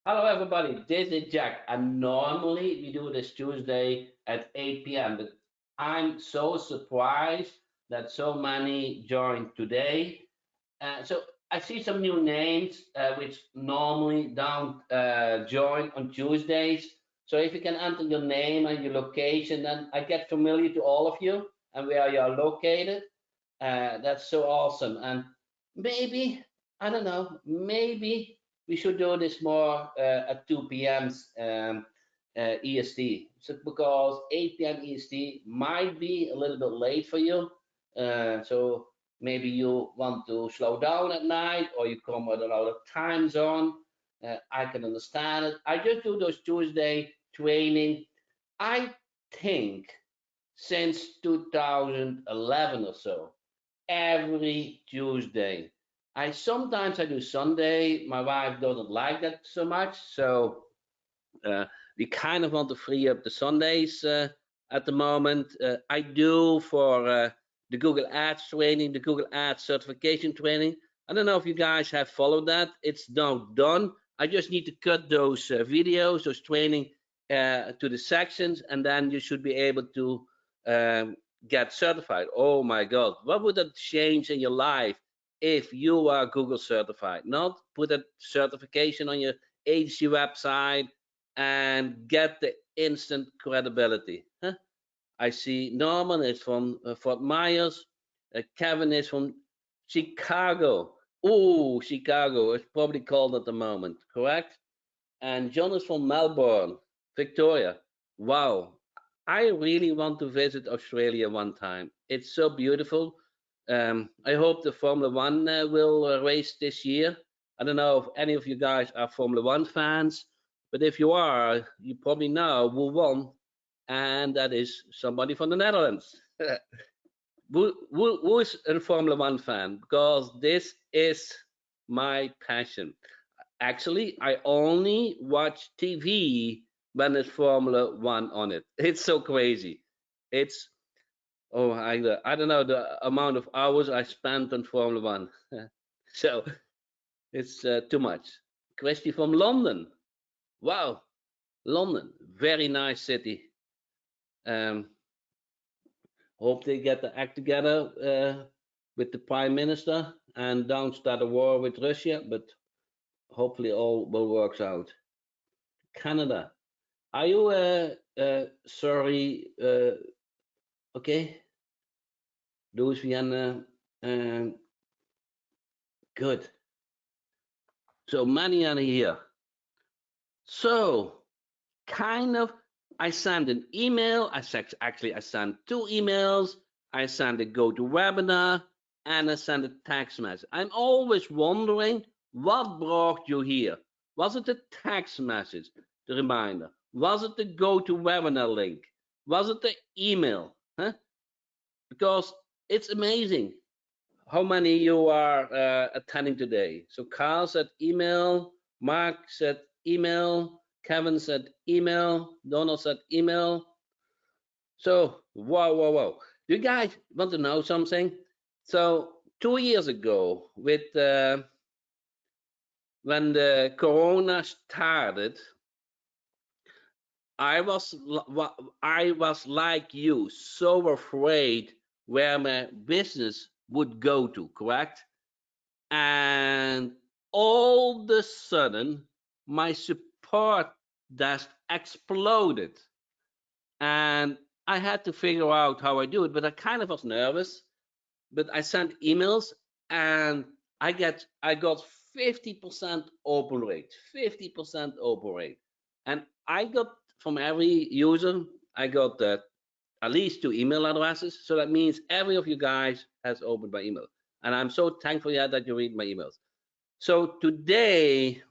Hello, everybody. This is Jack, and normally we do this Tuesday at 8 p.m. But I'm so surprised that so many joined today. So I see some new names which normally don't join on Tuesdays. So if you can enter your name and your location, then I get familiar to all of you and where you are located. That's so awesome. And maybe, I don't know, maybe we should do this more at 2 p.m. EST. So because 8 p.m. EST might be a little bit late for you. So maybe you want to slow down at night or you come with another time zone. I can understand it. I just do those Tuesday training. I think since 2011 or so every Tuesday. I do Sunday. My wife doesn't like that so much, so uh, we kind of want to free up the Sundays at the moment. I do for the Google Ads training, the Google Ads certification training. I don't know if you guys have followed that. It's now done. I just need to cut those videos, those training to the sections, and then you should be able to um, get certified. Oh my God, what would that change in your life if you are Google certified? Not put a certification on your agency website and get the instant credibility. Huh? I see Norman is from Fort Myers. Kevin is from Chicago. Oh, Chicago. It's probably cold at the moment, correct? And John is from Melbourne, Victoria. Wow. I really want to visit Australia one time. It's so beautiful. I hope the Formula One will race this year. I don't know if any of you guys are Formula One fans, but if you are, you probably know who won, and that is somebody from the Netherlands. Who is a Formula One fan? Because this is my passion. Actually, I only watch TV when there's Formula One on it. It's so crazy. It's I don't know the amount of hours I spent on Formula One. So it's too much. Christy from London. Wow, London, very nice city. Um, Hope they get the act together with the prime minister and don't start a war with Russia. But hopefully all will work out. Canada. Are you sorry? Okay, those Vienna. Good. So many are here. So kind of, I sent an email. I sent two emails. I sent a go to webinar and I sent a text message. I'm always wondering what brought you here. Was it the text message, the reminder? Was it the go to webinar link? Was it the email? Huh? Because it's amazing how many you are attending today. So Carl said email, Mark said email, Kevin said email, Donald said email. So wow. Do you guys want to know something? So 2 years ago, with when the Corona started, I was I was like you, so afraid where my business would go to. Correct? And all of a sudden my support desk exploded and I had to figure out how I do it, but I kind of was nervous. But I sent emails and I got 50% open rate, 50% open rate. And I got from every user, I got at least two email addresses. So that means every of you guys has opened my email. And I'm so thankful that you read my emails. So today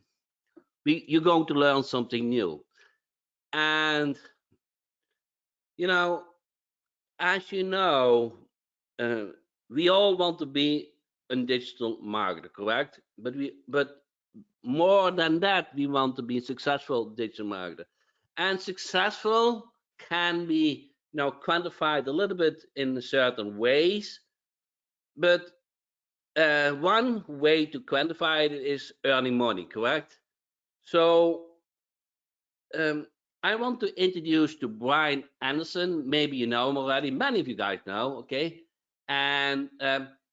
you're going to learn something new. And you know, as you know, uh, we all want to be a digital marketer, correct? But more than that, we want to be a successful digital marketer. And successful can be quantified a little bit in certain ways, but one way to quantify it is earning money, correct? So I want to introduce to Brian Anderson. Maybe you know him already. Many of you guys know, okay? And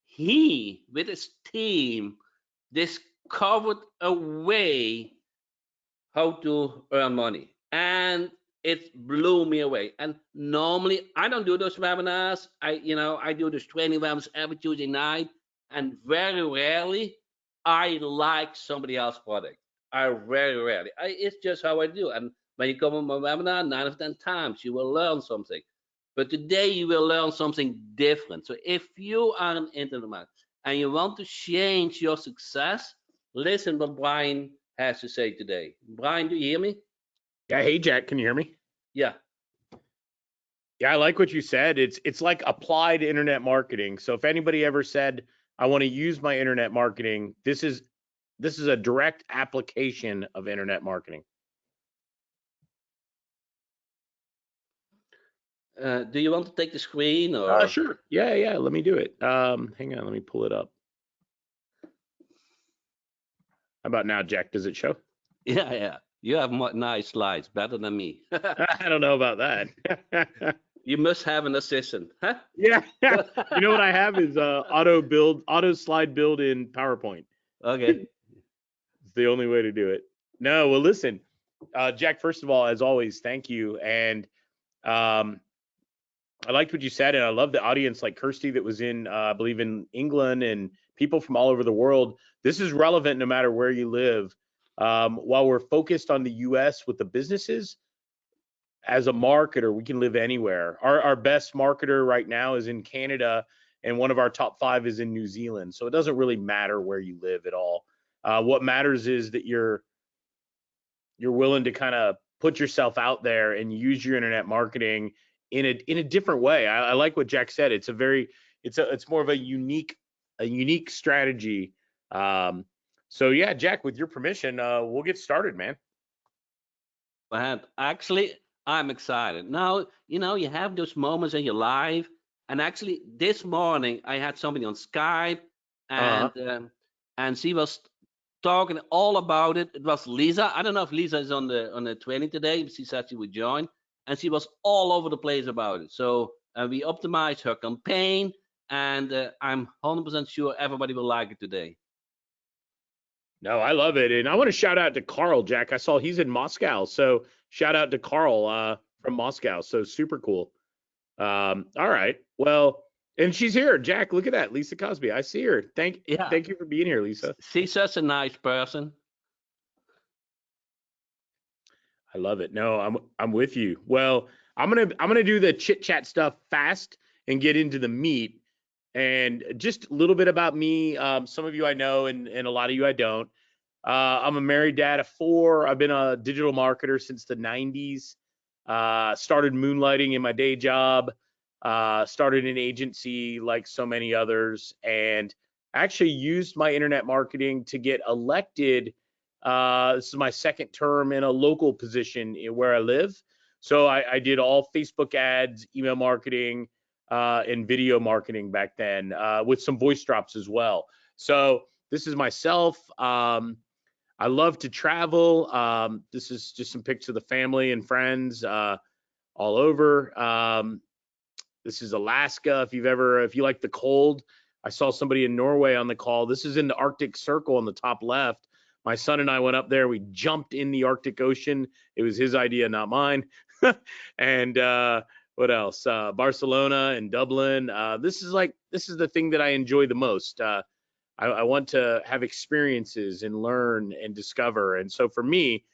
he, with his team, discovered a way how to earn money. And it blew me away. And normally I don't do those webinars. I do those training webinars every Tuesday night. And very rarely I like somebody else's product. I very rarely. It's just how I do. And when you come on my webinar, 9 of 10 times you will learn something. But today you will learn something different. So if you are an internet marketer and you want to change your success, listen what Brian has to say today. Brian, do you hear me? Yeah. Hey, Jack, can you hear me? Yeah. Yeah, I like what you said. It's like applied internet marketing. So if anybody ever said, I want to use my internet marketing, this is a direct application of internet marketing. Do you want to take the screen or? Sure. Yeah. Let me do it. Hang on, let me pull it up. How about now, Jack? Does it show? Yeah. You have nice slides, better than me. I don't know about that. You must have an assistant, huh? Yeah. You know what I have is auto slide build in PowerPoint. Okay. It's the only way to do it. No, well, listen, Jack, first of all, as always, thank you. And I liked what you said, and I love the audience like Kirsty that was in, I believe, in England, and people from all over the world. This is relevant no matter where you live. While we're focused on the US with the businesses, as a marketer, we can live anywhere. Our best marketer right now is in Canada, and one of our top 5 is in New Zealand. So it doesn't really matter where you live at all. What matters is that you're willing to kind of put yourself out there and use your internet marketing in a different way. I like what Jack said. It's more of a unique strategy. So yeah, Jack, with your permission, we'll get started, man. And actually, I'm excited. Now, you have those moments in your life. And actually, this morning, I had somebody on Skype, and she was talking all about it. It was Lisa. I don't know if Lisa is on the training today, but she said she would join. And she was all over the place about it. So we optimized her campaign, and I'm 100% sure everybody will like it today. No, I love it. And I want to shout out to Carl, Jack. I saw he's in Moscow. So shout out to Carl from Moscow. So super cool. All right. Well, and she's here. Jack, look at that. Lisa Cosby. I see her. Thank you for being here, Lisa. She's such a nice person. I love it. No, I'm with you. Well, I'm gonna do the chit chat stuff fast and get into the meat. And just a little bit about me. Some of you I know, and a lot of you I don't. I'm a married dad of 4. I've been a digital marketer since the 90s. Started moonlighting in my day job. Started an agency like so many others, and actually used my internet marketing to get elected. This is my second term in a local position where I live. So I did all Facebook ads, email marketing, and video marketing back then, with some voice drops as well. So this is myself. I love to travel. This is just some pics of the family and friends all over. This is Alaska. If you like the cold, I saw somebody in Norway on the call. This is in the Arctic Circle on the top left. My son and I went up there. We jumped in the Arctic Ocean. It was his idea, not mine. And what else? Barcelona and Dublin. This is the thing that I enjoy the most. I want to have experiences and learn and discover. And so for me,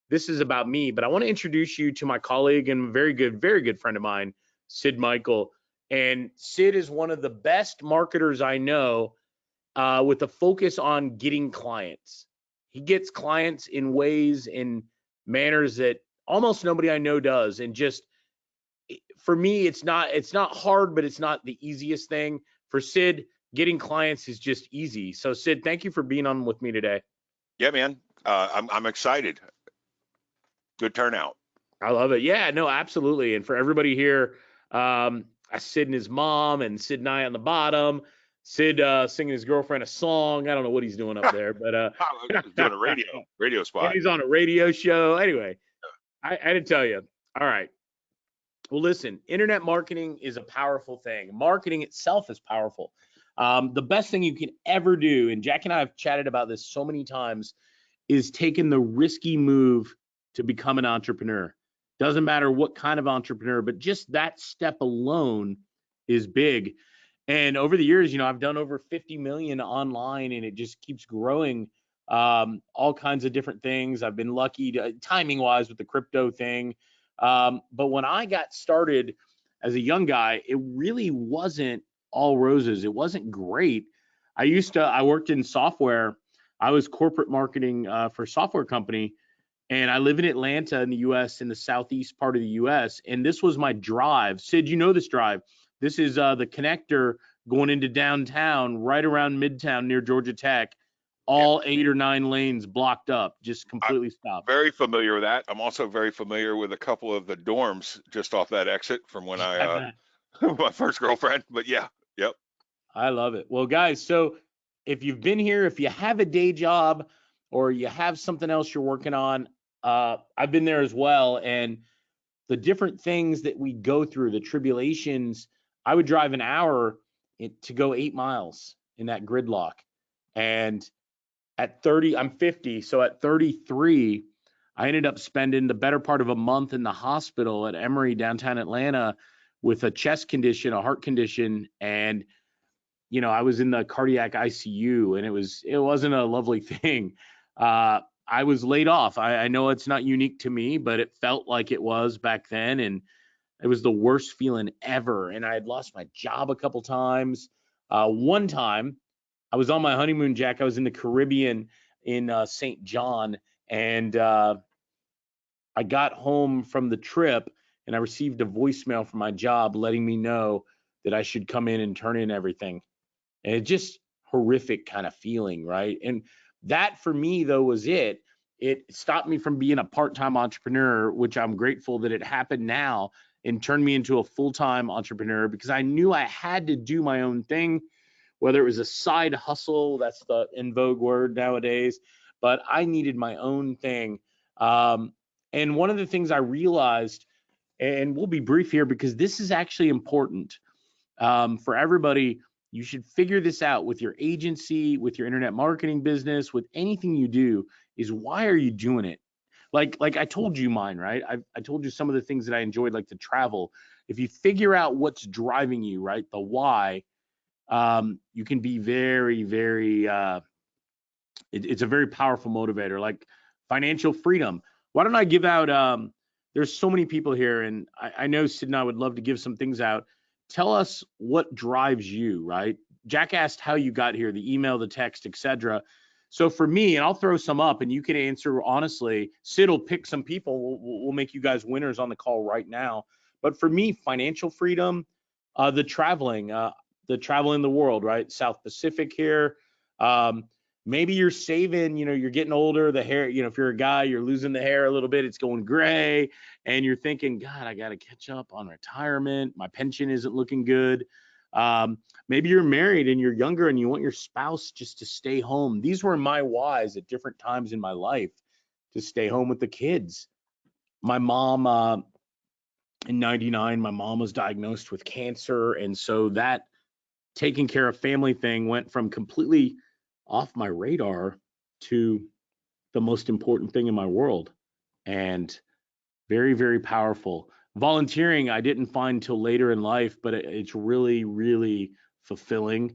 this is about me. But I want to introduce you to my colleague and very good friend of mine, Sid Michael. And Sid is one of the best marketers I know, with a focus on getting clients. He gets clients in ways, in manners that almost nobody I know does. And just, for me, it's not hard, but it's not the easiest thing. For Sid, getting clients is just easy. So Sid, thank you for being on with me today. Yeah, man. I'm excited. Good turnout. I love it. Yeah, no, absolutely. And for everybody here, Sid and his mom, and Sid and I on the bottom. Sid singing his girlfriend a song. I don't know what he's doing up there, but Doing a radio and spot. he's on a radio show. Anyway, I had to tell you. All right. Well, listen, internet marketing is a powerful thing. Marketing itself is powerful. The best thing you can ever do, and Jack and I have chatted about this so many times, is taking the risky move to become an entrepreneur. Doesn't matter what kind of entrepreneur, but just that step alone is big. And over the years, I've done over 50 million online, and it just keeps growing. All kinds of different things. I've been lucky timing wise with the crypto thing. But when I got started as a young guy, it really wasn't all roses. It wasn't great. I worked in software. I was corporate marketing for a software company, and I live in Atlanta in the US, in the southeast part of the US. And this was my drive. Sid, you know this drive. This is the connector going into downtown, right around Midtown near Georgia Tech. All 8 or 9 lanes blocked up, just completely stopped. Very familiar with that. I'm also very familiar with a couple of the dorms just off that exit from when I my first girlfriend. But yeah, yep. I love it. Well, guys, so if you've been here, if you have a day job or you have something else you're working on, I've been there as well. And the different things that we go through, the tribulations, I would drive an hour to go 8 miles in that gridlock. And at 30, I'm 50. So at 33, I ended up spending the better part of a month in the hospital at Emory, downtown Atlanta, with a chest condition, a heart condition. And, I was in the cardiac ICU, and it wasn't a lovely thing. I was laid off. I know it's not unique to me, but it felt like it was back then. And it was the worst feeling ever. And I had lost my job a couple times. One time, I was on my honeymoon, Jack. I was in the Caribbean in St. John, and I got home from the trip, and I received a voicemail from my job letting me know that I should come in and turn in everything. And it's just horrific kind of feeling, right? And that for me, though, was it. It stopped me from being a part-time entrepreneur, which I'm grateful that it happened now, and turned me into a full-time entrepreneur, because I knew I had to do my own thing. Whether it was a side hustle, that's the in vogue word nowadays, but I needed my own thing. And one of the things I realized, and we'll be brief here because this is actually important for everybody, you should figure this out with your agency, with your internet marketing business, with anything you do, is why are you doing it? Like I told you mine, right? I told you some of the things that I enjoyed, like to travel. If you figure out what's driving you, right, the why, you can be very, very, it's a very powerful motivator, like financial freedom. Why don't I give out, there's so many people here, and I know Sid and I would love to give some things out. Tell us what drives you, right? Jack asked how you got here, the email, the text, etc. So for me, and I'll throw some up and you can answer honestly. Sid will pick some people. We'll make you guys winners on the call right now. But for me, financial freedom, the traveling the world, right? South Pacific here. Maybe you're saving, you're getting older, the hair, if you're a guy, you're losing the hair a little bit, it's going gray, and you're thinking, God, I got to catch up on retirement. My pension isn't looking good. Maybe you're married and you're younger and you want your spouse just to stay home. These were my whys at different times in my life, to stay home with the kids. My mom, in 99, my mom was diagnosed with cancer. And so that taking care of family thing went from completely off my radar to the most important thing in my world, and very, very powerful. Volunteering, I didn't find till later in life, but it's really, really fulfilling.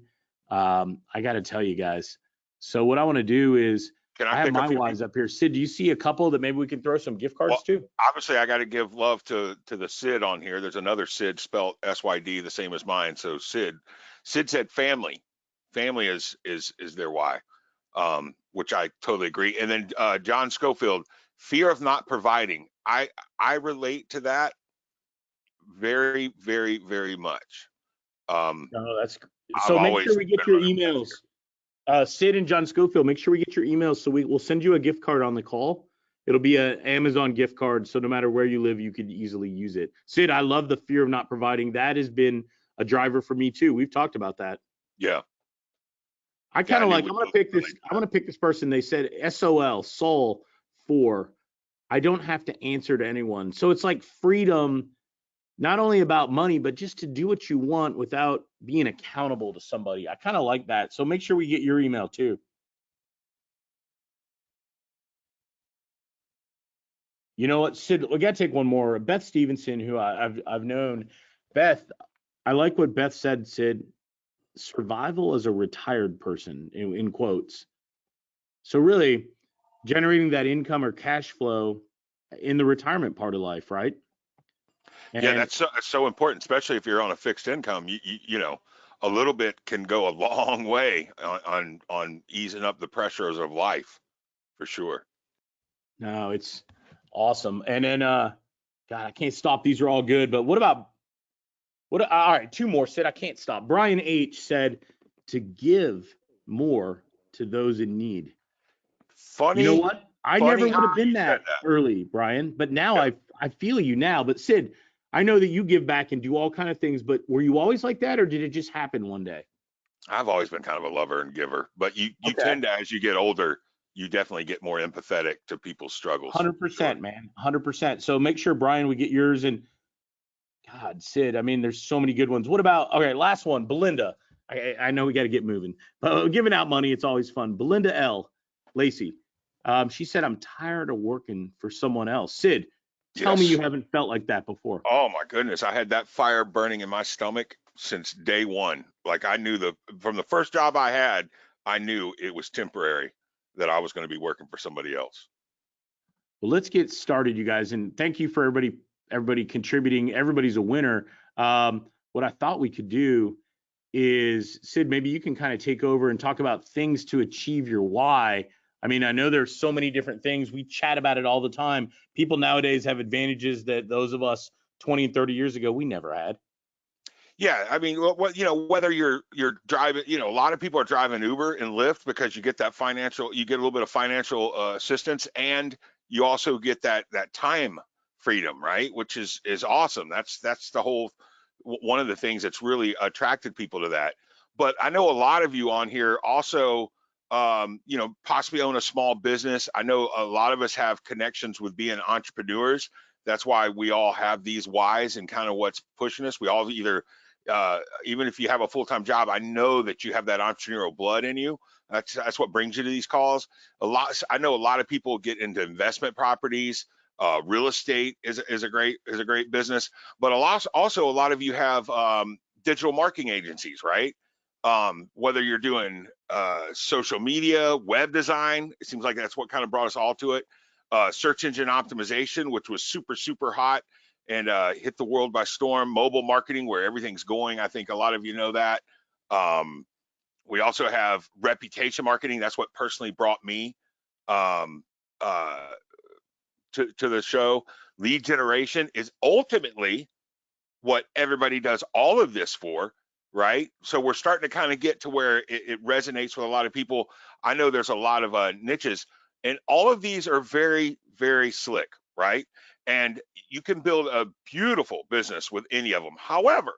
I got to tell you guys. So what I want to do is, I have my whys up here. Sid, do you see a couple that maybe we can throw some gift cards to? Obviously, I got to give love to the Sid on here. There's another Sid spelled SYD, the same as mine. So Sid said family. Family is their why, which I totally agree. And then John Schofield, fear of not providing. I relate to that very, very, very much. No, that's so. Make sure we get your emails. Sid and John Schofield, make sure we get your emails, so we'll send you a gift card on the call. It'll be an Amazon gift card, so no matter where you live, you could easily use it. Sid, I love the fear of not providing. That has been a driver for me too. We've talked about that. Yeah, I Yeah, kind I of knew like, we I'm going to both pick this. related to I'm going to pick this person. They said soul for, I don't have to answer to anyone. So it's like freedom, not only about money, but just to do what you want without being accountable to somebody. I kind of like that. So make sure we get your email too. You know what, Sid, we got to take one more. Beth Stevenson, who I've known. Beth, I like what Beth said, Sid. Survival as a retired person, in quotes. So really generating that income or cash flow in the retirement part of life, right? Yeah, And that's so important, especially if you're on a fixed income. You know, a little bit can go a long way on easing up the pressures of life, for sure. no, it's awesome. And then God, I can't stop. These are all good. But what about all right, two more, Sid. I can't stop. Brian H said to give more to those in need. You know Funny, what? I never funny would how have been you said that that. early, Brian, but now Yeah, I feel you now. But Sid, I know that you give back and do all kind of things, but were you always like that, or did it just happen one day? I've always been kind of a lover and giver, but you Okay. tend to, as you get older, you definitely get more empathetic to people's struggles, for sure. 100%, man. 100%. So make sure, Brian, we get yours. And God, Sid, I mean, there's so many good ones. What about, okay, last one, Belinda. I know we got to get moving, but giving out money, it's always fun. Belinda L. Lacey. She said, I'm tired of working for someone else. Sid, tell me you Yes. haven't felt like that before. Oh my goodness, I had that fire burning in my stomach since day one. Like I knew from the first job I had, I knew it was temporary, that I was going to be working for somebody else. Well, let's get started, you guys. And thank you for everybody contributing. Everybody's a winner. What I thought we could do is, Sid, maybe you can kind of take over and talk about things to achieve your why. I mean, I know there's so many different things. We chat about it all the time. People nowadays have advantages that those of us 20 and 30 years ago, we never had. Yeah, I mean, you know, whether you're driving, you know, a lot of people are driving Uber and Lyft because you get you get a little bit of financial assistance, and you also get that time freedom, right? Which is awesome. That's the whole one of the things that's really attracted people to that. But I know a lot of you on here also, you know, possibly own a small business. I know a lot of us have connections with being entrepreneurs. That's why we all have these whys and kind of what's pushing us. We all either even if you have a full-time job, I know that you have that entrepreneurial blood in you. That's what brings you to these calls. I know a lot of people get into investment properties. Real estate is a great business, but also a lot of you have digital marketing agencies, right? Whether you're doing social media, web design, it seems like that's what kind of brought us all to it. Search engine optimization, which was super hot and hit the world by storm. Mobile marketing, where everything's going. I think a lot of you know that. We also have reputation marketing. That's what personally brought me um, to the show. Lead generation is ultimately what everybody does all of this for, right? So we're starting to kind of get to where it resonates with a lot of people. I know there's a lot of niches, and all of these are very slick, right? And you can build a beautiful business with any of them. However,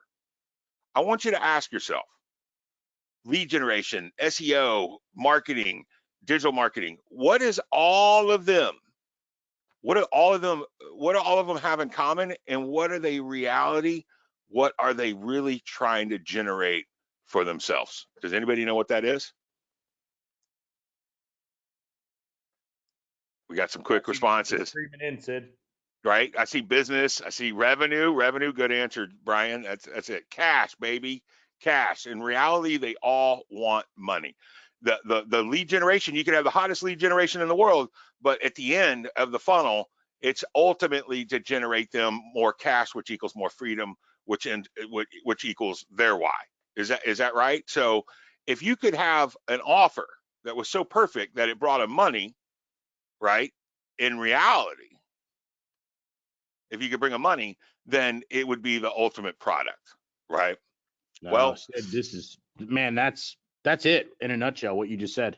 I want you to ask yourself, lead generation, SEO, marketing, digital marketing, what is all of them? What do all of them have in common, and what are they reality? What are they really trying to generate for themselves? Does anybody know what that is? We got some quick responses, Screaming in, Sid. right? I see business, I see revenue, good answer, Brian. That's it. Cash, baby. Cash. In reality, they all want money. The lead generation, you can have the hottest lead generation in the world, but at the end of the funnel, it's ultimately to generate them more cash, which equals more freedom, which equals their why. Is that right? So if you could have an offer that was so perfect that it brought them money, right? In reality, if you could bring them money, then it would be the ultimate product, right? No, Well, Sid, this is, man, that's it in a nutshell, what you just said.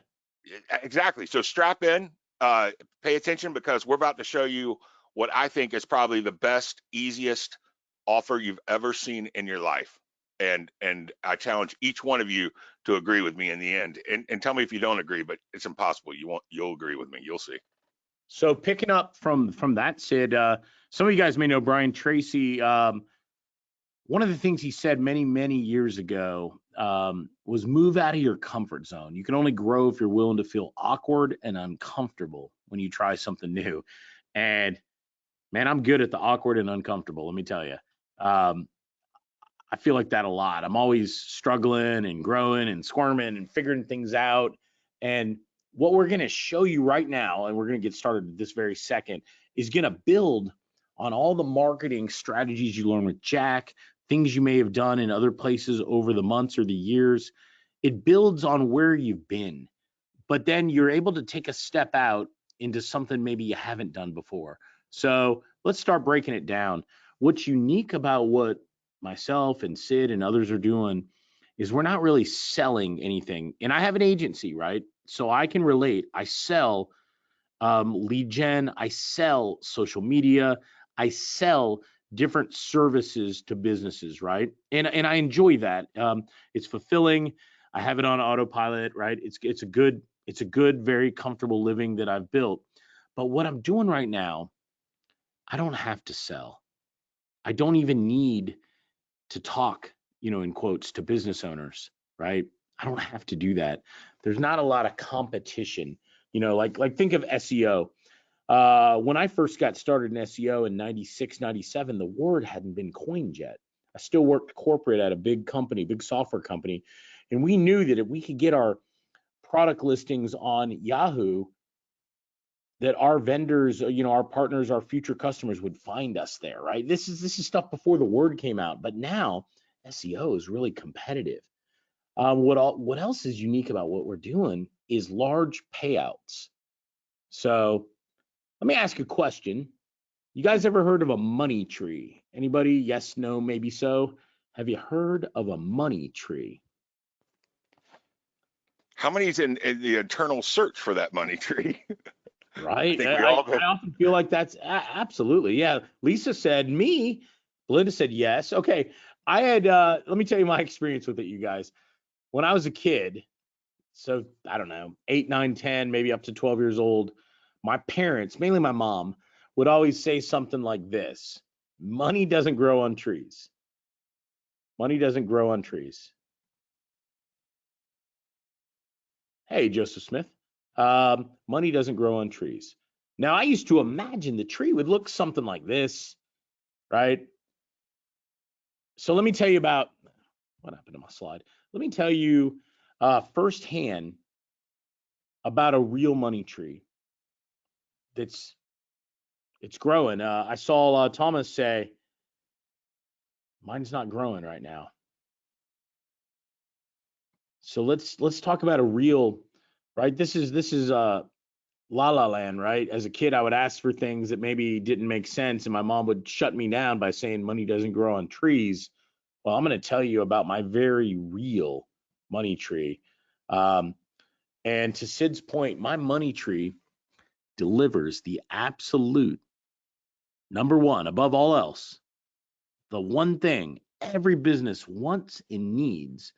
exactly. So strap in, pay attention, because we're about to show you what I think is probably the best, easiest offer you've ever seen in your life. And I challenge each one of you to agree with me in the end. And tell me if you don't agree, but it's impossible. You'll agree with me. You'll see. So picking up from that, Sid, some of you guys may know Brian Tracy. One of the things he said many years ago was move out of your comfort zone. You can only grow if you're willing to feel awkward and uncomfortable when you try something new. And man, I'm good at the awkward and uncomfortable, let me tell you. I feel like that a lot. I'm always struggling and growing and squirming and figuring things out. And what we're going to show you right now, and we're going to get started this very second, is going to build on all the marketing strategies you learn with Jack, things you may have done in other places over the months or the years. It builds on where you've been, but then you're able to take a step out into something maybe you haven't done before. So let's start breaking it down. What's unique about what myself and Sid and others are doing is we're not really selling anything. And I have an agency, right? So I can relate. I sell lead gen, I sell social media, I sell different services to businesses, right? And I enjoy that. It's fulfilling. I have it on autopilot, right? It's a good, very comfortable living that I've built. But what I'm doing right now, I don't have to sell. I don't even need to talk, in quotes, to business owners, right? I don't have to do that. There's not a lot of competition, like think of SEO. When I first got started in SEO in 96, 97, the word hadn't been coined yet. I still worked corporate at a big company, big software company. And we knew that if we could get our product listings on Yahoo, that our vendors, our partners, our future customers would find us there, right? This is stuff before the word came out, but now SEO is really competitive. What else is unique about what we're doing is large payouts. So let me ask a question. You guys ever heard of a money tree? Anybody? Yes, no, maybe so. Have you heard of a money tree? How many's in the eternal search for that money tree? Right. I often feel like that's absolutely. Yeah. Lisa said me. Belinda said yes. Okay. I had, let me tell you my experience with it, you guys. When I was a kid, so I don't know, 8, 9, 10, maybe up to 12 years old, my parents, mainly my mom, would always say something like this: money doesn't grow on trees. Money doesn't grow on trees. Hey, Joseph Smith. Money doesn't grow on trees. Now, I used to imagine the tree would look something like this, right? So let me tell you about what happened to my slide. Let me tell you firsthand about a real money tree it's growing. I saw Thomas say, mine's not growing right now. So let's talk about a real, right? This is La La Land, right? As a kid, I would ask for things that maybe didn't make sense, and my mom would shut me down by saying money doesn't grow on trees. Well, I'm going to tell you about my very real money tree. And to Sid's point, my money tree delivers the absolute number one, above all else, the one thing every business wants and needs.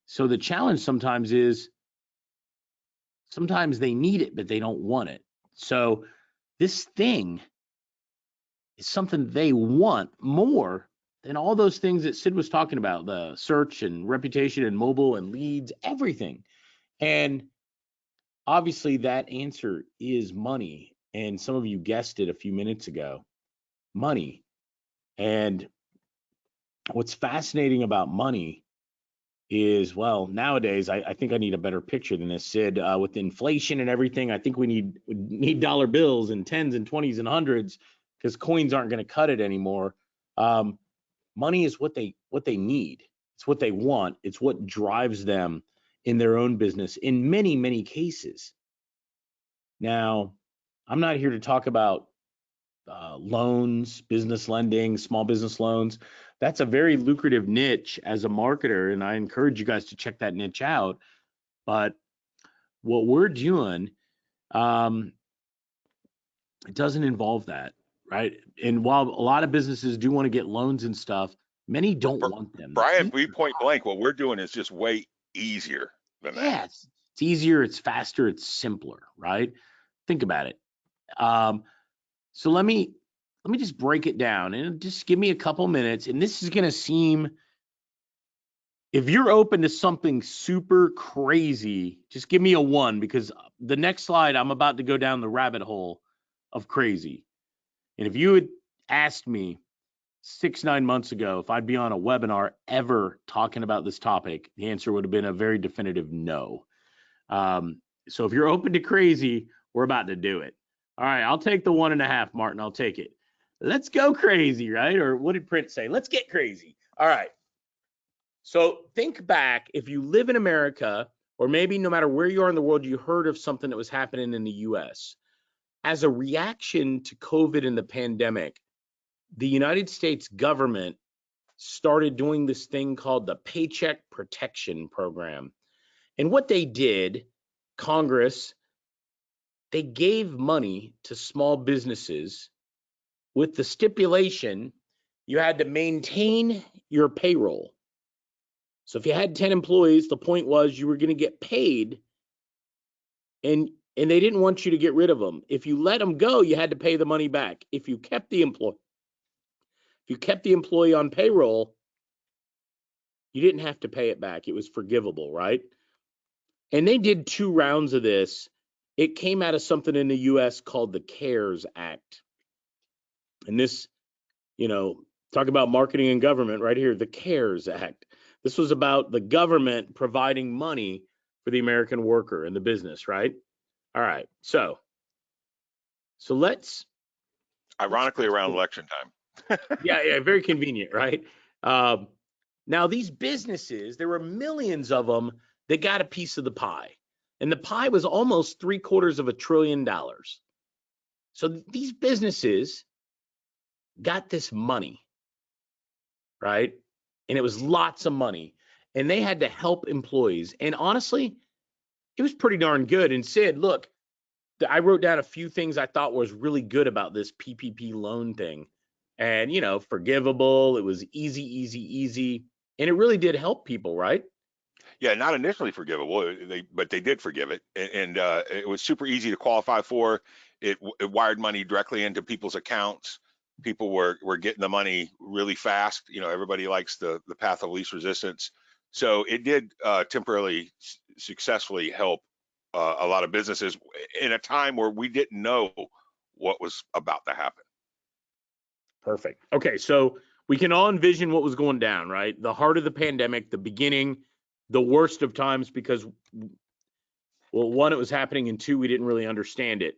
So the challenge sometimes is sometimes they need it, but they don't want it. So this thing is something they want more than all those things that Sid was talking about, the search and reputation and mobile and leads, everything. And obviously that answer is money. And some of you guessed it a few minutes ago, money. And what's fascinating about money is, well, nowadays, I think I need a better picture than this, Sid. With inflation and everything, I think we need dollar bills and tens and 20s and hundreds, because coins aren't going to cut it anymore. Money is what they need. It's what they want. It's what drives them in their own business in many cases. Now, I'm not here to talk about loans, business lending, small business loans. That's a very lucrative niche as a marketer, and I encourage you guys to check that niche out. But what we're doing, it doesn't involve that, right? And while a lot of businesses do want to get loans and stuff, many don't want them. Brian, we point blank, what we're doing is just way easier than that. Yeah, it's easier, it's faster, it's simpler, right? Think about it. So let me just break it down and just give me a couple minutes. And this is going to seem, if you're open to something super crazy, just give me a 1, because the next slide, I'm about to go down the rabbit hole of crazy. And if you had asked me 6-9 months ago if I'd be on a webinar ever talking about this topic, the answer would have been a very definitive no. So if you're open to crazy, we're about to do it. All right, I'll take the 1.5, Martin. I'll take it. Let's go crazy, right? Or what did Prince say? Let's get crazy. All right. So think back, if you live in America, or maybe no matter where you are in the world, you heard of something that was happening in the US. As a reaction to COVID and the pandemic, the United States government started doing this thing called the Paycheck Protection Program. And what they did, Congress, they gave money to small businesses with the stipulation you had to maintain your payroll. So if you had 10 employees, the point was you were going to get paid, and they didn't want you to get rid of them. If you let them go, you had to pay the money back. If you kept the employee on payroll, you didn't have to pay it back. It was forgivable, right? And they did 2 rounds of this. It came out of something in the US called the CARES Act. And this, talk about marketing and government right here, the CARES Act. This was about the government providing money for the American worker and the business, right? All right. So let's. Ironically, around election time. Yeah, very convenient, right? Now, these businesses, there were millions of them that got a piece of the pie. And the pie was almost $750 billion. So these businesses got this money, right? And it was lots of money. And they had to help employees. And honestly, it was pretty darn good. And Sid, look, I wrote down a few things I thought was really good about this PPP loan thing. And, forgivable. It was easy. And it really did help people, right? Yeah, not initially forgivable, but they did forgive it, and it was super easy to qualify for. It wired money directly into people's accounts. People were getting the money really fast. Everybody likes the path of least resistance. So it did temporarily successfully help a lot of businesses in a time where we didn't know what was about to happen. Perfect. Okay, so we can all envision what was going down, right? The heart of the pandemic, the beginning, the worst of times, because, well, 1, it was happening, and 2, we didn't really understand it.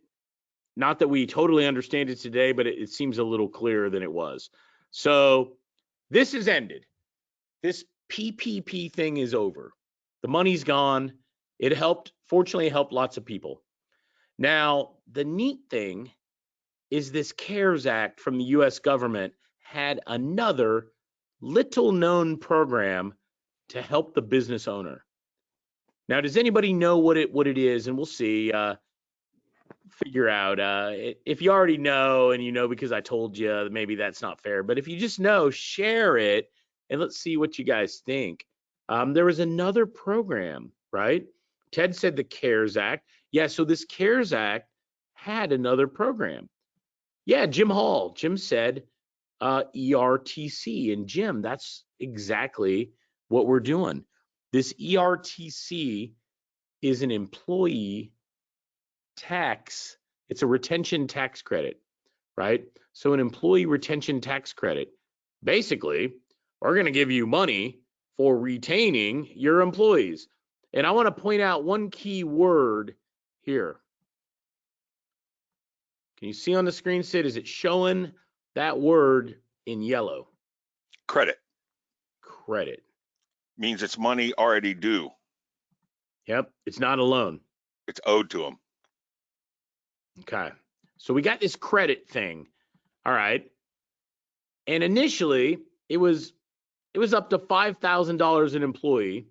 Not that we totally understand it today, but it seems a little clearer than it was. So this has ended. This PPP thing is over. The money's gone. It fortunately helped lots of people. Now, the neat thing is this CARES Act from the US government had another little known program to help the business owner. Now, does anybody know what it is? And we'll see, figure out, if you already know, and because I told you, maybe that's not fair, but if you just know, share it and let's see what you guys think. There was another program, right? Ted said the CARES Act. Yeah, so this CARES Act had another program. Yeah, Jim Hall. Jim said ERTC. And Jim, that's exactly what we're doing. This ERTC is an employee tax. It's a retention tax credit, right? So an employee retention tax credit. Basically, we're going to give you money for retaining your employees. And I want to point out one key word here. Can you see on the screen, Sid? Is it showing that word in yellow? Credit. Credit. Means it's money already due. Yep, it's not a loan. It's owed to them. Okay, so we got this credit thing. All right. And initially, it was up to $5,000 an employee.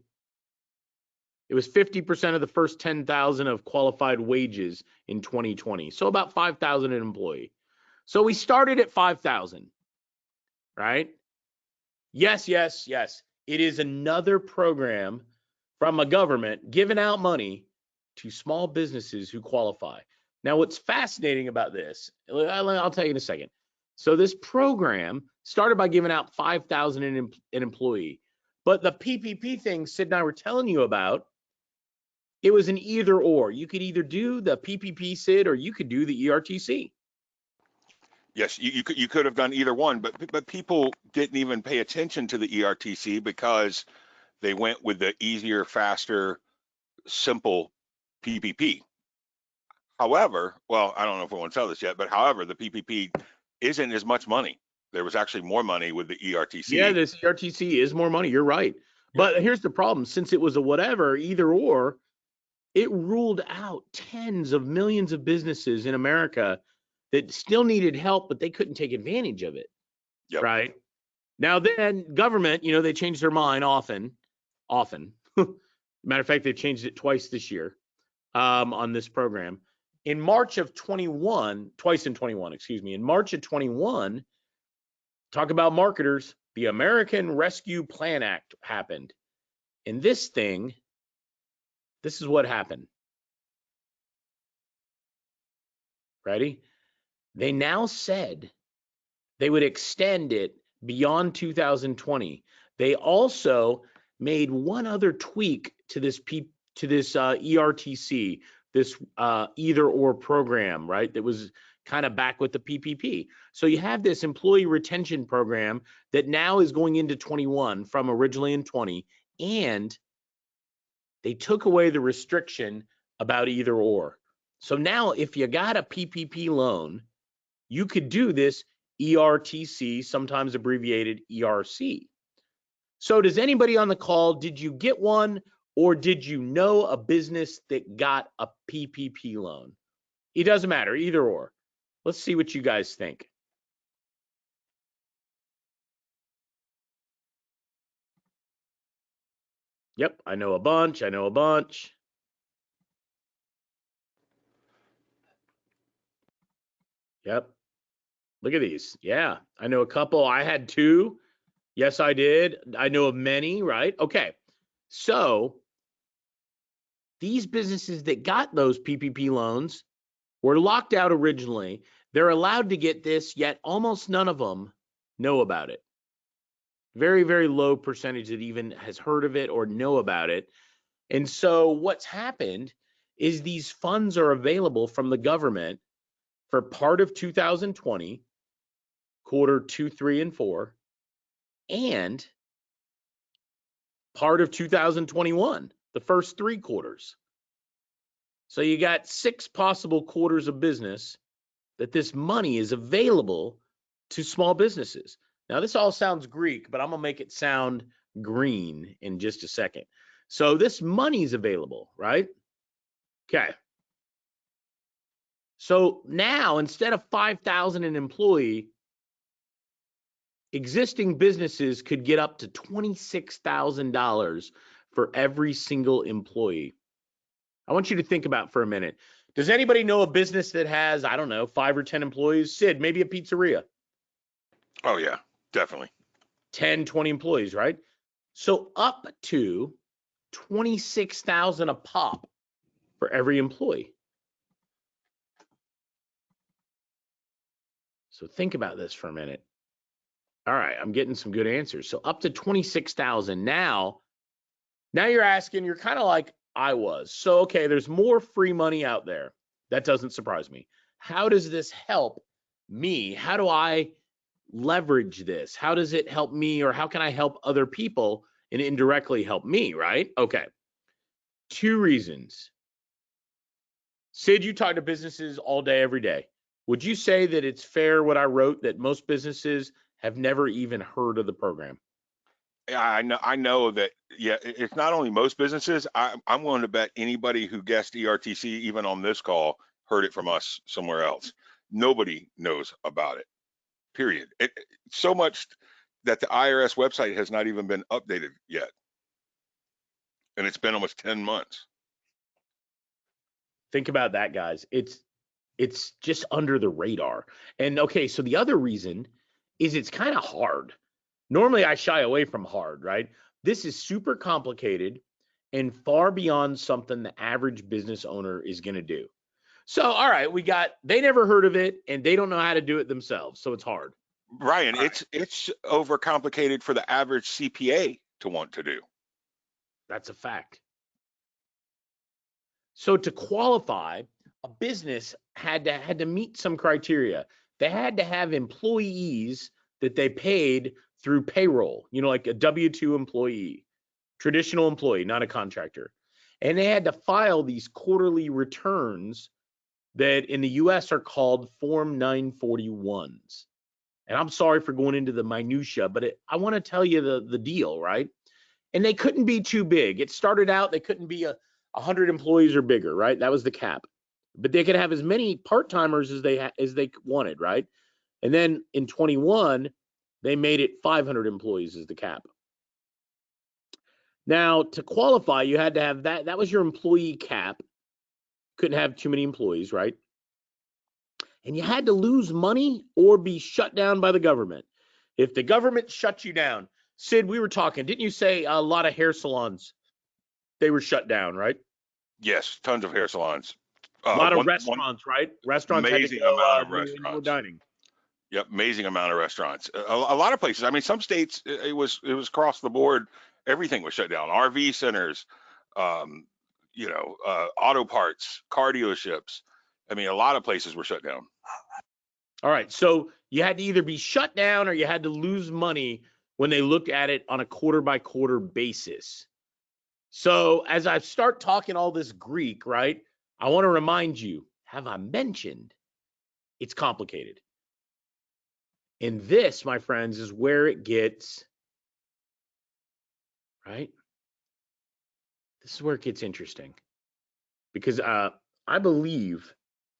It was 50% of the first 10,000 of qualified wages in 2020. So about 5,000 an employee. So we started at 5,000, right? Yes. It is another program from a government giving out money to small businesses who qualify. Now, what's fascinating about this, I'll tell you in a second. So this program started by giving out $5,000 an employee, but the PPP thing Sid and I were telling you about, it was an either or. You could either do the PPP, Sid, or you could do the ERTC. Yes, you could have done either one, but people didn't even pay attention to the ERTC because they went with the easier, faster, simple PPP. However, well, I don't know if I want to tell this yet, but however, the PPP isn't as much money. There was actually more money with the ERTC. Yeah, this ERTC is more money. You're right. But here's the problem. Since it was a whatever, either or, it ruled out tens of millions of businesses in America that still needed help, but they couldn't take advantage of it. Yep. Right? Now then, government, they change their mind often. Matter of fact, they've changed it twice this year on this program. In March of 21, twice in 21, excuse me. In March of 21, talk about marketers, the American Rescue Plan Act happened. And this is what happened. Ready? They now said they would extend it beyond 2020. They also made one other tweak to this ERTC, this either or program, right? That was kind of back with the PPP. So you have this employee retention program that now is going into 21 from originally in 20, and they took away the restriction about either or. So now if you got a PPP loan, you could do this ERTC, sometimes abbreviated ERC. So does anybody on the call, did you get one, or did you know a business that got a PPP loan? It doesn't matter, either or. Let's see what you guys think. Yep, I know a bunch. Yep. Look at these. Yeah, I know a couple. I had two. Yes, I did. I know of many, right? Okay. So these businesses that got those PPP loans were locked out originally. They're allowed to get this, yet almost none of them know about it. Very, very low percentage that even has heard of it or know about it. And so what's happened is these funds are available from the government for part of 2020, quarter 2, 3, and 4, and part of 2021, the first 3 quarters. So you got 6 possible quarters of business that this money is available to small businesses. Now, this all sounds Greek, but I'm going to make it sound green in just a second. So this money is available, right? Okay. So now, instead of $5,000 an employee, existing businesses could get up to $26,000 for every single employee. I want you to think about for a minute. Does anybody know a business that has, I don't know, 5 or 10 employees? Sid, maybe a pizzeria. Oh, yeah, definitely. 10, 20 employees, right? So up to $26,000 a pop for every employee. So think about this for a minute. All right, I'm getting some good answers. So up to $26,000. Now you're asking, you're kind of like I was. So, okay, there's more free money out there. That doesn't surprise me. How does this help me? How do I leverage this? How does it help me, or how can I help other people and indirectly help me, right? Okay. 2 reasons. Sid, you talk to businesses all day, every day. Would you say that it's fair what I wrote, that most businesses have never even heard of the program? Yeah, I know that. Yeah, it's not only most businesses. I'm willing to bet anybody who guessed ERTC, even on this call, heard it from us somewhere else. Nobody knows about it. Period. So much that the IRS website has not even been updated yet, and it's been almost 10 months. Think about that, guys. It's just under the radar. And okay, so the other reason is it's kind of hard. Normally I shy away from hard, right? This is super complicated. and far beyond something the average business owner is going to do. So, all right, they never heard of it and they don't know how to do it themselves. So it's hard. Ryan, it's overcomplicated for the average CPA to want to do. That's a fact. So to qualify, a business had to meet some criteria. They had to have employees that they paid through payroll, like a W-2 employee, traditional employee, not a contractor. And they had to file these quarterly returns that in the US are called Form 941s. And I'm sorry for going into the minutia, but I want to tell you the deal, right? And they couldn't be too big. It started out, they couldn't be 100 employees or bigger, right? That was the cap. But they could have as many part-timers as they wanted, right? And then in 21, they made it 500 employees as the cap. Now, to qualify, you had to have that. That was your employee cap. Couldn't have too many employees, right? And you had to lose money or be shut down by the government. If the government shut you down, Sid, we were talking, didn't you say a lot of hair salons, they were shut down, right? Yes, tons of hair salons. A lot of restaurants, right? Restaurants had to go amount of indoor restaurants. dining. Yep, amazing amount of restaurants. A lot of places. I mean, some states it was across the board. Everything was shut down. RV centers, auto parts, car dealerships. I mean, a lot of places were shut down. All right, so you had to either be shut down or you had to lose money when they looked at it on a quarter by quarter basis. So as I start talking all this Greek, right, I want to remind you, have I mentioned it's complicated? And this, my friends, is where it gets, right? This is where it gets interesting. Because I believe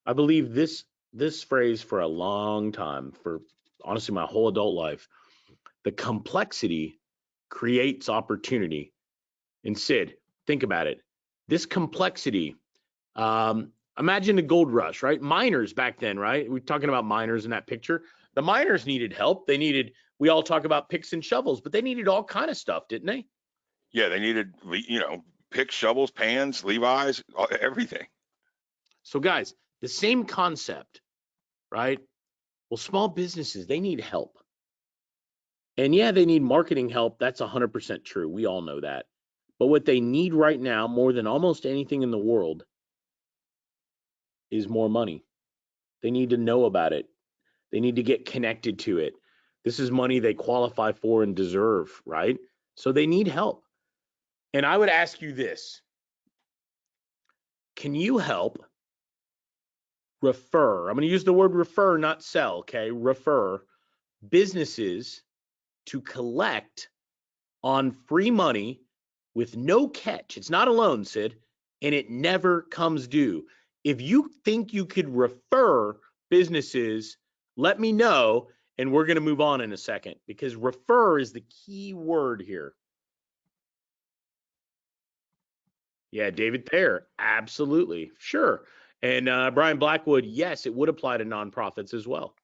this phrase for a long time, for honestly my whole adult life, the complexity creates opportunity. And Sid, think about it. This complexity, imagine the gold rush, right? Miners back then, right? We're talking about miners in that picture. The miners needed help. We all talk about picks and shovels, but they needed all kind of stuff, didn't they? Yeah, they needed, picks, shovels, pans, Levi's, everything. So guys, the same concept, right? Well, small businesses, they need help. And yeah, they need marketing help. That's 100% true. We all know that. But what they need right now, more than almost anything in the world, is more money. They need to know about it. They need to get connected to it. This is money they qualify for and deserve, right? So they need help. And I would ask you this. Can you help refer? I'm going to use the word refer, not sell, okay? Refer businesses to collect on free money with no catch. It's not a loan, Sid, and it never comes due. If you think you could refer businesses, let me know, and we're going to move on in a second, because refer is the key word here. Yeah, David Thayer, absolutely, sure. And Brian Blackwood, yes, it would apply to nonprofits as well.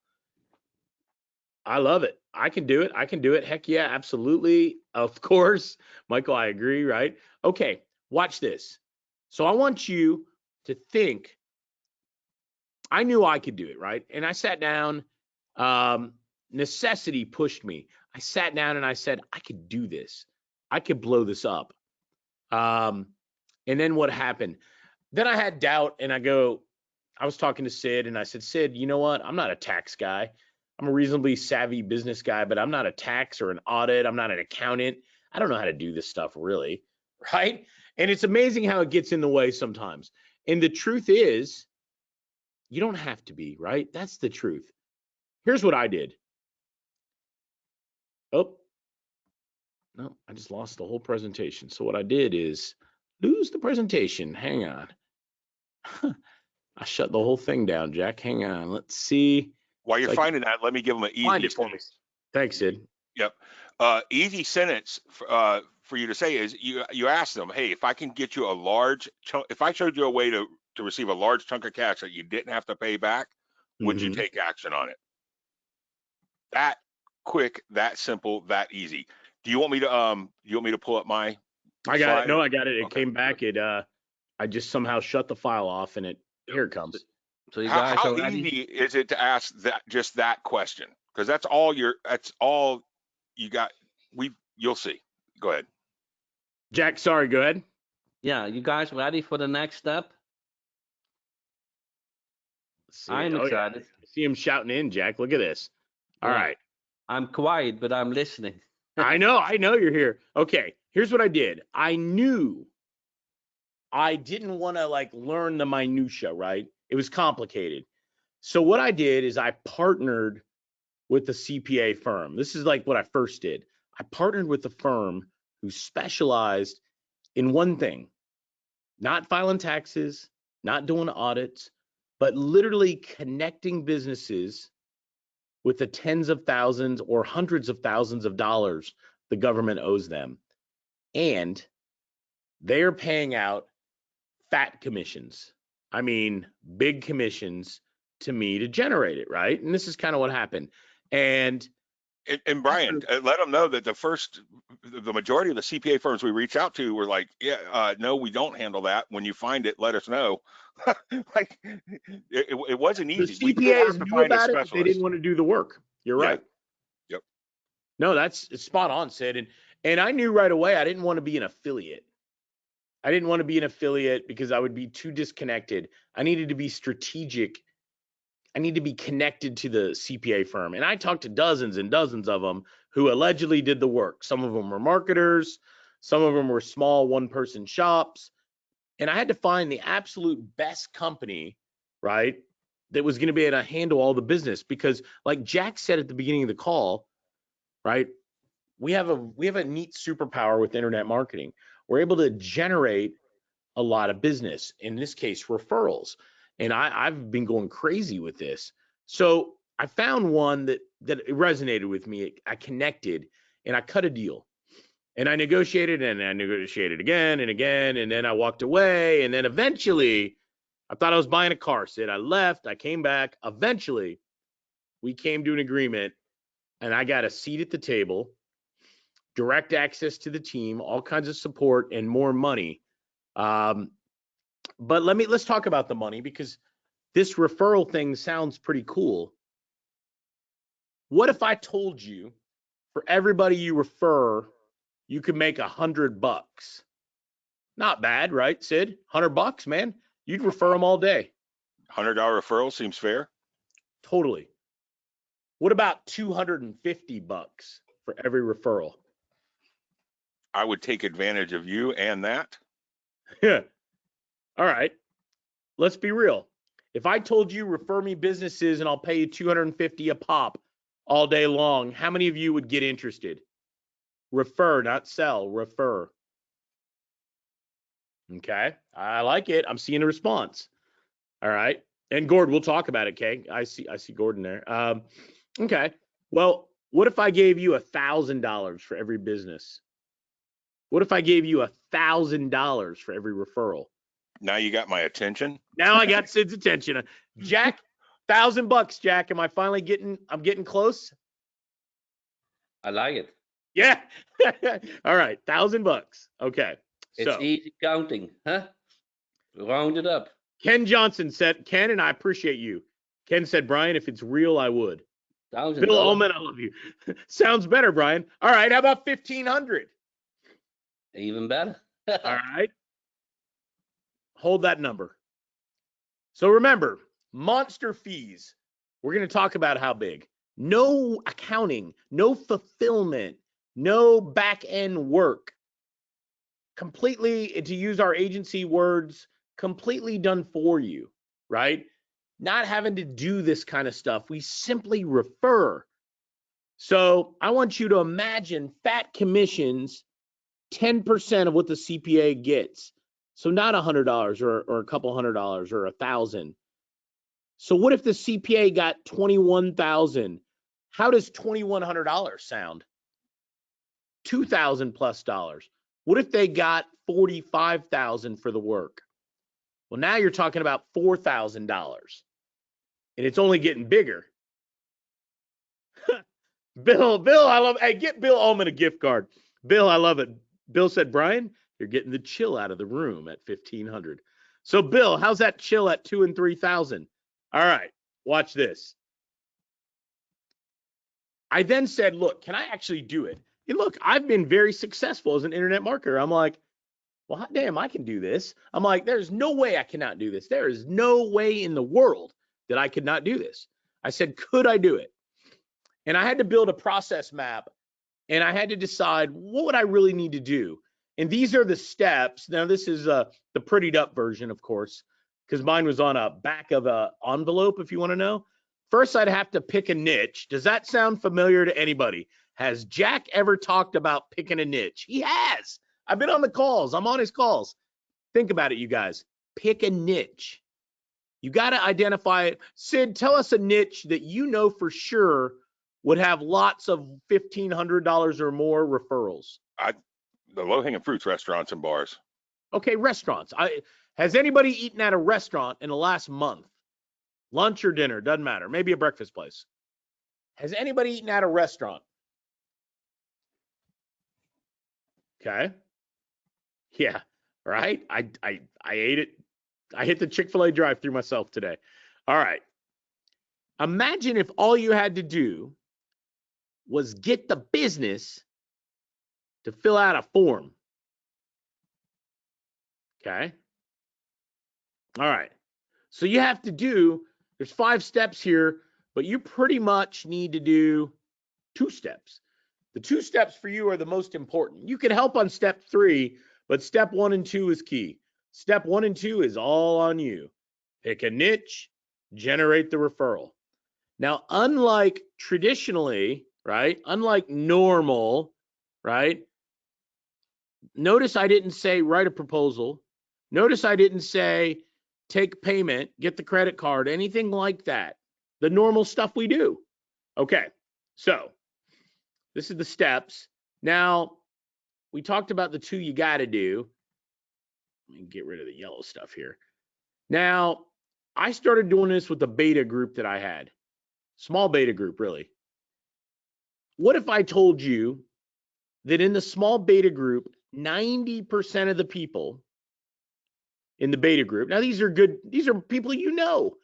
I love it. I can do it. Heck yeah, absolutely. Of course. Michael, I agree, right? Okay, watch this. So I want you to think, I knew I could do it, right? And I sat down, necessity pushed me. I sat down and I said, I could do this. I could blow this up. And then what happened? Then I had doubt and I was talking to Sid and I said, Sid, you know what? I'm not a tax guy. I'm a reasonably savvy business guy, but I'm not a tax or an audit. I'm not an accountant. I don't know how to do this stuff really, right? And it's amazing how it gets in the way sometimes. And the truth is, you don't have to be, right? That's the truth. Here's what I did. Oh, no, I just lost the whole presentation. So what I did is lose the presentation. Hang on. I shut the whole thing down, Jack. Hang on. Let's see. While you're finding that, let me give them an easy. Find it for me. Thanks, Sid. Yep. Easy sentence for you to say is you ask them, hey, if I can get you a large chunk, if I showed you a way to receive a large chunk of cash that you didn't have to pay back, would you take action on it? That quick, that simple, that easy. Do you want me to pull up my I got it. slide? No, I got it. It Okay. came back. I just somehow shut the file off, and here it comes. So you guys How are ready? easy is it to ask that question? Because that's all you got. You'll see. Go ahead. Jack, sorry, go ahead. Yeah, you guys ready for the next step? Let's see. I'm Oh, yeah. excited. I see him shouting in, Jack. Look at this. All Yeah. right. I'm quiet, but I'm listening. I know you're here. Okay, here's what I did. I knew I didn't want to like learn the minutia, right? It was complicated. So what I did is I partnered with the CPA firm. This is like what I first did. I partnered with the firm who specialized in one thing, not filing taxes, not doing audits, but literally connecting businesses with the tens of thousands or hundreds of thousands of dollars the government owes them. And they're paying out fat commissions. I mean, big commissions to me to generate it, right? And this is kind of what happened. And Brian, let them know that the majority of the CPA firms we reach out to were like, yeah, no, we don't handle that. When you find it, let us know. Like it wasn't the easy. We did CPAs have to knew find a about it, but they specialist. didn't want to do the work. You're Yeah. right. Yep. No, it's spot on, Sid. And I knew right away I didn't want to be an affiliate. I didn't want to be an affiliate because I would be too disconnected. I needed to be strategic. I need to be connected to the CPA firm. And I talked to dozens and dozens of them who allegedly did the work. Some of them were marketers. Some of them were small one-person shops. And I had to find the absolute best company, right, that was going to be able to handle all the business. Because like Jack said at the beginning of the call, right, we have a neat superpower with internet marketing. We're able to generate a lot of business, in this case, referrals. And I've been going crazy with this. So I found one that resonated with me. I connected and I cut a deal. And I negotiated and I negotiated again and again. And then I walked away. And then eventually, I thought I was buying a car, Sid. I left. I came back. Eventually, we came to an agreement and I got a seat at the table, direct access to the team, all kinds of support, and more money. But let's talk about the money, because this referral thing sounds pretty cool. What if I told you for everybody you refer, you could make $100? Not bad, right, Sid? $100, man. You'd refer them all day. $100 referral seems fair. Totally. What about $250 for every referral? I would take advantage of you and that. Yeah. All right. Let's be real. If I told you refer me businesses and I'll pay you $250 a pop all day long, how many of you would get interested? Refer, not sell, refer. Okay. I like it. I'm seeing a response. All right. And Gord, we'll talk about it, okay? I see Gordon there. Okay. Well, what if I gave you $1,000 for every business? What if I gave you $1,000 for every referral? Now you got my attention. Now I got Sid's attention. Jack, $1,000, Jack. Am I finally I'm getting close? I like it. Yeah. All right. $1,000. Okay. It's So easy counting, huh? Round it up. Ken Johnson said, Ken, and I appreciate you. Ken said, Brian, if it's real, I would. $1,000. Bill Ullman, I love you. Sounds better, Brian. All right. How about 1,500? Even better. All right. Hold that number. So remember, monster fees. We're going to talk about how big. No accounting, no fulfillment, no back end work. Completely, to use our agency words, completely done for you, right? Not having to do this kind of stuff. We simply refer. So I want you to imagine fat commissions, 10% of what the CPA gets. So not $100 or a couple $100 or $1,000. So what if the CPA got $21,000? How does $2,100 sound? $2,000 plus dollars. What if they got $45,000 for the work? Well, now you're talking about $4,000, and it's only getting bigger. Bill, I love. Hey, get Bill Ullman a gift card. Bill, I love it. Bill said, Brian, You're getting the chill out of the room at 1,500. So Bill, how's that chill at 2,000 and 3,000? All right, watch this. I then said, look, can I actually do it? And look, I've been very successful as an internet marketer. I'm like, well, hot damn, I can do this. I'm like, there's no way I cannot do this. There is no way in the world that I could not do this. I said, could I do it? And I had to build a process map, and I had to decide what would I really need to do. And these are the steps. Now, this is the prettied up version, of course, because mine was on a back of an envelope, if you want to know. First, I'd have to pick a niche. Does that sound familiar to anybody? Has Jack ever talked about picking a niche? He has. I've been on the calls. I'm on his calls. Think about it, you guys. Pick a niche. You got to identify it. Sid, tell us a niche that you know for sure would have lots of $1,500 or more referrals. The low-hanging fruits, restaurants and bars. Okay, restaurants. Has anybody eaten at a restaurant in the last month? Lunch or dinner, doesn't matter. Maybe a breakfast place. Has anybody eaten at a restaurant? Okay. Yeah, right. I ate it. I hit the Chick-fil-A drive-through myself today. All right. Imagine if all you had to do was get the business to fill out a form. Okay. All right. So you have to do, there's 5 steps here, but you pretty much need to do 2 steps. The 2 steps for you are the most important. You can help on step 3, but step 1 and 2 is key. Step 1 and 2 is all on you. Pick a niche, generate the referral. Now, unlike traditionally, right? Unlike normal, right? Notice I didn't say write a proposal. Notice I didn't say take payment, get the credit card, anything like that. The normal stuff we do. Okay, so this is the steps. Now, we talked about the 2 you got to do. Let me get rid of the yellow stuff here. Now, I started doing this with the beta group that I had. Small beta group, really. What if I told you that in the small beta group, 90% of the people in the beta group, now these are people you know.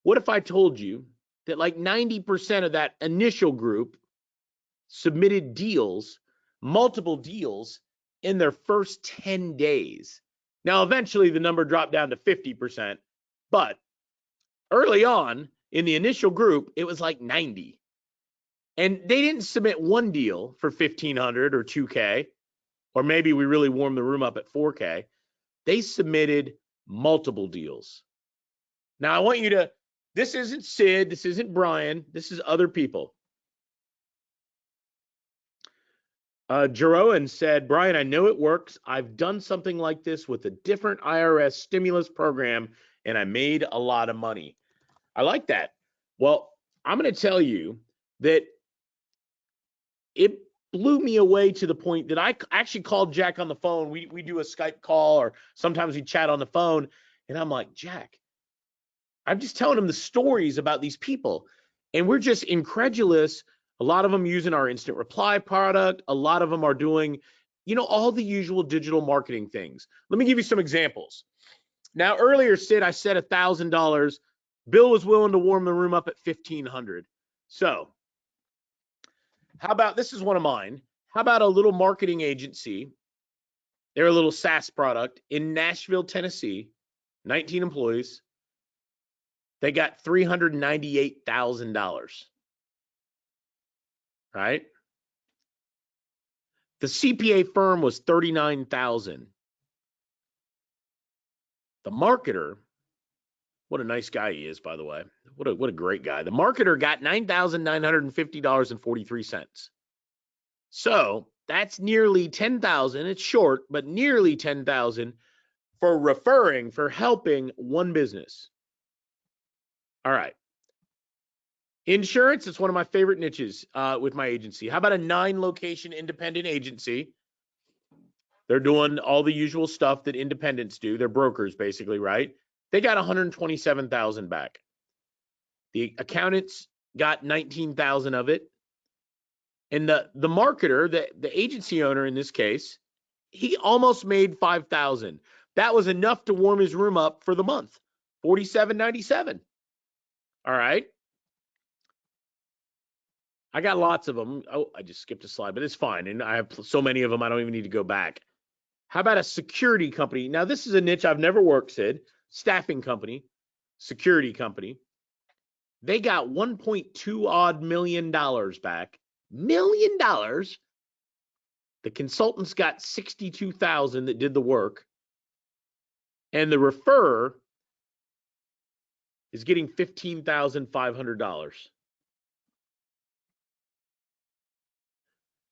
What if I told you that like 90% of that initial group submitted deals, multiple deals in their first 10 days? Now, eventually the number dropped down to 50%, but early on in the initial group, it was like 90. And they didn't submit one deal for 1,500 or 2K, or maybe we really warmed the room up at 4K. They submitted multiple deals. Now, I want you to, this isn't Sid, this isn't Brian, this is other people. Jeroen said, Brian, I know it works. I've done something like this with a different IRS stimulus program, and I made a lot of money. I like that. Well, I'm going to tell you that it blew me away to the point that I actually called Jack on the phone. We do a Skype call, or sometimes we chat on the phone, and I'm like, Jack, I'm just telling him the stories about these people, and we're just incredulous. A lot of them using our instant reply product. A lot of them are doing, all the usual digital marketing things. Let me give you some examples. Now, earlier, Sid, I said $1,000. Bill was willing to warm the room up at $1,500. So how about, this is one of mine. How about a little marketing agency? They're a little SaaS product in Nashville, Tennessee, 19 employees. They got $398,000. Right? The CPA firm was $39,000. The marketer, what a nice guy he is, by the way. What a great guy. The marketer got $9,950.43. So that's nearly $10,000. It's short, but nearly $10,000 for helping one business. All right. Insurance is one of my favorite niches with my agency. How about a 9-location independent agency? They're doing all the usual stuff that independents do. They're brokers, basically, right? They got $127,000 back. The accountants got $19,000 of it. And the marketer, the agency owner in this case, he almost made 5,000. That was enough to warm his room up for the month. $47.97. All right. I got lots of them. Oh, I just skipped a slide, but it's fine. And I have so many of them, I don't even need to go back. How about a security company? Now, this is a niche I've never worked, Sid. Staffing company, security company. They got $1.2 odd million back. $1 million. The consultants got 62,000 that did the work. And the referrer is getting $15,500.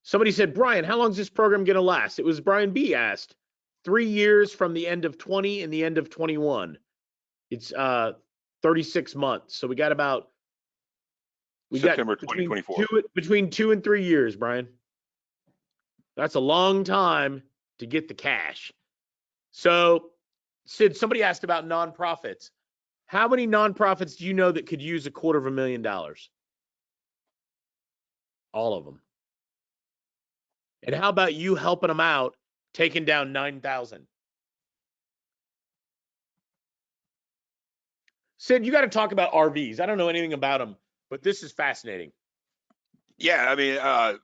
Somebody said, Brian, how long is this program going to last? It was Brian B. asked. 3 years from the end of 20 and the end of 21. It's 36 months. So we got about September 2024. Between 2 and 3 years, Brian. That's a long time to get the cash. So, Sid, somebody asked about nonprofits. How many nonprofits do you know that could use $250,000? All of them. And how about you helping them out, taking down 9,000? Sid, you got to talk about RVs. I don't know anything about them, but this is fascinating. Yeah, I mean, a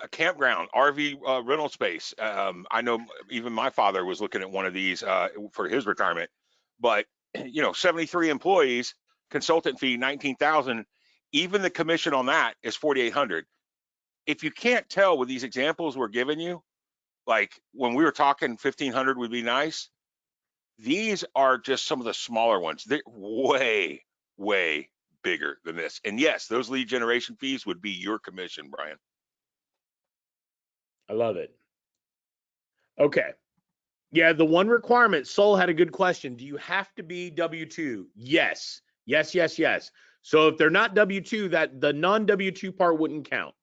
campground, RV rental space. I know even my father was looking at one of these for his retirement, but 73 employees, consultant fee 19,000. Even the commission on that is 4,800. If you can't tell with these examples we're giving you, like when we were talking 1,500 would be nice. These are just some of the smaller ones. They're way, way bigger than this. And yes, those lead generation fees would be your commission, Brian. I love it. Okay. Yeah, the one requirement, Sol had a good question. Do you have to be W-2? Yes. Yes, yes, yes. So if they're not W-2, that the non-W-2 part wouldn't count.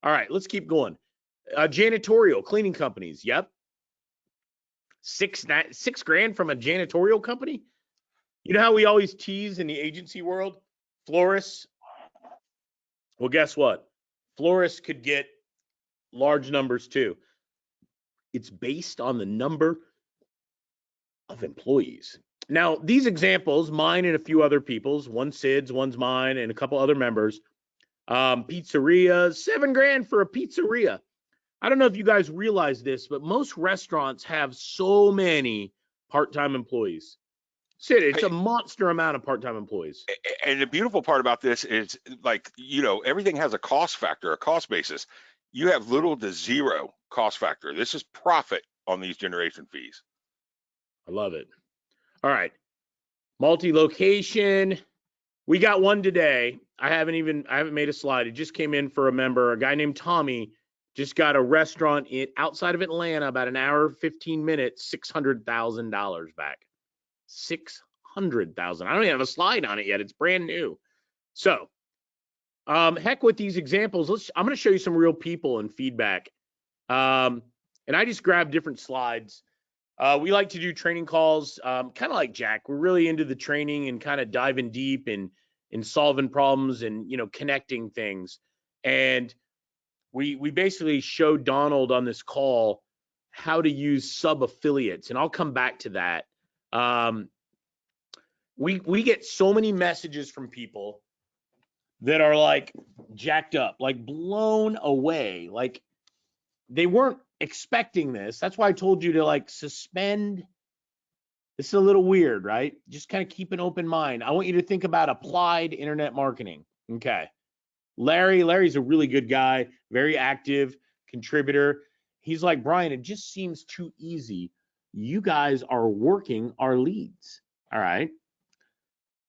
All right, let's keep going. Janitorial, cleaning companies. Yep. $6,000 from a janitorial company? You know how we always tease in the agency world? Florists. Well, guess what? Florists could get large numbers too. It's based on the number of employees. Now, these examples, mine and a few other people's, one Sid's, one's mine, and a couple other members. Pizzeria, $7,000 for a pizzeria. I don't know if you guys realize this, but most restaurants have so many part-time employees. Sid, it's a monster amount of part-time employees. And the beautiful part about this is, like, everything has a cost factor, a cost basis. You have little to zero cost factor. This is profit on these generation fees. I love it. All right. Multi-location. We got one today. I haven't made a slide. It just came in for a member. A guy named Tommy just got a restaurant outside of Atlanta, about an hour, 15 minutes, $600,000 back. $600,000. I don't even have a slide on it yet. It's brand new. So, heck with these examples. I'm going to show you some real people and feedback. And I just grabbed different slides. We like to do training calls, kind of like Jack. We're really into the training and kind of diving deep and solving problems and, connecting things. And we basically showed Donald on this call how to use sub-affiliates, and I'll come back to that. We get so many messages from people that are like jacked up, like blown away, like they weren't expecting this. That's why I told you to suspend. This is a little weird, right? Just kind of keep an open mind. I want you to think about applied internet marketing. Okay. Larry's a really good guy, very active contributor. He's like, Brian, it just seems too easy. You guys are working our leads. All right.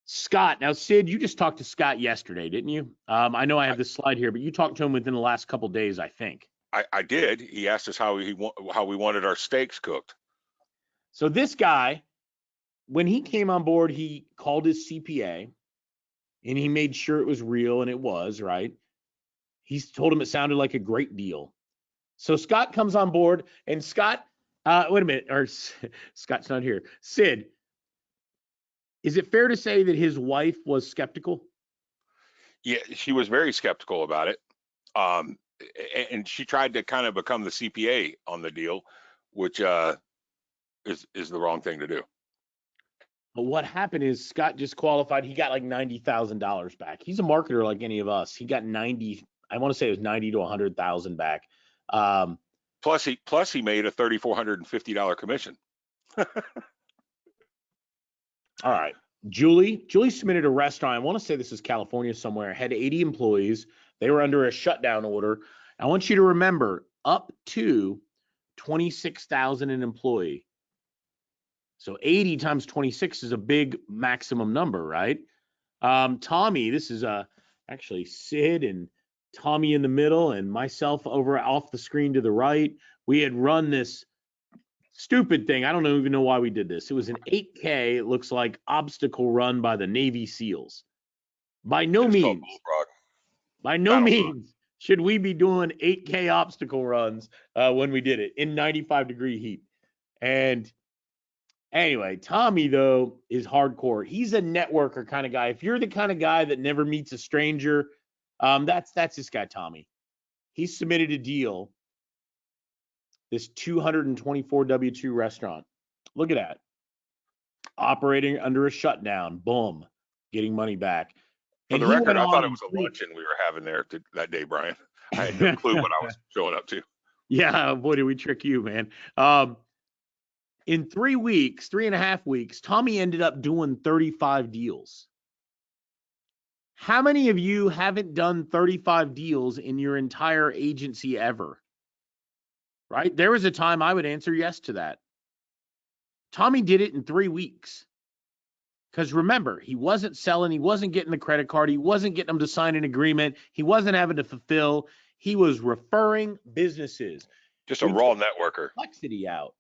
Scott. Now, Sid, you just talked to Scott yesterday, didn't you? I know I have this slide here, but you talked to him within the last couple of days, I think. I did. He asked us how we wanted our steaks cooked. So this guy, when he came on board, he called his CPA and he made sure it was real, and it was, right? He told him it sounded like a great deal. So Scott comes on board, and Scott, wait a minute, or Scott's not here. Sid, is it fair to say that his wife was skeptical? Yeah, she was very skeptical about it. And she tried to kind of become the CPA on the deal. which is the wrong thing to do. But what happened is Scott just qualified. He got like $90,000 back. He's a marketer like any of us. He got 90. I want to say it was 90 to 100,000 back. Plus he made a $3,450 commission. All right. Julie submitted a restaurant. I want to say this is California somewhere. Had 80 employees. They were under a shutdown order. I want you to remember up to 26,000 an employee. So 80 times 26 is a big maximum number, right? Tommy, this is actually Sid and Tommy in the middle and myself over off the screen to the right. We had run this stupid thing. I don't even know why we did this. It was an 8K, it looks like, obstacle run by the Navy SEALs. By no means should we be doing 8K obstacle runs when we did it in 95-degree heat. And anyway, Tommy, though, is hardcore. He's a networker kind of guy. If you're the kind of guy that never meets a stranger, that's this guy, Tommy. He submitted a deal, this 224 W2 restaurant. Look at that. Operating under a shutdown. Boom. Getting money back. For the record, I thought it was a luncheon we were having there that day, Brian. I had no clue what I was showing up to. Yeah, boy, did we trick you, man. In 3.5 weeks, Tommy ended up doing 35 deals. How many of you haven't done 35 deals in your entire agency ever? Right? There was a time I would answer yes to that. Tommy did it in 3 weeks. Because remember, he wasn't selling, he wasn't getting the credit card, he wasn't getting them to sign an agreement, he wasn't having to fulfill, he was referring businesses. Just a raw networker. Complexity out,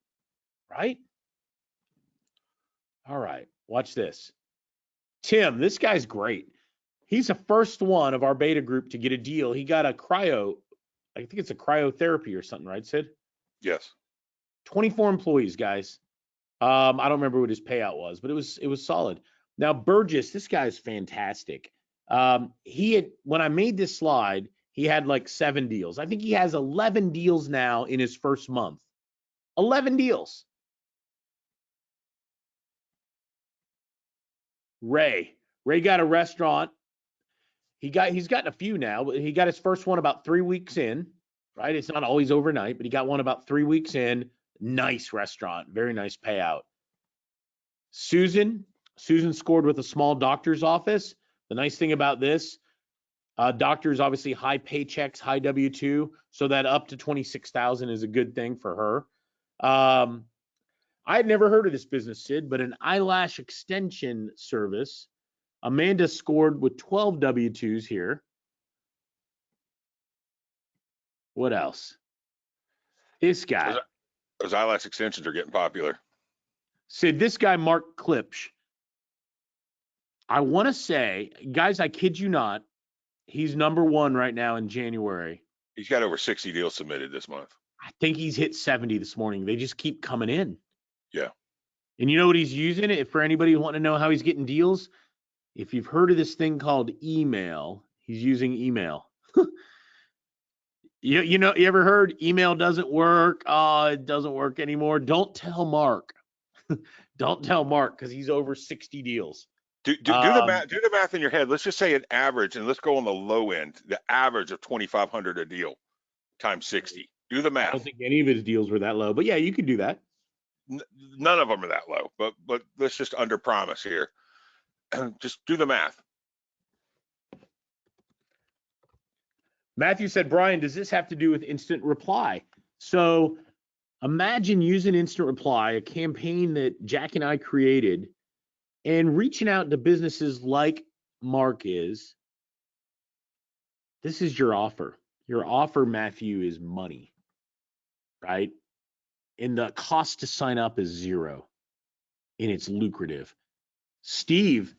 right? All right, watch this. Tim, this guy's great. He's the first one of our beta group to get a deal. He got a I think it's a cryotherapy or something, right, Sid? Yes. 24 employees, guys. I don't remember what his payout was, but it was solid. Now, Burgess, this guy's fantastic. When I made this slide, he had like 7 deals. I think he has 11 deals now in his first month. 11 deals. Ray got a restaurant. He's gotten a few now, but he got his first one about 3 weeks in, right? It's not always overnight, but he got one about 3 weeks in. Nice restaurant, very nice payout. Susan scored with a small doctor's office. The nice thing about this, doctors obviously high paychecks, high W2, so that up to 26,000 is a good thing for her. I had never heard of this business, Sid, but an eyelash extension service. Amanda scored with 12 W2s here. What else? This guy. Those eyelash extensions are getting popular. Sid, this guy, Mark Klipsch, I want to say, guys, I kid you not, he's number 1 right now in January. He's got over 60 deals submitted this month. I think he's hit 70 this morning. They just keep coming in. Yeah. And you know what he's using it for? Anybody who want to know how he's getting deals? If you've heard of this thing called email, he's using email. You ever heard email doesn't work? Oh, it doesn't work anymore. Don't tell Mark. Don't tell Mark because he's over 60 deals. Do the math in your head. Let's just say an average, and let's go on the low end. The average of 2,500 a deal times 60. Do the math. I don't think any of his deals were that low, but yeah, you could do that. None of them are that low, but let's just under promise here. Just do the math. Matthew said, Brian, does this have to do with instant reply? So imagine using instant reply, a campaign that Jack and I created, and reaching out to businesses like Mark is. This is your offer. Your offer, Matthew, is money, right? And the cost to sign up is 0, and it's lucrative. Steve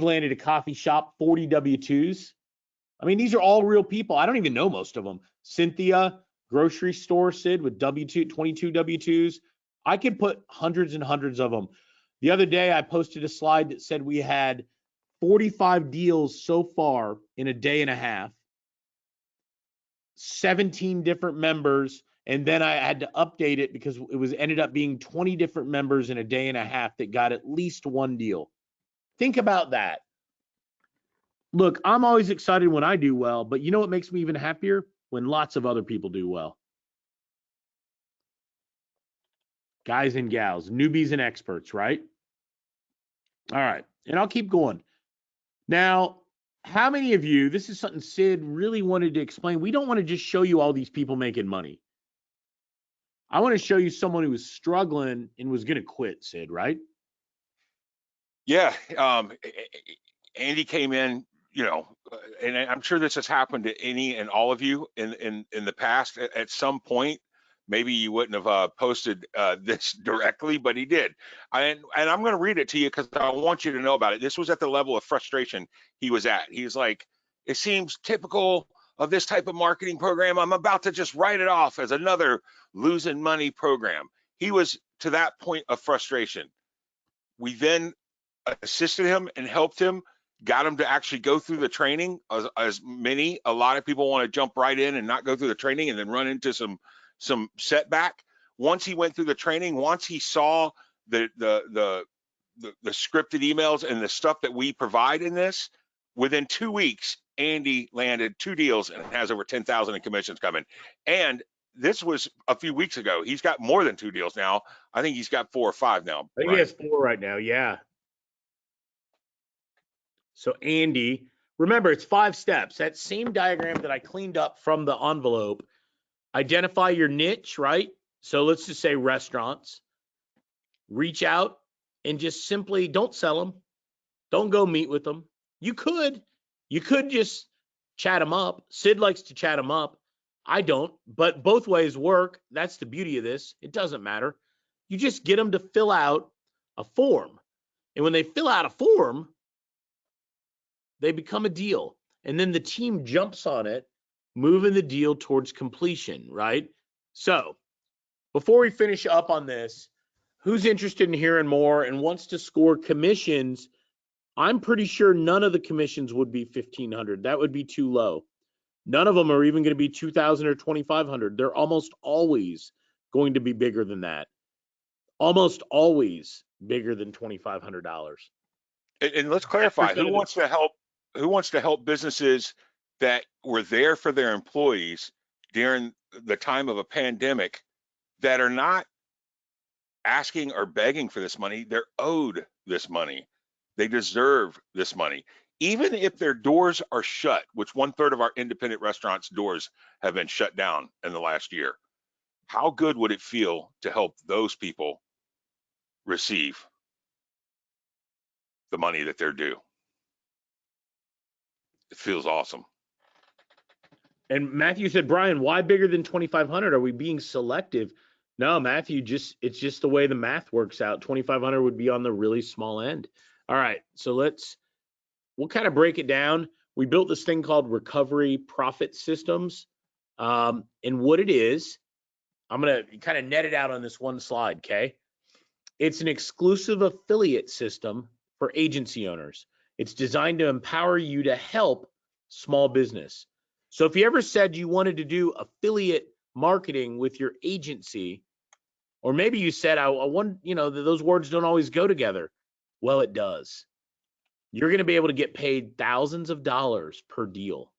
landed a coffee shop, 40 W2s. I mean, these are all real people. I don't even know most of them. Cynthia, grocery store, Sid, with 22 W2s. I could put hundreds and hundreds of them. The other day, I posted a slide that said we had 45 deals so far in a day and a half, 17 different members, And then I had to update it because it ended up being 20 different members in a day and a half that got at least one deal. Think about that. Look, I'm always excited when I do well, but you know what makes me even happier? When lots of other people do well. Guys and gals, newbies and experts, right? All right, and I'll keep going. Now, how many of you, this is something Sid really wanted to explain. We don't want to just show you all these people making money. I want to show you someone who was struggling and was going to quit, Sid, right? Yeah. Andy came in, and I'm sure this has happened to any and all of you in the past at some point. Maybe you wouldn't have posted this directly, but he did. And I'm going to read it to you because I want you to know about it. This was at the level of frustration he was at. He's like, it seems typical of this type of marketing program. I'm about to just write it off as another losing money program. He was to that point of frustration. We then assisted him and helped him, got him to actually go through the training. A lot of people want to jump right in and not go through the training and then run into some setback. Once he went through the training, once he saw the scripted emails and the stuff that we provide in this, within 2 weeks, Andy landed 2 deals and has over 10,000 in commissions coming. And this was a few weeks ago. He's got more than 2 deals now. I think he's got 4 or 5 now. I think he has 4 right now. Yeah. So Andy, remember, it's 5 steps. That same diagram that I cleaned up from the envelope. Identify your niche, right? So let's just say restaurants. Reach out and just simply don't sell them. Don't go meet with them. You could just chat them up. Sid likes to chat them up. I don't, but both ways work. That's the beauty of this. It doesn't matter. You just get them to fill out a form. And when they fill out a form, they become a deal. And then the team jumps on it, moving the deal towards completion, right? So before we finish up on this, who's interested in hearing more and wants to score commissions? I'm pretty sure none of the commissions would be 1,500. That would be too low. None of them are even going to be 2,000 or 2,500. They're almost always going to be bigger than that. Almost always bigger than $2,500. And let's clarify, who wants to help businesses that were there for their employees during the time of a pandemic that are not asking or begging for this money? They're owed this money. They deserve this money. Even if their doors are shut, which 1/3 of our independent restaurants' doors have been shut down in the last year, how good would it feel to help those people receive the money that they're due? It feels awesome. And Matthew said, Brian, why bigger than 2,500? Are we being selective? No, Matthew, it's just the way the math works out. 2,500 would be on the really small end. All right, so we'll kind of break it down. We built this thing called Recovery Profit Systems. And what it is, I'm going to kind of net it out on this one slide, okay? It's an exclusive affiliate system for agency owners. It's designed to empower you to help small business. So if you ever said you wanted to do affiliate marketing with your agency, or maybe you said, I want, those words don't always go together. Well, it does. You're going to be able to get paid thousands of dollars per deal.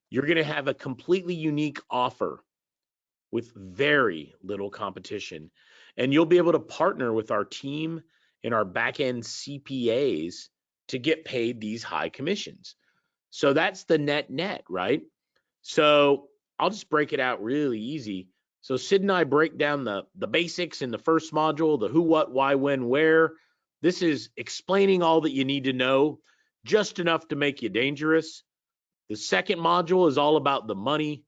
You're going to have a completely unique offer with very little competition. And you'll be able to partner with our team and our back-end CPAs to get paid these high commissions. So that's the net, right? So I'll just break it out really easy. So Sid and I break down the basics in the first module, the who, what, why, when, where. This is explaining all that you need to know, just enough to make you dangerous. The second module is all about the money,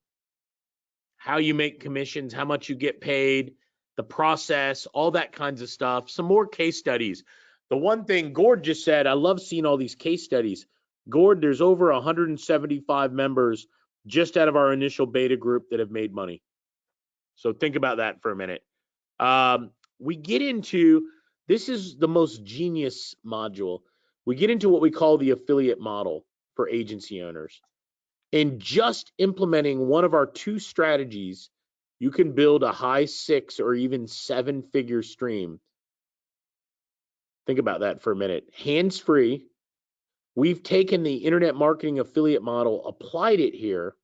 how you make commissions, how much you get paid, the process, all that kinds of stuff. Some more case studies. The one thing Gord just said, I love seeing all these case studies. Gord, there's over 175 members just out of our initial beta group that have made money. So think about that for a minute. We get into, this is the most genius module. We get into what we call the affiliate model for agency owners. And just implementing one of our 2 strategies you can build a high 6 or even 7-figure stream. Think about that for a minute. Hands-free. We've taken the internet marketing affiliate model, applied it here,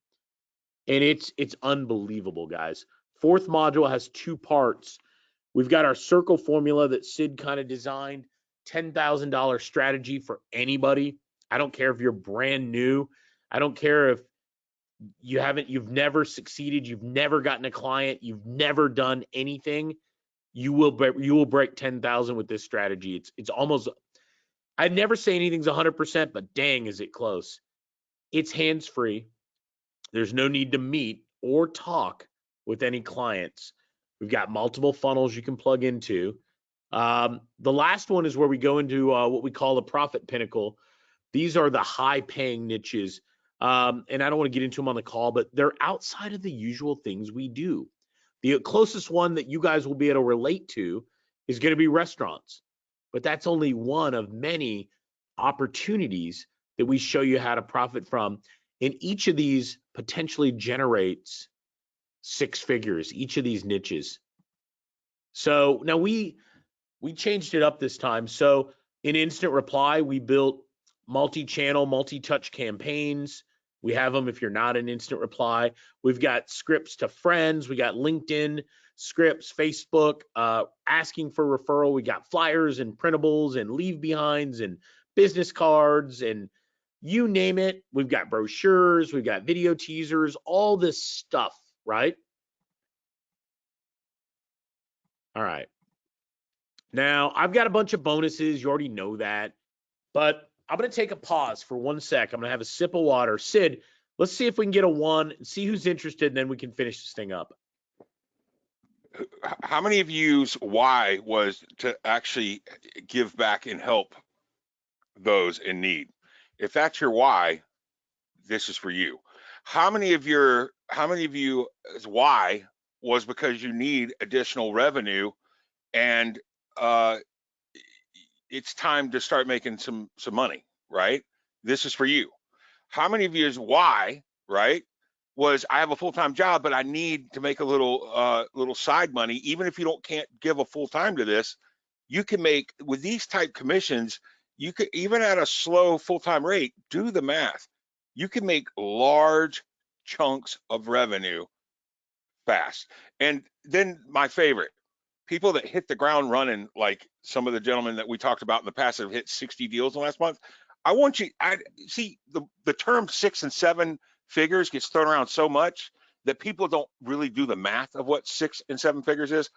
and it's unbelievable, guys. Fourth module has 2 parts. We've got our circle formula that Sid kind of designed, $10,000 strategy for anybody. I don't care if you're brand new. I don't care if you've never succeeded, you've never gotten a client, you've never done anything. You will break 10,000 with this strategy. It's almost, I'd never say anything's 100%, but dang, is it close. It's hands-free. There's no need to meet or talk with any clients. We've got multiple funnels you can plug into. The last one is where we go into what we call the profit pinnacle. These are the high-paying niches. And I don't want to get into them on the call, but they're outside of the usual things we do. The closest one that you guys will be able to relate to is going to be restaurants. But that's only one of many opportunities that we show you how to profit from. And each of these potentially generates 6 figures, each of these niches. So now we changed it up this time. So in instant reply, we built multi-channel, multi-touch campaigns. We have them if you're not an instant reply. We've got scripts to friends. We got LinkedIn scripts, Facebook, asking for referral. We got flyers and printables and leave behinds and business cards and you name it. We've got brochures. We've got video teasers, all this stuff, right? All right. Now, I've got a bunch of bonuses. You already know that. But I'm going to take a pause for 1 sec. I'm going to have a sip of water. Sid, let's see if we can get a 1 and see who's interested, and then we can finish this thing up. How many of you's why was to actually give back and help those in need? If that's your why, this is for you. How many of you's why was because you need additional revenue and it's time to start making some money, right? This is for you. How many of you's why, right, was I have a full-time job, but I need to make a little side money. Even if you can't give a full-time to this, you can make, with these type commissions, you could, even at a slow full-time rate, do the math. You can make large chunks of revenue fast. And then my favorite, people that hit the ground running, like some of the gentlemen that we talked about in the past have hit 60 deals in the last month. I want you, I see the term 6 and 7 figures gets thrown around so much that people don't really do the math of what 6 and 7 figures is.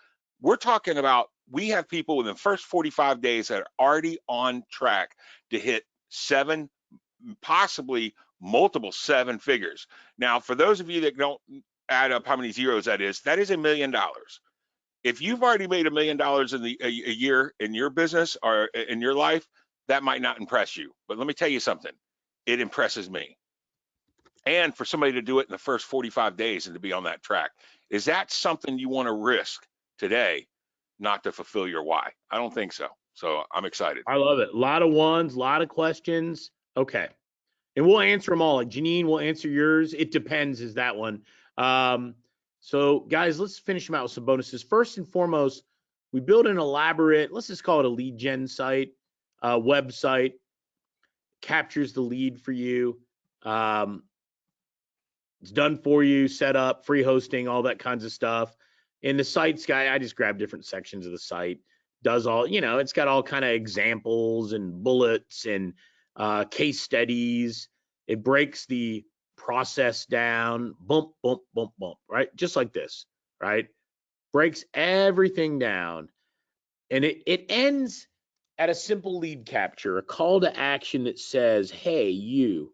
We're talking about, we have people within the first 45 days that are already on track to hit 7, possibly multiple 7 figures. Now, for those of you that don't add up how many zeros that is $1 million. If you've already made $1 million in a year in your business or in your life, that might not impress you. But let me tell you something, it impresses me. And for somebody to do it in the first 45 days and to be on that track, is that something you want to risk today not to fulfill your why? I don't think so. So I'm excited. I love it. A lot of ones, a lot of questions. Okay. And we'll answer them all. Like Janine, we'll answer yours. It depends is that one. So guys, let's finish them out with some bonuses. First and foremost, we build an elaborate, let's just call it a lead gen site, website, captures the lead for you. It's done for you, set up, free hosting, all that kinds of stuff. And the sites guy, I just grab different sections of the site, does all, it's got all kind of examples and bullets and case studies. It breaks the process down, bump, bump, bump, bump, right? Just like this, right? Breaks everything down. And it ends at a simple lead capture, a call to action that says, hey, you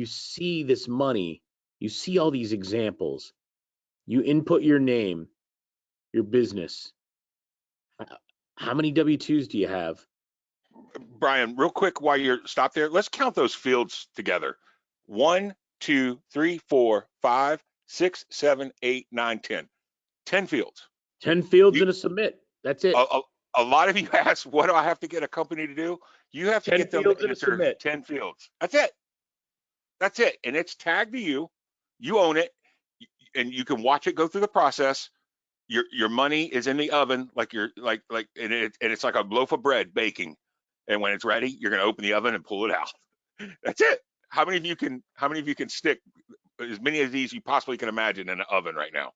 see this money, you see all these examples, you input your name, your business. How many W-2s do you have? Brian, real quick, while you're stopped there, let's count those fields together. 1, 2, 3, 4, 5, 6, 7, 8, 9, 10. 10 fields. 10 fields and a submit. That's it. A lot of you ask, what do I have to get a company to do? You have to get them to answer 10 fields. That's it. That's it. And it's tagged to you. You own it. and you can watch it go through the process. Your money is in the oven, like you're like and it's like a loaf of bread baking. And when it's ready, you're gonna open the oven and pull it out. That's it. How many of you can stick as many of these you possibly can imagine in an oven right now?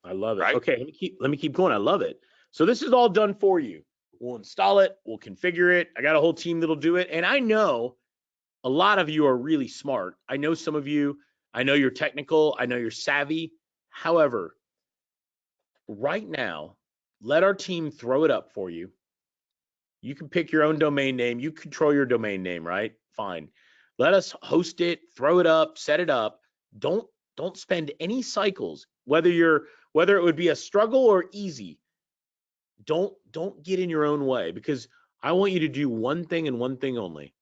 I love it. Right? Okay, let me keep going. I love it. So this is all done for you. We'll install it. We'll configure it. I got a whole team that'll do it. And I know a lot of you are really smart. I know some of you. I know you're technical. I know you're savvy. However, right now, let our team throw it up for you. You can pick your own domain name. You control your domain name, right? Fine. Let us host it, throw it up, set it up. Don't spend any cycles, whether it would be a struggle or easy. Don't get in your own way, because I want you to do one thing and one thing only: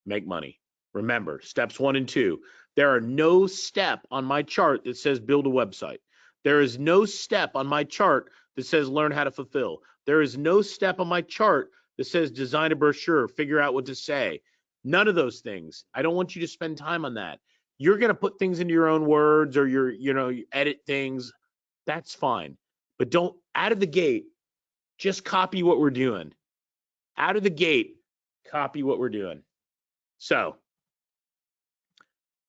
make money. Remember, steps 1 and 2. There are no step on my chart that says build a website. There is no step on my chart that says learn how to fulfill. There is no step on my chart that says design a brochure, figure out what to say. None of those things. I don't want you to spend time on that. You're going to put things into your own words, or you edit things. That's fine. But don't, out of the gate, just copy what we're doing. Out of the gate, copy what we're doing. So,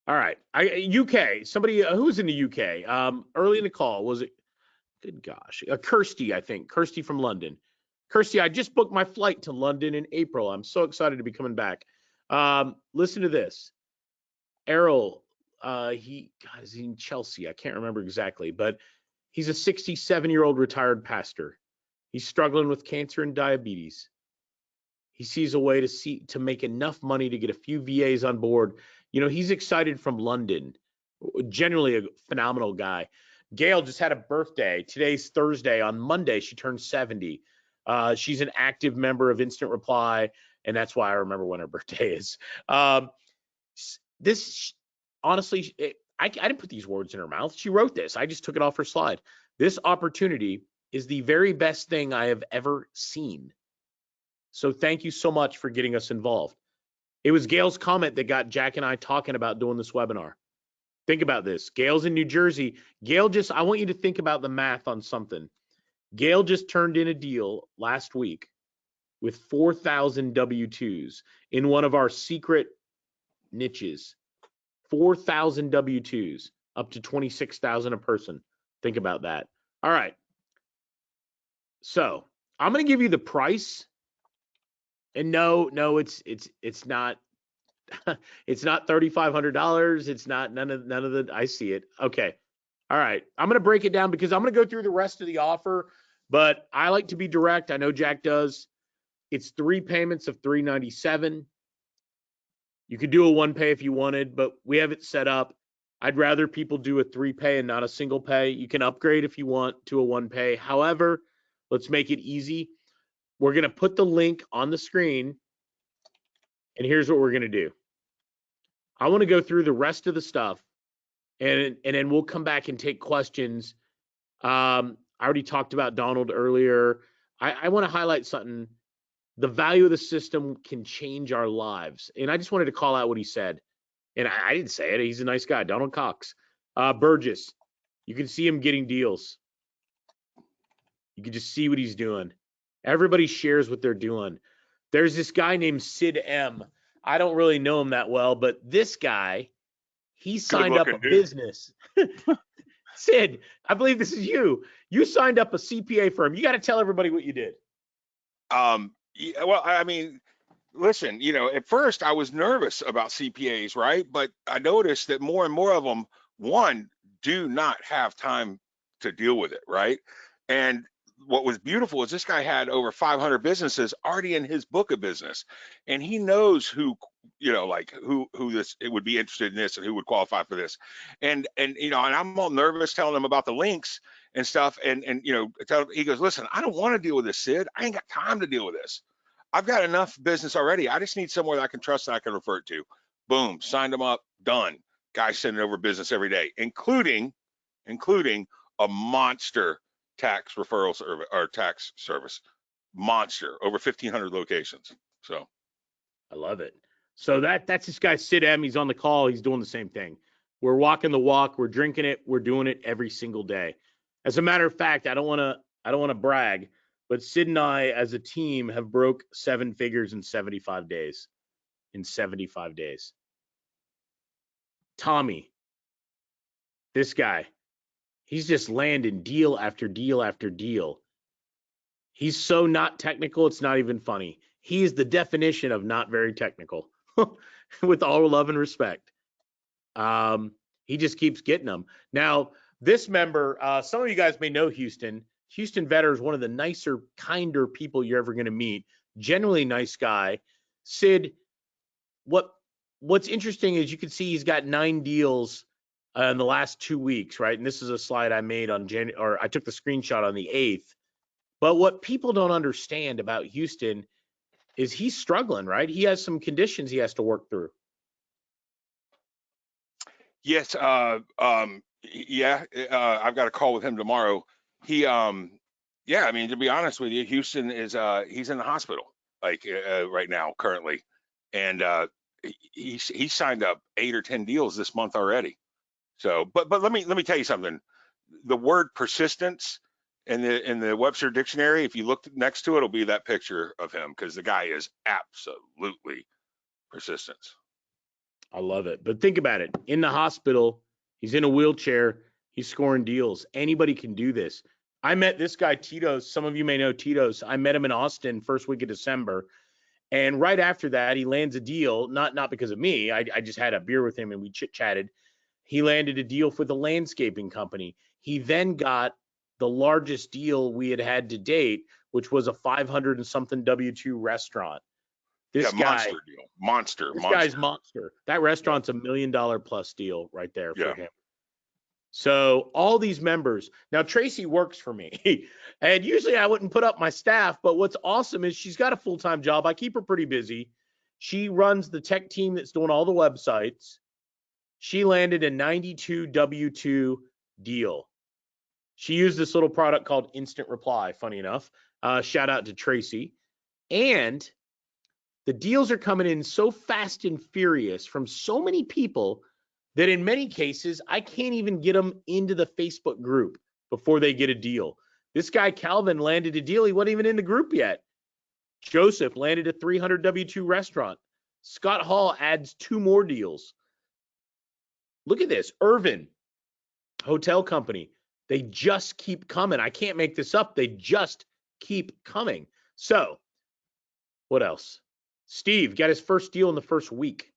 all right. UK, somebody who's in the UK, early in the call, was it? Good gosh. Kirsty, I think. Kirsty from London. Kirsty, I just booked my flight to London in April. I'm so excited to be coming back. Listen to this. Errol, he's in Chelsea. I can't remember exactly, but he's a 67-year-old retired pastor. He's struggling with cancer and diabetes. He sees a way to make enough money to get a few VAs on board. He's excited from London. Generally a phenomenal guy. Gail just had a birthday. Today's Thursday. On Monday, she turned 70. She's an active member of Instant Reply, and that's why I remember when her birthday is. This, honestly, I didn't put these words in her mouth. She wrote this. I just took it off her slide. This opportunity is the very best thing I have ever seen. So thank you so much for getting us involved. It was Gail's comment that got Jack and I talking about doing this webinar. Think about this. Gail's in New Jersey. I want you to think about the math on something. Gail just turned in a deal last week with 4,000 W-2s in one of our secret niches. 4,000 W-2s, up to 26,000 a person. Think about that. All right. So I'm going to give you the price. And no, it's not. It's not $3,500. It's not none of the. I see it. Okay. All right. I'm going to break it down because I'm going to go through the rest of the offer, but I like to be direct. I know Jack does. It's 3 payments of $397. You could do a 1 pay if you wanted, but we have it set up. I'd rather people do a 3 pay and not a single pay. You can upgrade if you want to a 1 pay. However, let's make it easy. We're going to put the link on the screen, and here's what we're going to do. I want to go through the rest of the stuff, and then we'll come back and take questions. I already talked about Donald earlier. I want to highlight something. The value of the system can change our lives. And I just wanted to call out what he said. And I didn't say it. He's a nice guy, Donald Cox. Burgess, you can see him getting deals. You can just see what he's doing. Everybody shares what they're doing. There's this guy named Sid M. I don't really know him that well, but this guy, he signed up a business. Sid, I believe this is you. You signed up a CPA firm. You got to tell everybody what you did. Yeah, well, I mean, listen, at first I was nervous about CPAs, right? But I noticed that more and more of them, one, do not have time to deal with it, right? And what was beautiful is this guy had over 500 businesses already in his book of business, and he knows who, who this it would be interested in this and who would qualify for this, and I'm all nervous telling him about the links and stuff, and he goes, listen, I don't want to deal with this, Sid. I ain't got time to deal with this. I've got enough business already. I just need somewhere that I can trust and I can refer to. Boom, signed him up, done. Guys sending over business every day, including a monster tax referral service or tax service. Monster, over 1,500 locations. So I love it. So that's this guy Sid M. He's on the call. He's doing the same thing. We're walking the walk. We're drinking it. We're doing it every single day. As a matter of fact, I don't want to brag, but Sid and I as a team have broke 7 figures in 75 days. In 75 days. Tommy, this guy, he's just landing deal after deal after deal. He's so not technical, it's not even funny. He is the definition of not very technical, with all love and respect. He just keeps getting them. Now, this member, some of you guys may know Houston. Houston Vetter is one of the nicer, kinder people you're ever going to meet. Generally nice guy. Sid, what's interesting is you can see he's got 9 deals in the last 2 weeks, right? And this is a slide I made on I took the screenshot on the 8th. But what people don't understand about Houston is he's struggling, right? He has some conditions he has to work through. Yes. Yeah. I've got a call with him tomorrow. He, yeah, I mean, to be honest with you, Houston is, he's in the hospital, like, right now, currently. And, he signed up 8 or 10 deals this month already. So, but let me tell you something. The word persistence in the Webster dictionary, if you look next to it, it'll be that picture of him, because the guy is absolutely persistence. I love it. But think about it. In the hospital, he's in a wheelchair. He's scoring deals. Anybody can do this. I met this guy, Tito's. Some of you may know Tito's. I met him in Austin first week of December. And right after that, he lands a deal, not because of me. I just had a beer with him and we chit-chatted. He landed a deal for the landscaping company. He then got the largest deal we had to date, which was a 500 and something W2 restaurant. This guy, monster deal. Monster. Guy's monster. That restaurant's $1 million plus deal right there for him. So all these members, now Tracy works for me, and usually I wouldn't put up my staff, but what's awesome is she's got a full-time job. I keep her pretty busy. She runs the tech team that's doing all the websites. She landed a 92 W2 deal. She used this little product called Instant Reply, funny enough. Shout out to Tracy. And the deals are coming in so fast and furious from so many people that in many cases, I can't even get them into the Facebook group before they get a deal. This guy, Calvin, landed a deal. He wasn't even in the group yet. Joseph landed a 300 W2 restaurant. Scott Hall adds 2 more deals. Look at this. Irvin, hotel company. They just keep coming. I can't make this up. They just keep coming. So, what else? Steve got his first deal in the first week.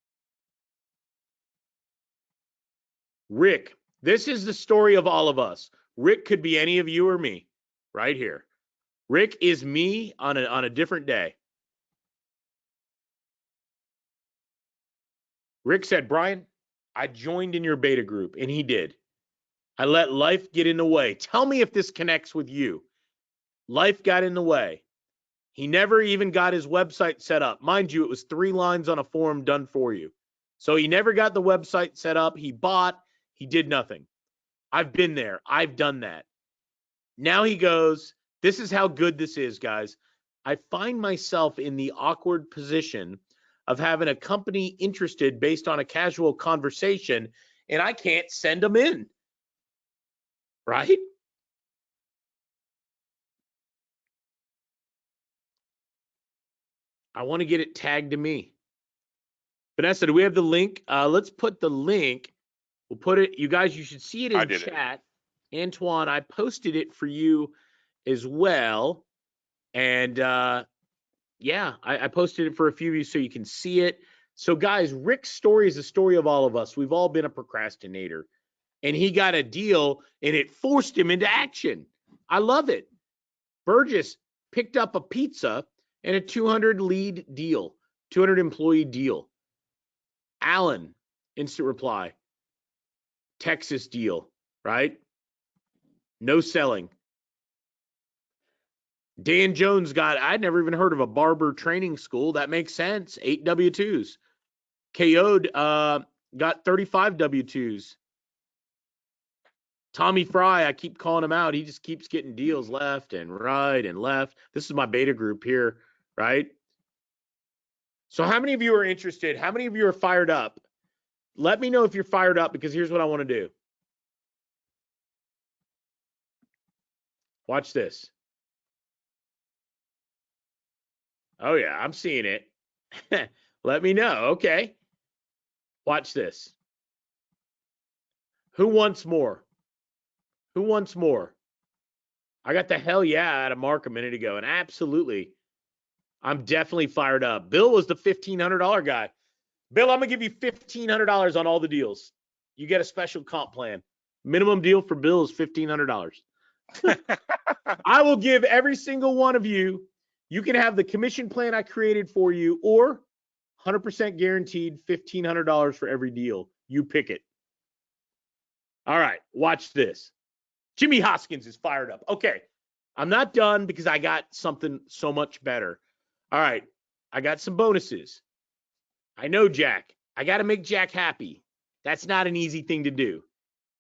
Rick, this is the story of all of us. Rick could be any of you or me right here. Rick is me on a different day. Rick said, Brian, I joined in your beta group, and he did. I let life get in the way. Tell me if this connects with you. Life got in the way. He never even got his website set up. Mind you, it was 3 lines on a form done for you. So he never got the website set up. He bought. He did nothing. I've been there. I've done that. Now he goes, this is how good this is, guys. I find myself in the awkward position of having a company interested based on a casual conversation, and I can't send them in. Right? I want to get it tagged to me. Vanessa, do we have the link? Let's put the link. We'll put it, you guys, you should see it in chat. Antoine, I posted it for you as well. And yeah, I posted it for a few of you so you can see it. So guys, Rick's story is the story of all of us. We've all been a procrastinator. And he got a deal and it forced him into action. I love it. Burgess picked up a pizza and a 200 lead deal, 200 employee deal. Alan, instant reply. Texas deal, right? No selling. Dan Jones I'd never even heard of a barber training school. That makes sense. 8 W-2s. KO'd got 35 W-2s. Tommy Fry, I keep calling him out. He just keeps getting deals left and right and left. This is my beta group here, right? So how many of you are interested? How many of you are fired up let me know if you're fired up, because here's what I want to do. Watch this. Oh yeah, I'm seeing it. Let me know. Okay. Watch this. Who wants more? Who wants more? I got the hell yeah out of Mark a minute ago, and absolutely, I'm definitely fired up. Bill was the $1,500 guy. Bill, I'm going to give you $1,500 on all the deals. You get a special comp plan. Minimum deal for Bill is $1,500. I will give every single one of you, you can have the commission plan I created for you, or 100% guaranteed $1,500 for every deal. You pick it. All right, watch this. Jimmy Hoskins is fired up. Okay, I'm not done because I got something so much better. All right, I got some bonuses. I know Jack. I got to make Jack happy. That's not an easy thing to do.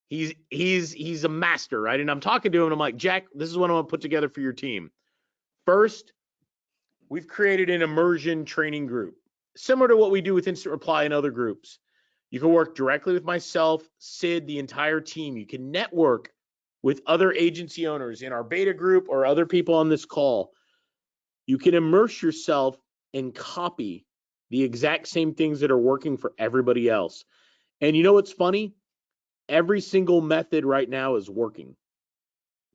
He's a master, right? And I'm talking to him, and I'm like, Jack, this is what I'm going to put together for your team. First, we've created an immersion training group, similar to what we do with Instant Reply and other groups. You can work directly with myself, Sid, the entire team. You can network with other agency owners in our beta group or other people on this call. You can immerse yourself and copy the exact same things that are working for everybody else. And you know what's funny? Every single method right now is working.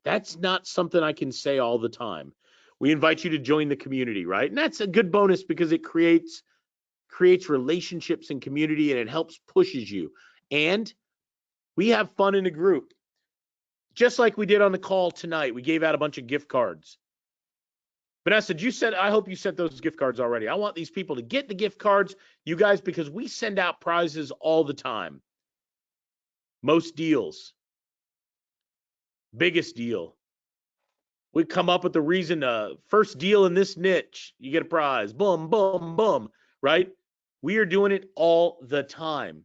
That's not something I can say all the time. We invite you to join the community, right? And that's a good bonus because it creates relationships and community, and it helps pushes you. And we have fun in the group. Just like we did on the call tonight, we gave out a bunch of gift cards. Vanessa, I hope you sent those gift cards already. I want these people to get the gift cards, you guys, because we send out prizes all the time. Most deals. Biggest deal. We come up with the reason, first deal in this niche, you get a prize. Boom, boom, boom, right? We are doing it all the time.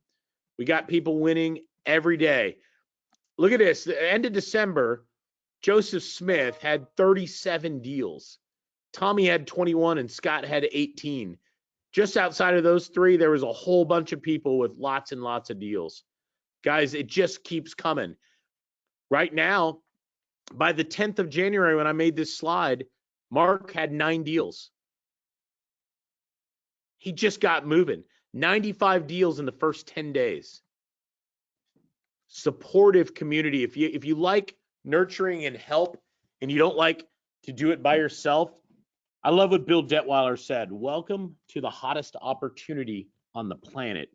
We got people winning every day. Look at this. The end of December, Joseph Smith had 37 deals. Tommy had 21 and Scott had 18. Just outside of those three, there was a whole bunch of people with lots and lots of deals. Guys, it just keeps coming. Right now, by the 10th of January, when I made this slide, Mark had 9 deals. He just got moving. 95 deals in the first 10 days. Supportive community. If you like nurturing and help and you don't like to do it by yourself, I love what Bill Detweiler said. Welcome to the hottest opportunity on the planet.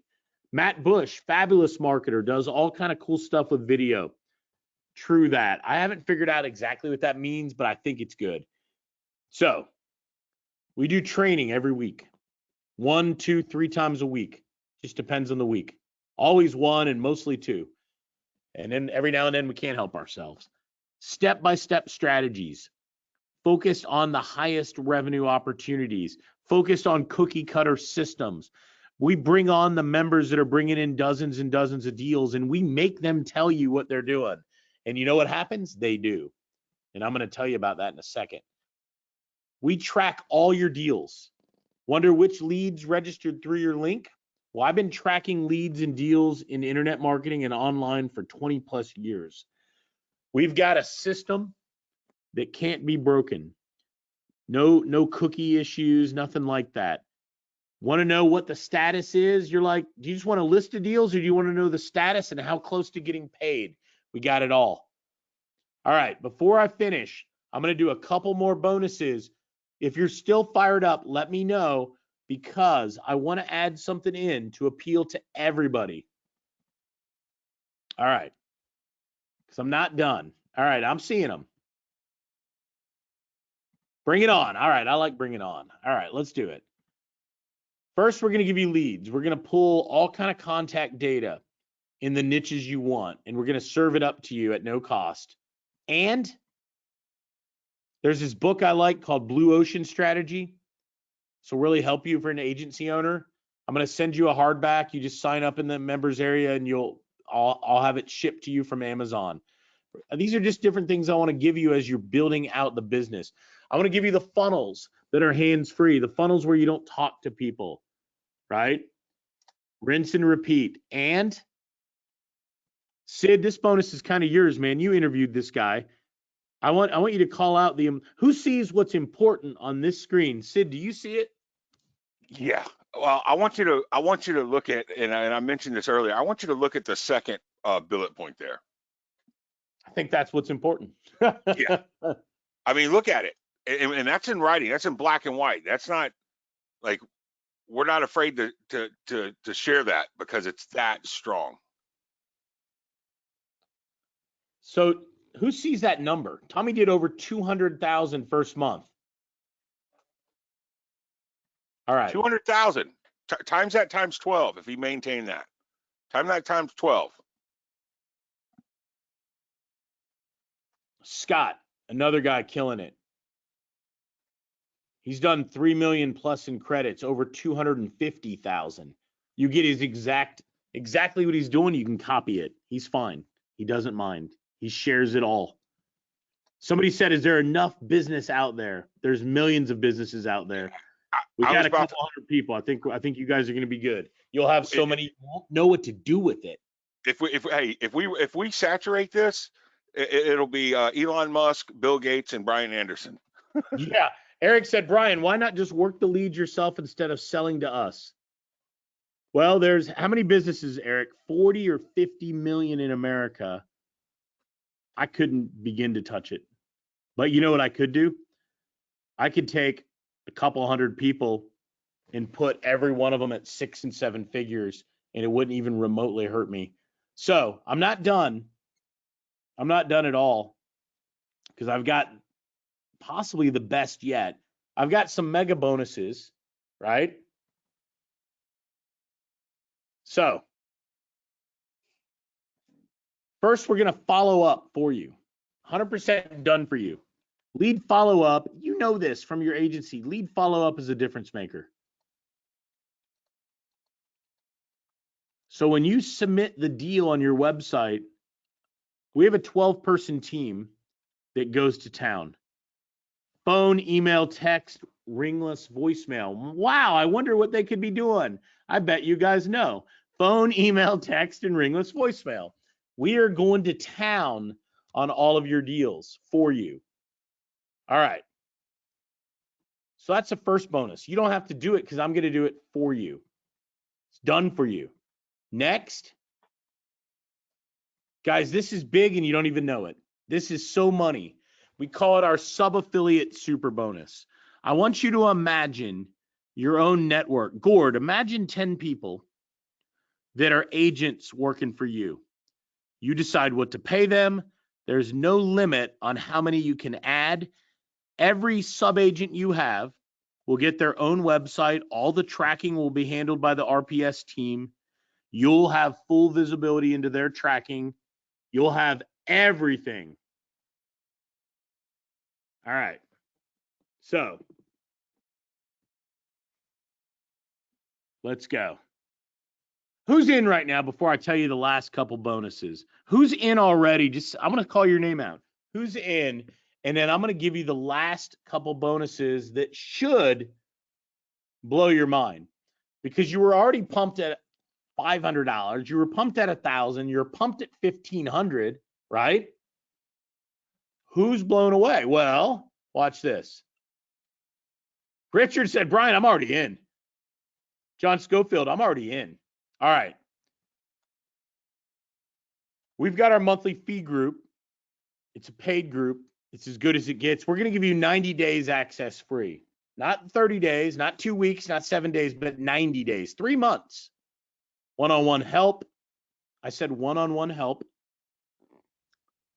Matt Bush, fabulous marketer, does all kind of cool stuff with video. True that. I haven't figured out exactly what that means, but I think it's good. So we do training every week. 1, 2, 3 times a week. Just depends on the week. Always 1 and mostly 2. And then every now and then we can't help ourselves. Step-by-step strategies. Focused on the highest revenue opportunities. Focused on cookie cutter systems. We bring on the members that are bringing in dozens and dozens of deals, and we make them tell you what they're doing. And you know what happens? They do. And I'm going to tell you about that in a second. We track all your deals. Wonder which leads registered through your link? Well, I've been tracking leads and deals in internet marketing and online for 20 plus years. We've got a system that can't be broken. No cookie issues, nothing like that. Want to know what the status is? You're like, do you just want a list of deals, or do you want to know the status and how close to getting paid? We got it all. All right, before I finish, I'm going to do a couple more bonuses. If you're still fired up, let me know, because I want to add something in to appeal to everybody. All right, because I'm not done. All right, I'm seeing them. Bring it on. All right, I like bring it on. All right, let's do it. First, we're going to give you leads. We're going to pull all kind of contact data in the niches you want, and we're going to serve it up to you at no cost. And there's this book I like called Blue Ocean Strategy. So really help you for an agency owner. I'm going to send you a hardback. You just sign up in the members area, and I'll have it shipped to you from Amazon. These are just different things I want to give you as you're building out the business. I want to give you the funnels that are hands-free, the funnels where you don't talk to people, right? Rinse and repeat. And Sid, this bonus is kind of yours, man. You interviewed this guy. I want you to call out who sees what's important on this screen. Sid, do you see it? Yeah. Well, I want you to look at, and I mentioned this earlier, I want you to look at the second bullet point there. I think that's what's important. Yeah. I mean, look at it. And that's in writing. That's in black and white. That's not like, we're not afraid to share that because it's that strong. So who sees that number? Tommy did over 200,000 first month. All right. 200,000 times that times 12. If he maintained that, time that times 12. Scott, another guy killing it. He's done 3 million plus in credits, over 250,000. You get his exactly what he's doing. You can copy it. He's fine. He doesn't mind. He shares it all. Somebody said, is there enough business out there? There's millions of businesses out there. We got a couple hundred people. I think you guys are going to be good. You'll have so many, you won't know what to do with it. If we saturate this, it'll be Elon Musk, Bill Gates, and Brian Anderson. Yeah. Eric said, Brian, why not just work the leads yourself instead of selling to us? Well, there's how many businesses, Eric? 40 or 50 million in America. I couldn't begin to touch it. But you know what I could do? I could take a couple hundred people and put every one of them at 6 and 7 figures, and it wouldn't even remotely hurt me. So I'm not done. I'm not done at all, because I've got possibly the best yet. I've got some mega bonuses, right? So first, we're going to follow up for you. 100% done for you. Lead follow up. You know this from your agency. Lead follow up is a difference maker. So when you submit the deal on your website, we have a 12-person team that goes to town. Phone, email, text, ringless voicemail. Wow, I wonder what they could be doing. I bet you guys know. Phone, email, text, and ringless voicemail. We are going to town on all of your deals for you. All right. So that's the first bonus. You don't have to do it because I'm going to do it for you. It's done for you. Next. Guys, this is big and you don't even know it. This is so money. We call it our sub-affiliate super bonus. I want you to imagine your own network. Gord, imagine 10 people that are agents working for you. You decide what to pay them. There's no limit on how many you can add. Every sub-agent you have will get their own website. All the tracking will be handled by the RPS team. You'll have full visibility into their tracking. You'll have everything. All right. So let's go. Who's in right now before I tell you the last couple bonuses? Who's in already? I'm going to call your name out. Who's in? And then I'm going to give you the last couple bonuses that should blow your mind, because you were already pumped at $500. You were pumped at $1,000. You're pumped at $1,500, right? Who's blown away? Well, watch this. Richard said, Brian, I'm already in. John Schofield, I'm already in. All right. We've got our monthly fee group. It's a paid group. It's as good as it gets. We're going to give you 90 days access free. Not 30 days, not 2 weeks, not 7 days, but 90 days, 3 months. One-on-one help. I said one-on-one help.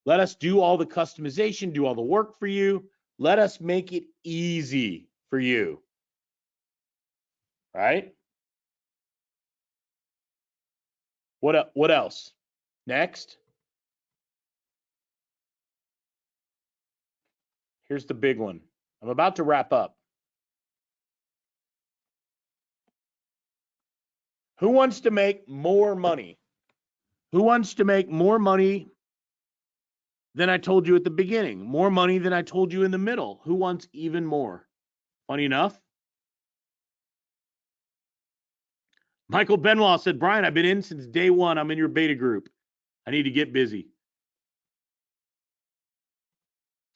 Let us do all the customization, do all the work for you. Let us make it easy for you. Right? What else? Next. Here's the big one. I'm about to wrap up. Who wants to make more money? Who wants to make more money than I told you at the beginning? More money than I told you in the middle? Who wants even more? Funny enough, Michael Benoit said, Brian, I've been in since day one. I'm in your beta group. I need to get busy.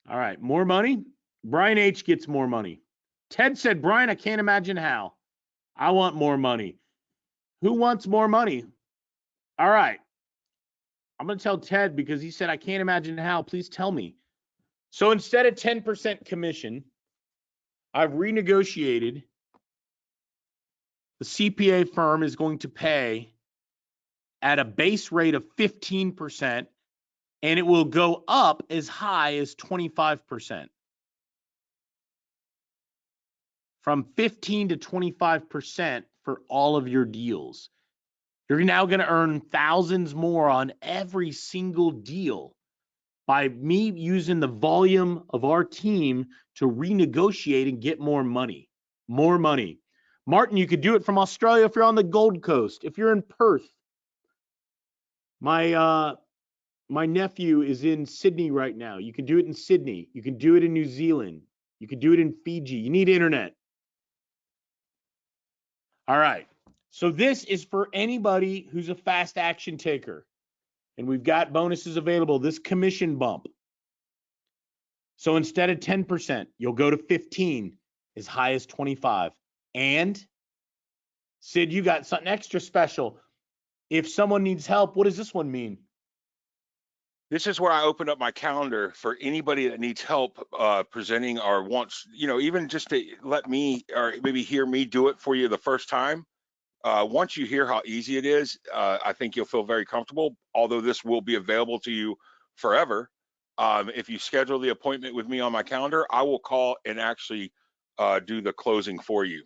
All right, more money. Brian H gets more money. Ted said, Brian, I can't imagine how. I want more money. Who wants more money? All right. I'm going to tell Ted because he said, I can't imagine how. Please tell me. So instead of 10% commission, I've renegotiated. The CPA firm is going to pay at a base rate of 15%, and it will go up as high as 25%. From 15 to 25% for all of your deals. You're now going to earn thousands more on every single deal by me using the volume of our team to renegotiate and get more money. More money. Martin, you could do it from Australia if you're on the Gold Coast. If you're in Perth. My nephew is in Sydney right now. You can do it in Sydney. You can do it in New Zealand. You can do it in Fiji. You need internet. All right. So this is for anybody who's a fast action taker. And we've got bonuses available. This commission bump. So instead of 10%, you'll go to 15, as high as 25. And Sid, you got something extra special. If someone needs help, what does this one mean? This is where I open up my calendar for anybody that needs help presenting or wants, even just to let me or maybe hear me do it for you the first time. Once you hear how easy it is, I think you'll feel very comfortable, although this will be available to you forever. If you schedule the appointment with me on my calendar, I will call and actually do the closing for you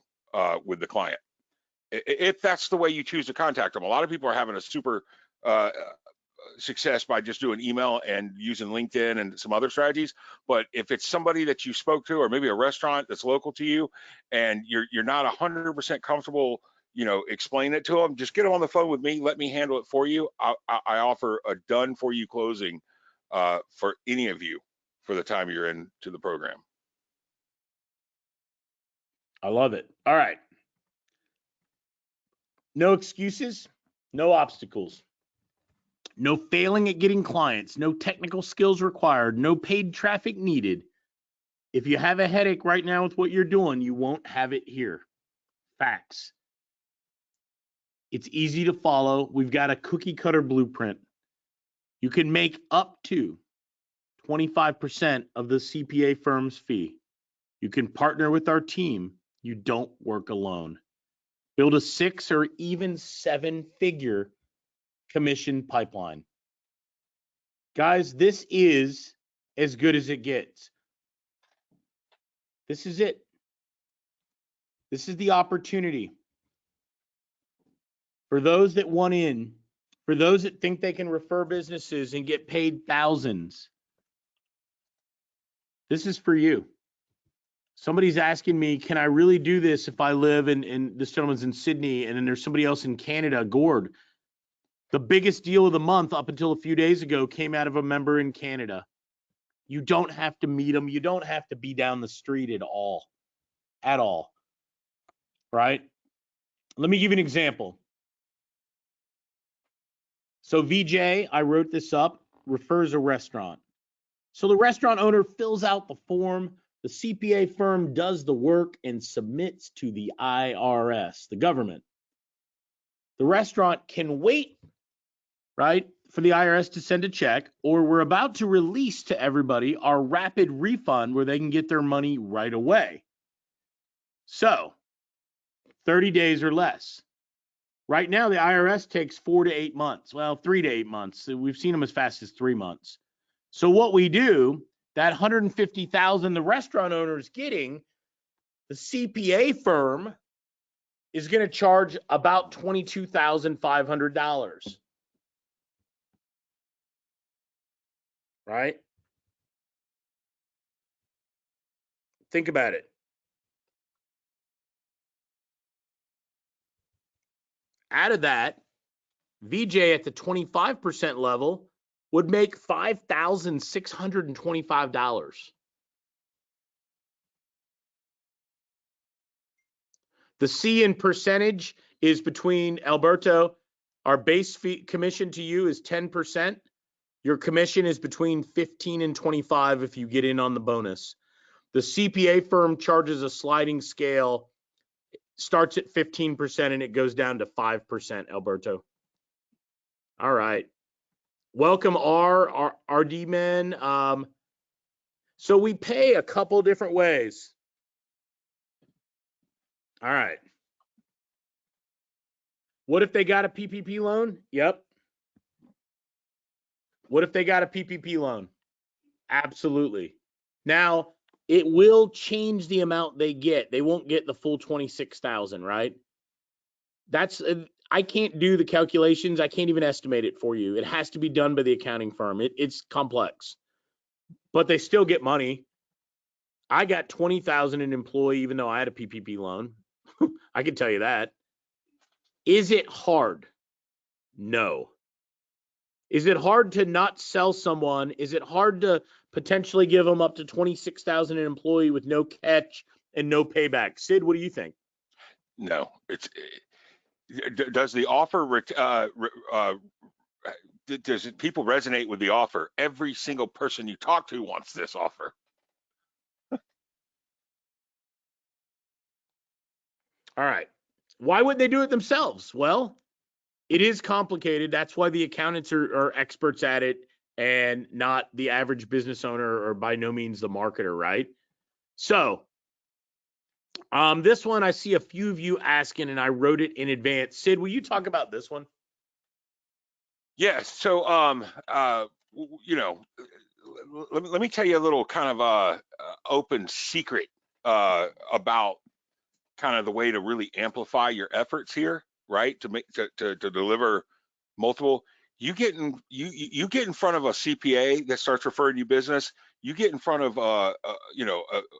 with the client. If that's the way you choose to contact them. A lot of people are having a super success by just doing email and using LinkedIn and some other strategies. But if it's somebody that you spoke to, or maybe a restaurant that's local to you, and you're not 100% comfortable, explain it to them, just get them on the phone with me. Let me handle it for you. I offer a done for you closing for any of you for the time you're into the program. I love it. All right. No excuses, no obstacles. No failing at getting clients, no technical skills required, no paid traffic needed. If you have a headache right now with what you're doing, you won't have it here. Facts. It's easy to follow. We've got a cookie cutter blueprint. You can make up to 25% of the CPA firm's fee. You can partner with our team. You don't work alone. Build a 6 or even 7-figure commission pipeline. Guys, this is as good as it gets. This is it. This is the opportunity. For those that want in, for those that think they can refer businesses and get paid thousands, this is for you. Somebody's asking me, can I really do this if I live in this gentleman's in Sydney and then there's somebody else in Canada, Gord? The biggest deal of the month up until a few days ago came out of a member in Canada. You don't have to meet them. You don't have to be down the street at all. At all. Right? Let me give you an example. So VJ, I wrote this up, refers a restaurant. So the restaurant owner fills out the form, the CPA firm does the work and submits to the IRS, the government. The restaurant can wait, right, for the IRS to send a check, or we're about to release to everybody our rapid refund where they can get their money right away. So 30 days or less. Right now, the IRS takes 4 to 8 months. Well, 3 to 8 months. We've seen them as fast as 3 months. So what we do, that $150,000 the restaurant owner is getting, the CPA firm is going to charge about $22,500. Right? Think about it. Out of that, VJ at the 25% level would make $5,625. The C in percentage is between, Alberto, our base fee commission to you is 10%. Your commission is between 15 and 25 if you get in on the bonus. The CPA firm charges a sliding scale, starts at 15% and it goes down to 5%, Alberto. All right. Welcome, our RD men. So we pay a couple different ways. All right. What if they got a PPP loan? Yep. What if they got a PPP loan? Absolutely. Now, it will change the amount they get. They won't get the full 26,000, right? That's I can't do the calculations. I can't even estimate it for you. It has to be done by the accounting firm. It's complex, but they still get money. I got 20,000 in employee, even though I had a PPP loan. I can tell you that. Is it hard? No. Is it hard to not sell someone? Is it hard to potentially give them up to 26,000 an employee with no catch and no payback? Sid, what do you think? No, does the offer, does people resonate with the offer? Every single person you talk to wants this offer. All right. Why would they do it themselves? Well, it is complicated. That's why the accountants are experts at it and not the average business owner or by no means the marketer, right? So this one, I see a few of you asking, and I wrote it in advance. Sid, will you talk about this one? Yes. So, you know, let me tell you a little kind of open secret about kind of the way to really amplify your efforts here, right? To deliver multiple. You get in front of a CPA that starts referring you business. You get in front of a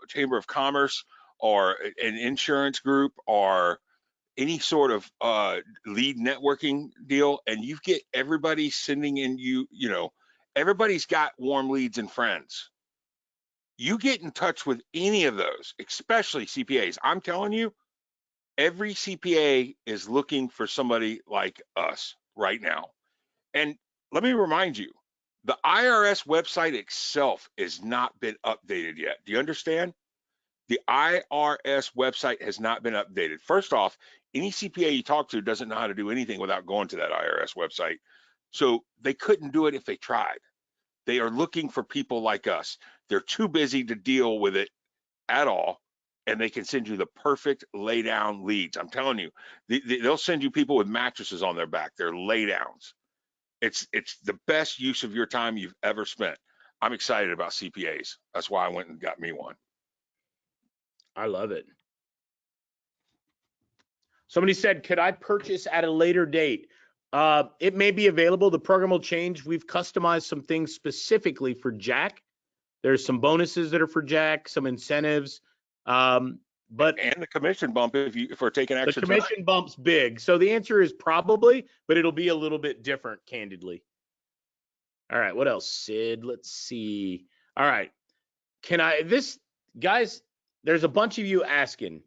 chamber of commerce or an insurance group or any sort of lead networking deal, and you get everybody sending in everybody's got warm leads and friends. You get in touch with any of those, especially CPAs. I'm telling you, every CPA is looking for somebody like us right now. And let me remind you, the IRS website itself has not been updated yet. Do you understand? The IRS website has not been updated. First off, any CPA you talk to doesn't know how to do anything without going to that IRS website. So they couldn't do it if they tried. They are looking for people like us. They're too busy to deal with it at all, and they can send you the perfect lay down leads. I'm telling you, they'll send you people with mattresses on their back. They're lay downs. It's the best use of your time you've ever spent. I'm excited about CPAs. That's why I went and got me one. I love it. Somebody said, could I purchase at a later date? It may be available. The program will change. We've customized some things specifically for Jack. There's some bonuses that are for Jack, some incentives. And the commission bump if we're taking extra time. The commission bump's big. So the answer is probably, but it'll be a little bit different, candidly. All right, what else, Sid? Let's see. All right. Guys, there's a bunch of you asking,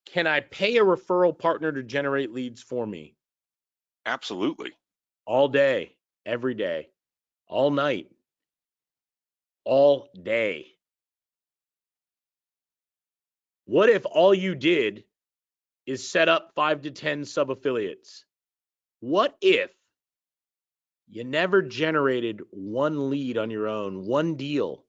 can I pay a referral partner to generate leads for me? Absolutely. All day, every day, all night, all day. What if all you did is set up 5 to 10 sub-affiliates? What if you never generated one lead on your own, one deal,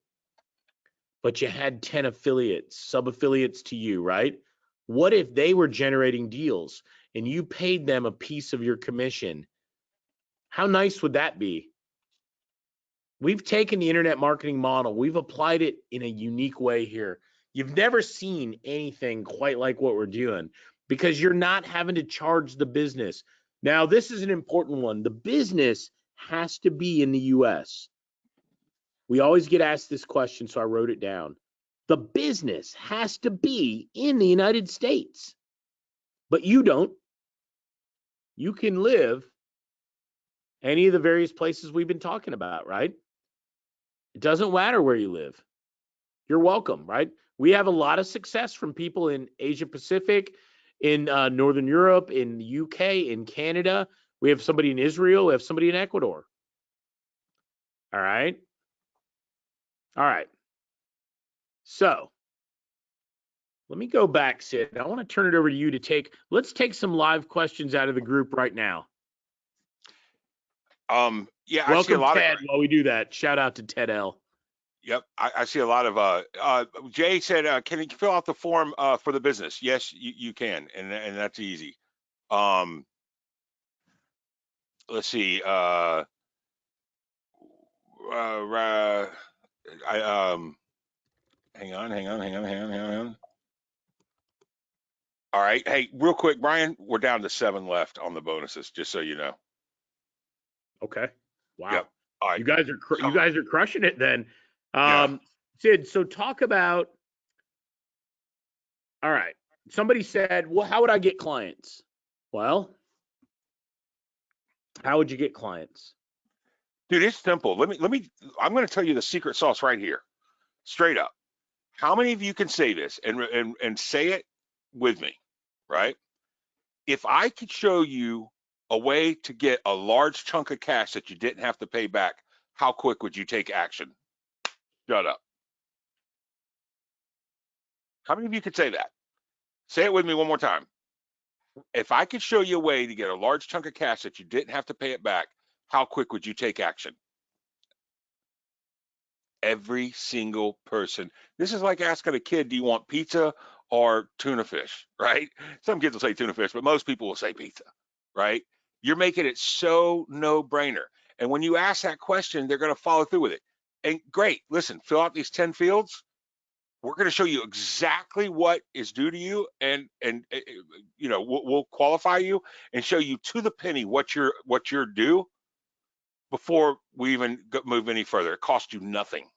but you had 10 affiliates, sub-affiliates to you, right? What if they were generating deals and you paid them a piece of your commission? How nice would that be? We've taken the internet marketing model. We've applied it in a unique way here. You've never seen anything quite like what we're doing because you're not having to charge the business. Now, this is an important one. The business has to be in the US. We always get asked this question, so I wrote it down. The business has to be in the United States, but you don't. You can live any of the various places we've been talking about, right? It doesn't matter where you live. You're welcome, right? We have a lot of success from people in Asia Pacific in Northern Europe, in the UK, in Canada. We have somebody in Israel. We have somebody in Ecuador. All right. All right. So let me go back, Sid. I want to turn it over to you to let's take some live questions out of the group right now. Yeah, I see a Welcome, lot Ted, of. while we do that. Shout out to Ted L. Yep, I see a lot of. Jay said, "Can you fill out the form for the business?" Yes, you can, and that's easy. Let's see. Hang on. All right. Hey, real quick, Brian, we're down to 7 left on the bonuses, just so you know. Okay. Wow. Yep. All right. You guys are crushing it then. Yeah. Sid, so talk about, all right. Somebody said, well, how would I get clients? Well, how would you get clients? Dude, it's simple. I'm going to tell you the secret sauce right here. Straight up. How many of you can say this and say it with me, right? If I could show you a way to get a large chunk of cash that you didn't have to pay back, how quick would you take action? Shut up. How many of you could say that? Say it with me one more time. If I could show you a way to get a large chunk of cash that you didn't have to pay it back, how quick would you take action? Every single person. This is like asking a kid, do you want pizza or tuna fish, right? Some kids will say tuna fish, but most people will say pizza, right? You're making it so no-brainer. And when you ask that question, they're going to follow through with it. And great, listen, fill out these 10 fields. We're going to show you exactly what is due to you, and you know, we'll qualify you and show you to the penny what you're due before we even move any further. It costs you nothing.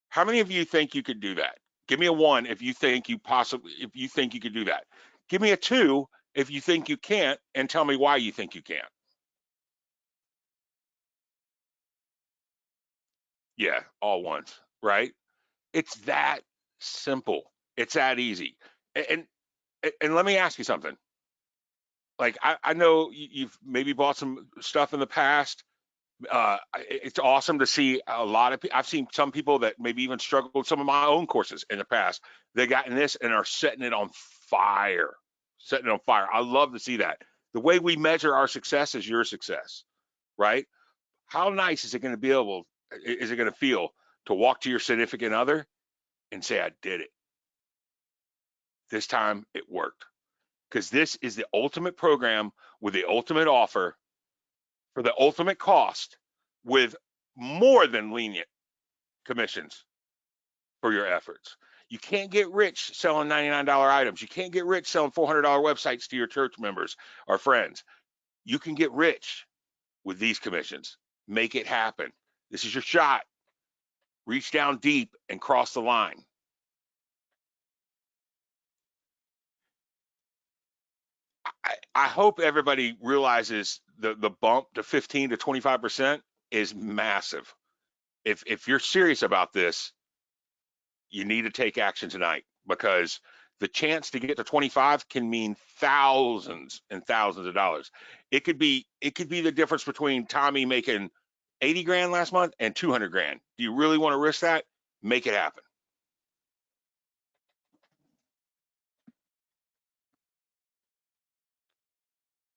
How many of you think you could do that? Give me a 1 if you think you could do that. Give me a 2 if you think you can't, and tell me why you think you can't. Yeah, all ones, right? It's that simple. It's that easy. And let me ask you something. Like, I know you've maybe bought some stuff in the past. It's awesome to see a lot of people. I've seen some people that maybe even struggled with some of my own courses in the past. They got in this and are setting it on fire. I love to see that. The way we measure our success is your success, right? How nice is it going to feel to walk to your significant other and say, I did it. This time it worked. Because this is the ultimate program with the ultimate offer for the ultimate cost with more than lenient commissions for your efforts. You can't get rich selling $99 items. You can't get rich selling $400 websites to your church members or friends. You can get rich with these commissions. Make it happen. This is your shot. Reach down deep and cross the line. I hope everybody realizes the bump to 15 to 25% is massive. If you're serious about this, you need to take action tonight, because the chance to get to 25 can mean thousands and thousands of dollars. It could be the difference between Tommy making 80 grand last month and 200 grand. Do you really want to risk that? Make it happen.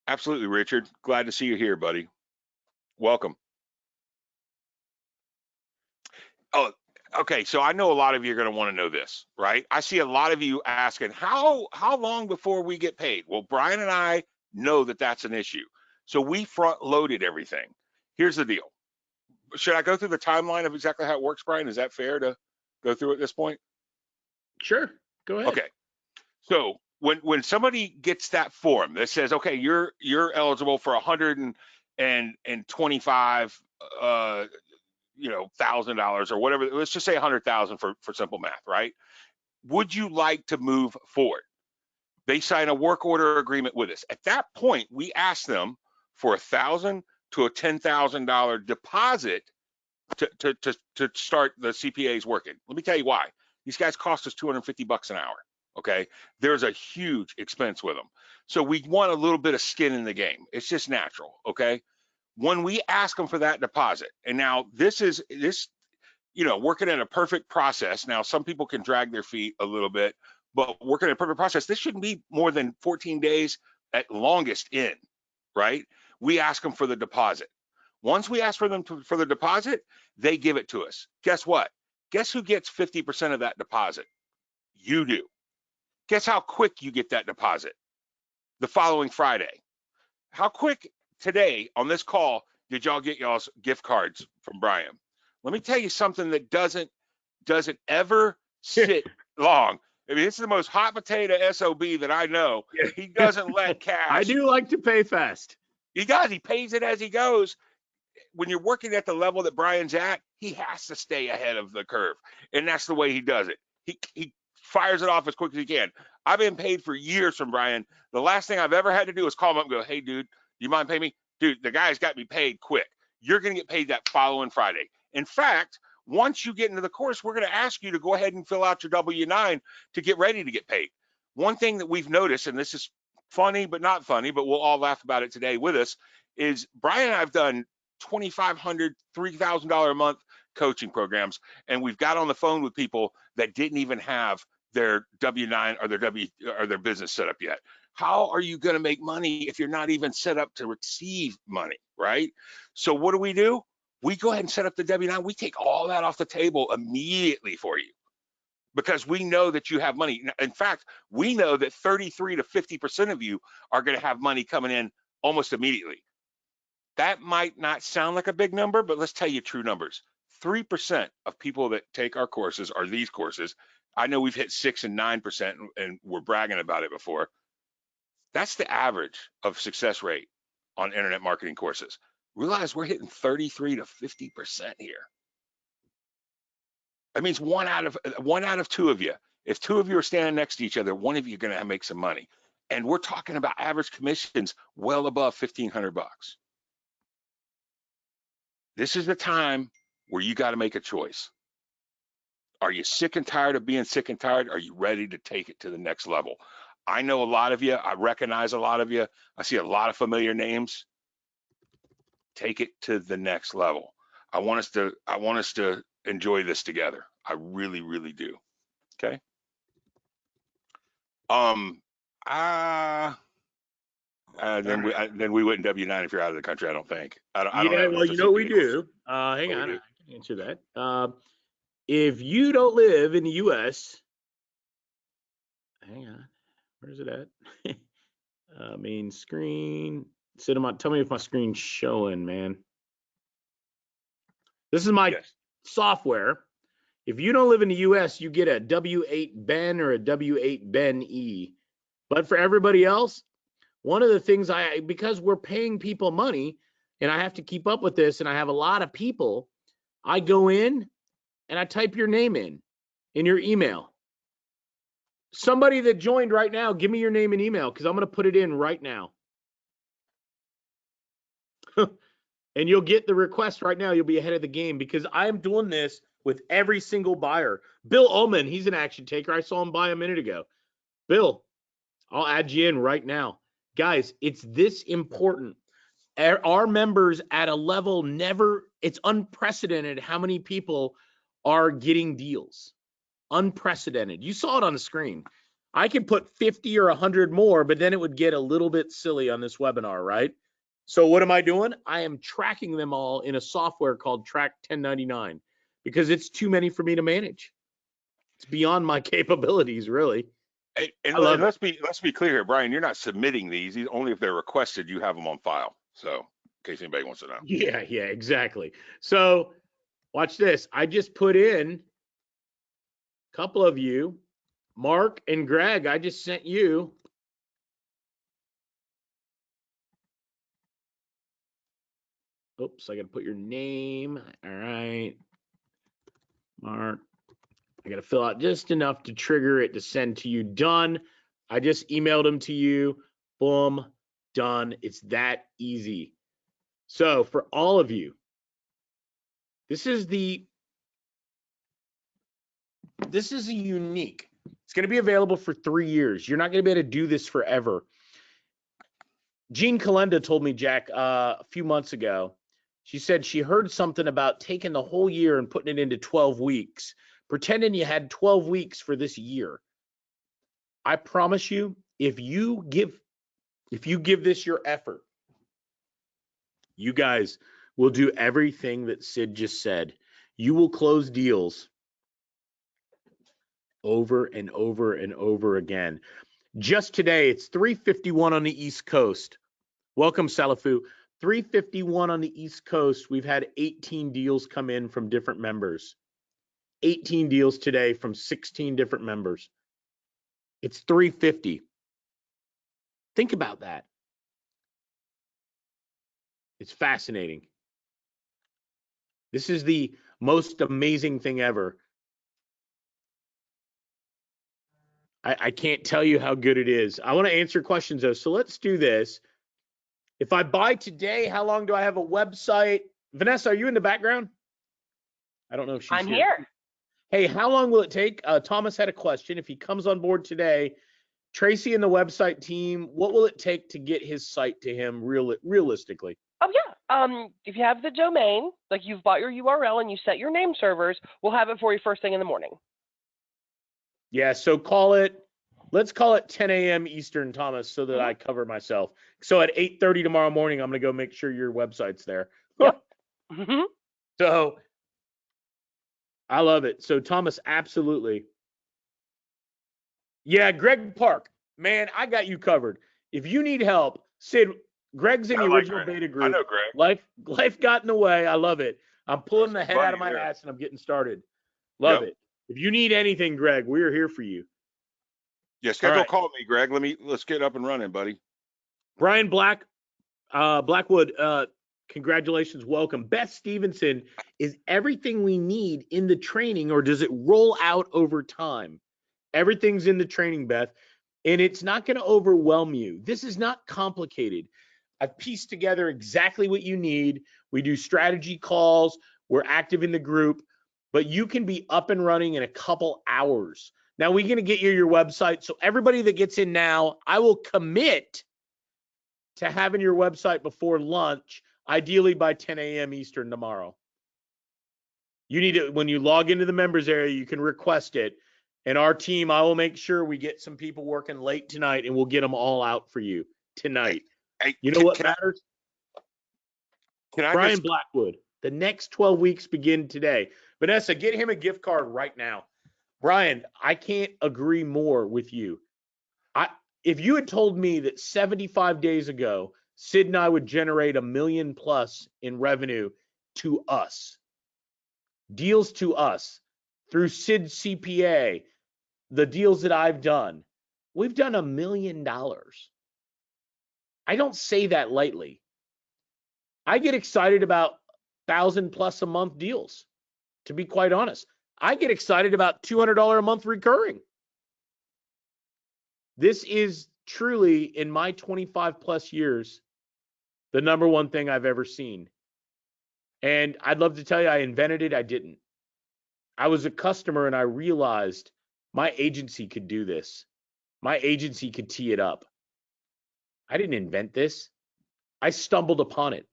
Absolutely, Richard. Glad to see you here, buddy. Welcome. Oh, okay. So I know a lot of you are going to want to know this, right? I see a lot of you asking, how long before we get paid? Well, Brian and I know that that's an issue. So we front loaded everything. Here's the deal. Should I go through the timeline of exactly how it works, Brian? Is that fair to go through at this point? Sure. Go ahead. Okay. So when somebody gets that form that says, okay, you're eligible for $125 $1,000 or whatever, let's just say 100,000 for simple math, right? Would you like to move forward? They sign a work order agreement with us. At that point, we ask them for $1,000 to a $10,000 deposit to start the CPAs working. Let me tell you why. These guys cost us $250 an hour. Okay, there's a huge expense with them. So we want a little bit of skin in the game. It's just natural. Okay, when we ask them for that deposit, and now this, working in a perfect process. Now some people can drag their feet a little bit, but working in a perfect process, this shouldn't be more than 14 days at longest in, right? We ask them for the deposit. Once we ask for them for the deposit, they give it to us. Guess what? Guess who gets 50% of that deposit? You do. Guess how quick you get that deposit? The following Friday. How quick today on this call did y'all get y'all's gift cards from Brian? Let me tell you something that doesn't ever sit long. I mean, this is the most hot potato SOB that I know. He doesn't let cash. I do like to pay fast. He does. He pays it as he goes. When you're working at the level that Brian's at, he has to stay ahead of the curve. And that's the way he does it. He fires it off as quick as he can. I've been paid for years from Brian. The last thing I've ever had to do is call him up and go, hey, dude, do you mind paying me? Dude, the guy's got me paid quick. You're going to get paid that following Friday. In fact, once you get into the course, we're going to ask you to go ahead and fill out your W-9 to get ready to get paid. One thing that we've noticed, and this is funny but not funny, but we'll all laugh about it today with us, is Brian and I've done $2,500, $3,000 a month coaching programs, and we've got on the phone with people that didn't even have their W-9 or their business set up yet. How are you going to make money if you're not even set up to receive money, right? So what do? We go ahead and set up the W-9. We take all that off the table immediately for you because we know that you have money. In fact, we know that 33 to 50% of you are going to have money coming in almost immediately. That might not sound like a big number, but let's tell you true numbers. 3% of people that take our courses are these courses. I know we've hit 6 and 9%, and we're bragging about it before. That's the average of success rate on internet marketing courses. Realize we're hitting 33 to 50% here. That means one out of two of you. If two of you are standing next to each other, one of you are going to make some money. And we're talking about average commissions well above $1,500. This is the time where you got to make a choice. Are you sick and tired of being sick and tired? Are you ready to take it to the next level? I know a lot of you. I recognize a lot of you. I see a lot of familiar names. Take it to the next level. I want us to enjoy this together. I really, really do. Okay. Then we wouldn't W-9 if you're out of the country. I don't think. I don't Yeah, well, you know what we do. Hang on, I can answer that. If you don't live in the U.S., hang on, where's it at? Main screen. Tell me if my screen's showing, man. This is my software. If you don't live in the U.S., you get a W-8 Ben or a W-8 Ben E. But for everybody else, one of the things because we're paying people money and I have to keep up with this and I have a lot of people, I go in and I type your name in your email. Somebody that joined right now, give me your name and email because I'm going to put it in right now. And you'll get the request right now. You'll be ahead of the game because I'm doing this with every single buyer. Bill Ullman, he's an action taker. I saw him buy a minute ago. Bill, I'll add you in right now. Guys, it's this important. Our members at a level it's unprecedented how many people are getting deals. Unprecedented. You saw it on the screen. I could put 50 or 100 more, but then it would get a little bit silly on this webinar, right? So what am I doing? I am tracking them all in a software called Track 1099 because it's too many for me to manage. It's beyond my capabilities, really. And let's be clear here, Brian. You're not submitting these. Only if they're requested, you have them on file. So, in case anybody wants to know. Yeah, exactly. So, watch this. I just put in a couple of you, Mark and Greg. I just sent you. Oops, I got to put your name. All right, Mark. I got to fill out just enough to trigger it to send to you. Done. I just emailed them to you. Boom. Done. It's that easy. So for all of you, this is a unique. It's going to be available for 3 years. You're not going to be able to do this forever. Jean Calenda told me, Jack, a few months ago, she said she heard something about taking the whole year and putting it into 12 weeks, pretending you had 12 weeks for this year. I promise you, if you give this your effort, you guys will do everything that Sid just said. You will close deals over and over and over again. Just today, it's 3:51 on the East Coast. Welcome, Salafu. 3:51 on the East Coast. We've had 18 deals come in from different members. 18 deals today from 16 different members. It's 3:50. Think about that. It's fascinating. This is the most amazing thing ever. I can't tell you how good it is. I want to answer questions, though. So let's do this. If I buy today, how long do I have a website? Vanessa, are you in the background? I don't know if she's I'm here. Hey, how long will it take? Thomas had a question. If he comes on board today, Tracy and the website team, what will it take to get his site to him realistically? Oh yeah. If you have the domain, like you've bought your URL and you set your name servers, we'll have it for you first thing in the morning. Yeah, so let's call it 10 a.m. Eastern, Thomas, so that I cover myself. So at 8:30 tomorrow morning, I'm going to go make sure your website's there. Yep. So I love it. So Thomas, absolutely. Yeah, Greg Park, man, I got you covered. If you need help, Sid, Greg's in the original beta group. I know Greg. Life got in the way. I love it. I'm pulling the head out of my ass and I'm getting started. Love it. If you need anything, Greg, we're here for you. Yeah, schedule a call me, Greg. Let's get up and running, buddy. Brian Blackwood, congratulations, welcome. Beth Stevenson, is everything we need in the training, or does it roll out over time? Everything's in the training, Beth, and it's not going to overwhelm you. This is not complicated. I've pieced together exactly what you need. We do strategy calls. We're active in the group, but you can be up and running in a couple hours. Now, we're going to get you your website. So everybody that gets in now, I will commit to having your website before lunch, ideally by 10 a.m. Eastern tomorrow. You need it when you log into the members area, you can request it. And our team, I will make sure we get some people working late tonight, and we'll get them all out for you tonight. Hey, you know what matters? Brian Blackwood. The next 12 weeks begin today. Vanessa, get him a gift card right now. Brian, I can't agree more with you. If you had told me that 75 days ago, Sid and I would generate $1 million+ in revenue to us, deals to us through Sid CPA, the deals that I've done, we've done $1 million. I don't say that lightly. I get excited about 1,000+ a month deals, to be quite honest. I get excited about $200 a month recurring. This is truly, in my 25+ years, the number one thing I've ever seen. And I'd love to tell you I invented it. I didn't. I was a customer and I realized my agency could do this. My agency could tee it up. I didn't invent this. I stumbled upon it.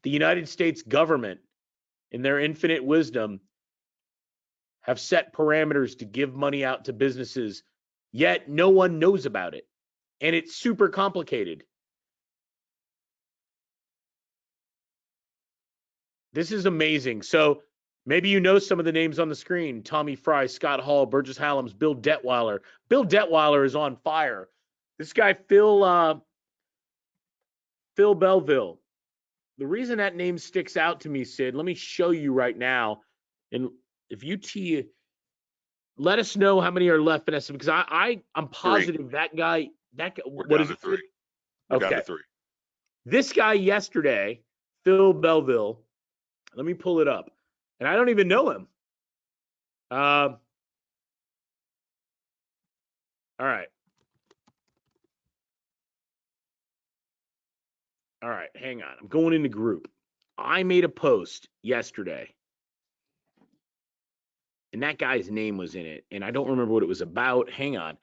The United States government, in their infinite wisdom, have set parameters to give money out to businesses, yet no one knows about it. And it's super complicated. This is amazing. So maybe you know some of the names on the screen: Tommy Fry, Scott Hall, Burgess Hallam's, Bill Detweiler. Bill Detweiler is on fire. This guy, Phil Belville. The reason that name sticks out to me, Sid, let me show you right now. And if you let us know how many are left, Vanessa, because I'm positive that guy. We're what down is to it? 3. We're down to 3. This guy yesterday, Phil Belville. Let me pull it up. And I don't even know him. All right. All right, hang on. I'm going in the group. I made a post yesterday. and that guy's name was in it, and I don't remember what it was about. Hang on.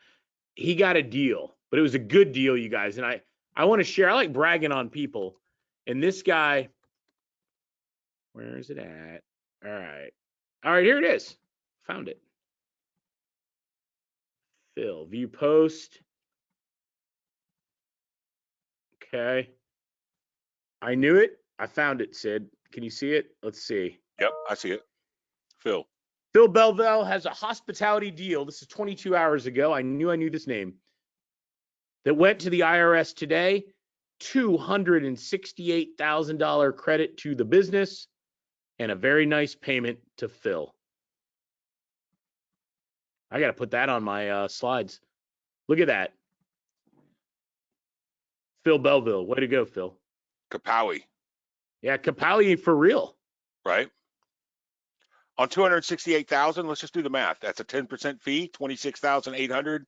He got a deal, but it was a good deal, you guys. And I want to share. I like bragging on people. And this guy, where is it at? All right. All right, here it is. Found it. Phil, view post. Okay. I knew it. I found it, Sid. Can you see it? Let's see. Yep, I see it. Phil. Phil Belville has a hospitality deal. This is 22 hours ago. I knew this name. That went to the IRS today. $268,000 credit to the business and a very nice payment to Phil. I got to put that on my slides. Look at that. Phil Belville. Way to go, Phil. Kapowie, Yeah, Kapowie for real. right? On 268,000, let's just do the math. That's a 10% fee, 26,800.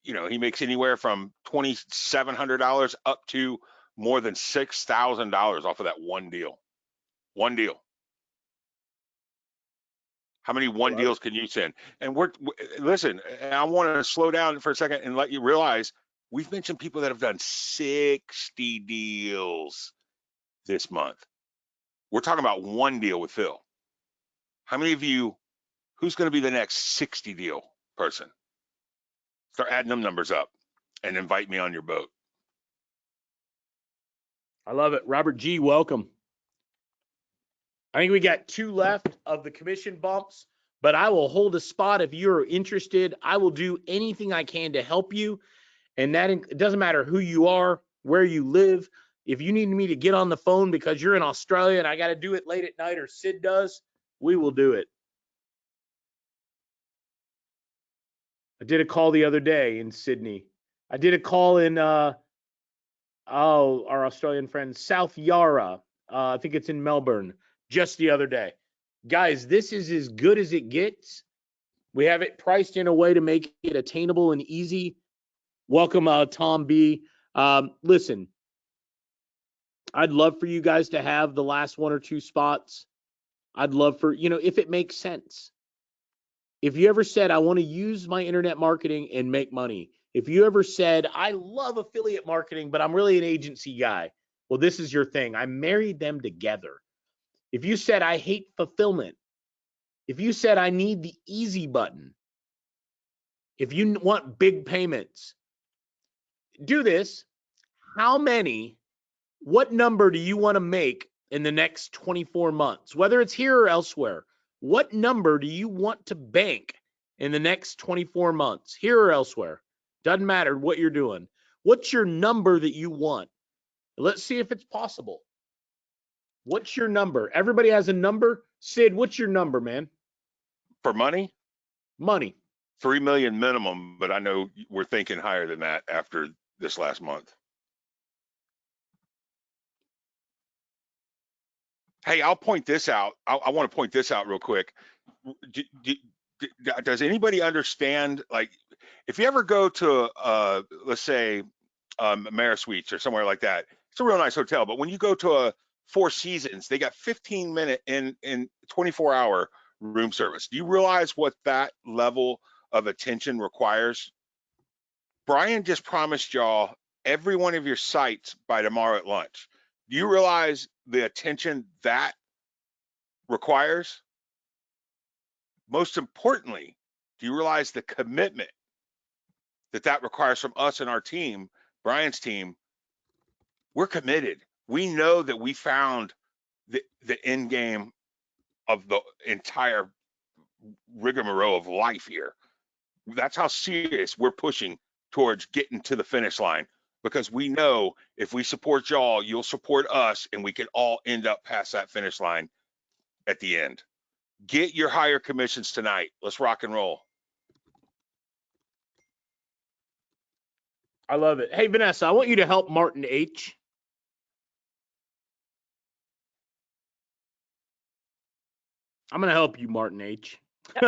You know, he makes anywhere from $2,700 up to more than $6,000 off of that one deal. One deal. How many one deals can you send? And listen, I want to slow down for a second and let you realize we've mentioned people that have done 60 deals this month. We're talking about one deal with Phil. How many of you, who's going to be the next 60 deal person? Start adding them numbers up and invite me on your boat. I love it. Robert G., welcome. I think we got 2 left of the commission bumps, but I will hold a spot if you're interested. I will do anything I can to help you. And that it doesn't matter who you are, where you live. If you need me to get on the phone because you're in Australia and I got to do it late at night or Sid does, we will do it. I did a call the other day in Sydney. I did a call in, our Australian friend, South Yarra. I think it's in Melbourne, just the other day. Guys, this is as good as it gets. We have it priced in a way to make it attainable and easy. Welcome, Tom B. Listen, I'd love for you guys to have the last 1 or 2 spots. I'd love for, if it makes sense. If you ever said, I want to use my internet marketing and make money. If you ever said, I love affiliate marketing, but I'm really an agency guy. Well, this is your thing. I married them together. If you said, I hate fulfillment. If you said, I need the easy button. If you want big payments, do this. What number do you want to make in the next 24 months? Whether it's here or elsewhere, what number do you want to bank in the next 24 months, here or elsewhere? Doesn't matter what you're doing. What's your number that you want? Let's see if it's possible. What's your number? Everybody has a number. Sid, what's your number, man? For money? Money. 3 million minimum, but I know we're thinking higher than that after this last month. Hey, I'll point this out. I want to point this out real quick. Does anybody understand, like, if you ever go to, let's say, Mara Suites or somewhere like that, it's a real nice hotel, but when you go to a Four Seasons, they got 15-minute in 24-hour room service. Do you realize what that level of attention requires? Brian just promised y'all every one of your sites by tomorrow at lunch. Do you realize the attention that requires? Most importantly, do you realize the commitment that requires from us and our team, Brian's team? We're committed. We know that we found the end game of the entire rigmarole of life here. That's how serious we're pushing towards getting to the finish line, because we know if we support y'all, you'll support us, and we can all end up past that finish line at the end. Get your higher commissions tonight. Let's rock and roll. I love it. Hey, Vanessa, I want you to help Martin H. I'm going to help you, Martin H.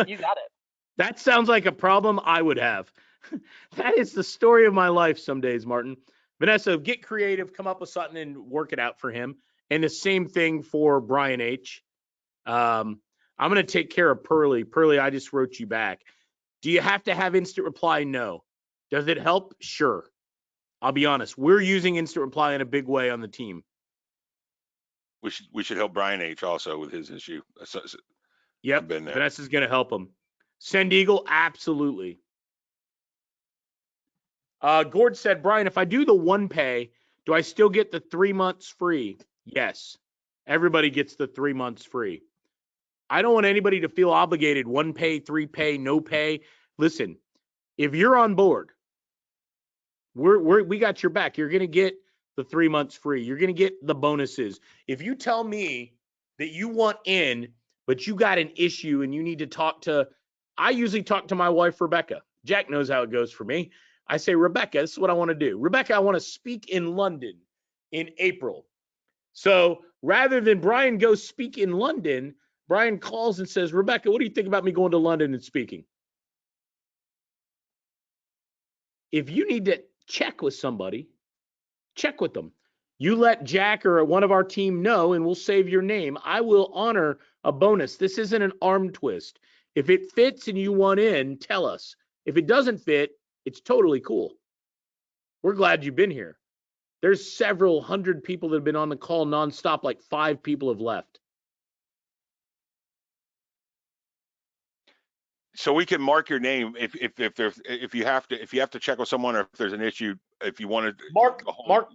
You got it. That sounds like a problem I would have. That is the story of my life some days, Martin. Vanessa, get creative, come up with something and work it out for him. And the same thing for Brian H. I'm going to take care of Pearly. Pearly, I just wrote you back. Do you have to have instant reply? No. Does it help? Sure. I'll be honest. We're using instant reply in a big way on the team. We should help Brian H. also with his issue. Yep. I've been there. Vanessa's going to help him. Send Eagle? Absolutely. Gord said, Brian, if I do the one pay, do I still get the 3 months free? Yes. Everybody gets the 3 months free. I don't want anybody to feel obligated. 1 pay, 3 pay, no pay. Listen, if you're on board, we got your back. You're going to get the 3 months free. You're going to get the bonuses. If you tell me that you want in, but you got an issue and you need to talk to, I usually talk to my wife, Rebecca. Jack knows how it goes for me. I say, Rebecca, this is what I want to do. Rebecca, I want to speak in London in April. So rather than Brian go speak in London, Brian calls and says, Rebecca, what do you think about me going to London and speaking? If you need to check with somebody, check with them. You let Jack or one of our team know, and we'll save your name. I will honor a bonus. This isn't an arm twist. If it fits and you want in, tell us. If it doesn't fit, it's totally cool. We're glad you've been here. There's several hundred people that have been on the call nonstop, like 5 people have left. So we can mark your name if you have to check with someone, or if there's an issue, if you want to Mark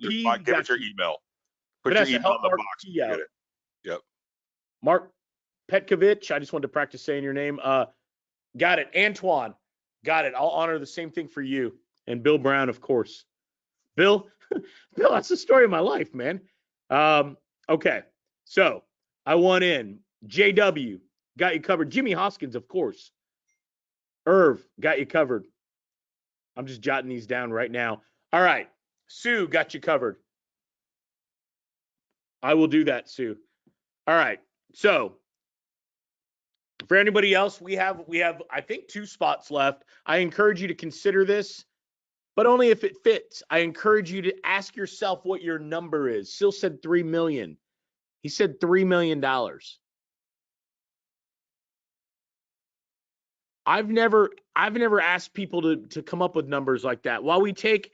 give P. us your email. Put Vanessa, your email help in the Mark box. P. out. Get it. Yep. Mark Petkovich, I just wanted to practice saying your name. Got it. Antoine, got it. I'll honor the same thing for you. And Bill Brown, of course. Bill, that's the story of my life, man. Okay, so I want in. JW, got you covered. Jimmy Hoskins, of course. Irv, got you covered. I'm just jotting these down right now. All right, Sue, got you covered. I will do that, Sue. All right, so for anybody else, we have I think 2 spots left. I encourage you to consider this, but only if it fits. I encourage you to ask yourself what your number is. Sil said 3 million. He said $3 million. I've never asked people to come up with numbers like that. While we take,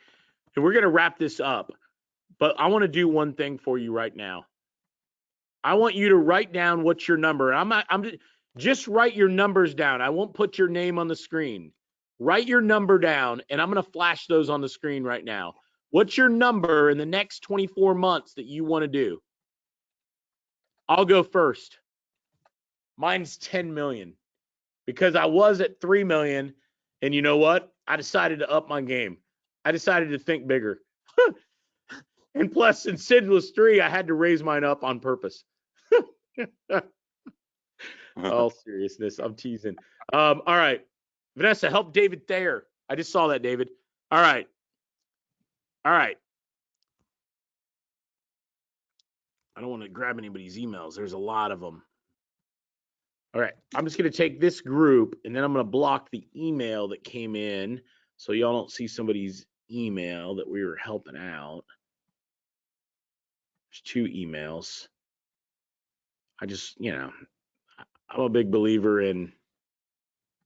and we're going to wrap this up, but I want to do one thing for you right now. I want you to write down what's your number. Just write your numbers down. I won't put your name on the screen. Write your number down, and I'm going to flash those on the screen right now. What's your number in the next 24 months that you want to do? I'll go first. Mine's 10 million because I was at 3 million, and you know what? I decided to up my game. I decided to think bigger. And plus, since Sid was 3, I had to raise mine up on purpose. All seriousness, I'm teasing. All right, Vanessa, help David Thayer. I just saw that, David. All right. I don't want to grab anybody's emails. There's a lot of them. All right, I'm just going to take this group, and then I'm going to block the email that came in so y'all don't see somebody's email that we were helping out. There's 2 emails. I just, I'm a big believer in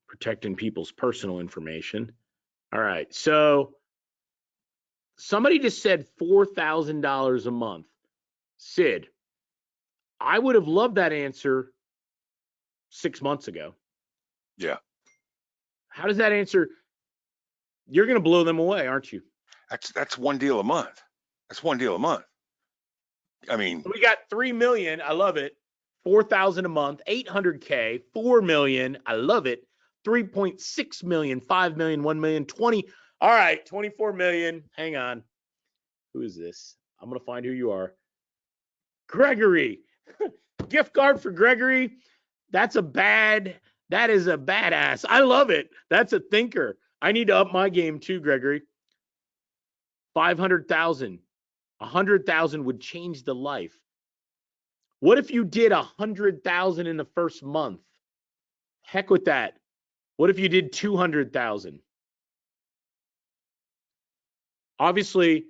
protecting people's personal information. All right, so somebody just said $4,000 a month. Sid, I would have loved that answer 6 months ago. Yeah. How does that answer? You're going to blow them away, aren't you? That's one deal a month. That's one deal a month. I mean, we got 3 million. I love it. 4,000 a month, 800K, 4 million. I love it. 3.6 million, 5 million, 1 million, 20. All right, 24 million. Hang on. Who is this? I'm going to find who you are. Gregory. Gift card for Gregory. That is a badass. I love it. That's a thinker. I need to up my game too, Gregory. 500,000. 100,000 would change the life. What if you did 100,000 in the first month? Heck with that. What if you did 200,000? Obviously,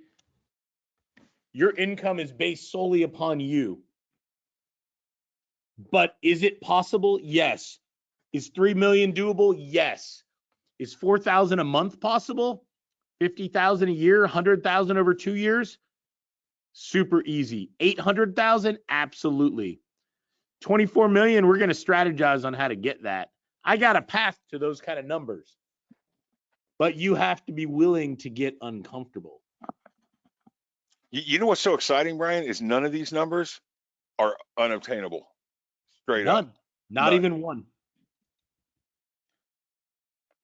your income is based solely upon you. But is it possible? Yes. Is 3 million doable? Yes. Is 4,000 a month possible? 50,000 a year, 100,000 over 2 years? Super easy. 800,000? Absolutely. 24 million, we're going to strategize on how to get that. I got a path to those kind of numbers. But you have to be willing to get uncomfortable. You know what's so exciting, Brian, is none of these numbers are unobtainable. Straight up. None. Not None. even one.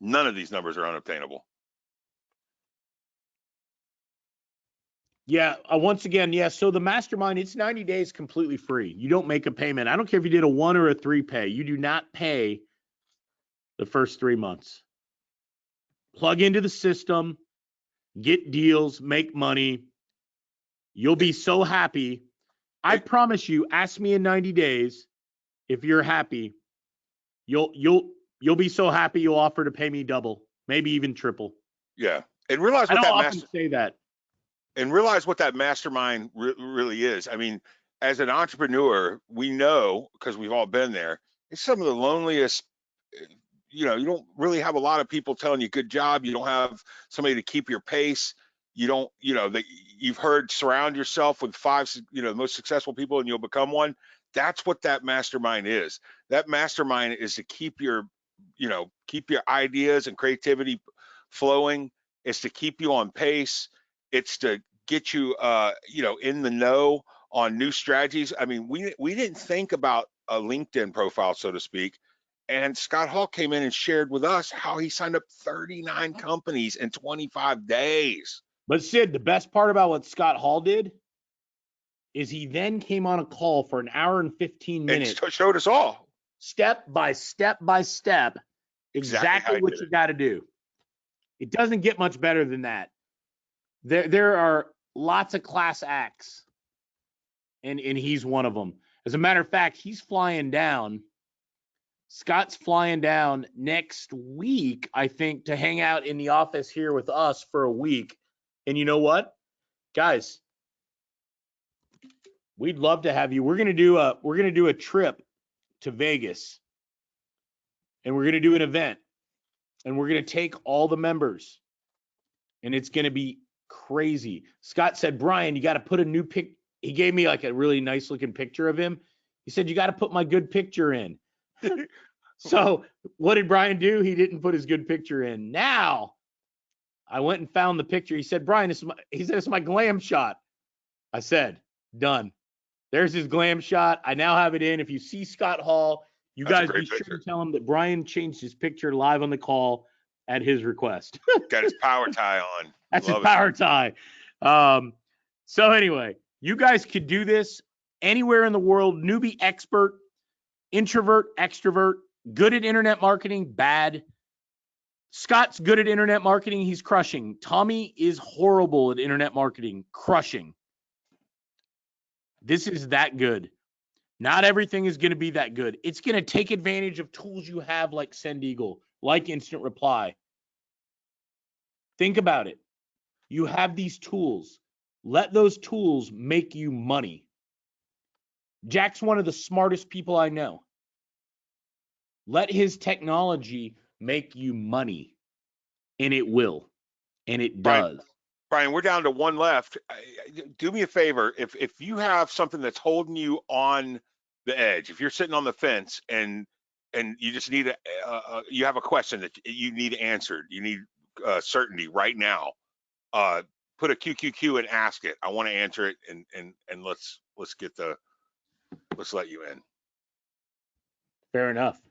None of these numbers are unobtainable. Yeah, once again, yeah. So the mastermind, it's 90 days completely free. You don't make a payment. I don't care if you did a 1 or a 3 pay. You do not pay the first 3 months. Plug into the system, get deals, make money. You'll be so happy. I promise you, ask me in 90 days if you're happy. You'll be so happy you'll offer to pay me double, maybe even triple. Yeah. And realize I what don't that often say that. and realize what that mastermind really is. I mean, as an entrepreneur, we know, because we've all been there, it's some of the loneliest. You know, you don't really have a lot of people telling you good job. You don't have somebody to keep your pace. You don't, you know, that you've heard, surround yourself with 5, you know, the most successful people and you'll become one. That's what that mastermind is. That mastermind is to keep your, you know, keep your ideas and creativity flowing. It's to keep you on pace. It's to get you, you know, in the know on new strategies. I mean, we didn't think about a LinkedIn profile, so to speak. And Scott Hall came in and shared with us how he signed up 39 companies in 25 days. But Sid, the best part about what Scott Hall did is he then came on a call for an hour and 15 minutes. And showed us all. Step by step by step, exactly what you got to do. It doesn't get much better than that. There are lots of class acts, and he's one of them. As a matter of fact, he's flying down. Scott's flying down next week, I think, to hang out in the office here with us for a week. And you know what, guys? We'd love to have you. We're gonna do a trip to Vegas, and we're gonna do an event, and we're gonna take all the members, and it's gonna be crazy. Scott said, Brian, you got to put a new pic. He gave me like a really nice looking picture of him. He said, you got to put my good picture in. So what did Brian do? He didn't put his good picture in. Now I went and found the picture. He said, Brian, he said, it's my glam shot. I said, done. There's his glam shot. I now have it in. If you see Scott Hall, you guys be sure to tell him that Brian changed his picture live on the call at his request. Got his power tie on. That's his power tie. So anyway, you guys could do this anywhere in the world. Newbie expert, introvert, extrovert, good at internet marketing, bad. Scott's good at internet marketing. He's crushing. Tommy is horrible at internet marketing, crushing. This is that good. Not everything is going to be that good. It's going to take advantage of tools you have like Send Eagle, like Instant Reply. Think about it. You have these tools. Let those tools make you money. Jack's one of the smartest people I know. Let his technology make you money. And it will. And it does. Brian, we're down to one left. Do me a favor. If you have something that's holding you on the edge, if you're sitting on the fence and you just need you have a question that you need answered, you need certainty right now, put a QQQ and ask it. I want to answer it, and let's let you in. Fair enough.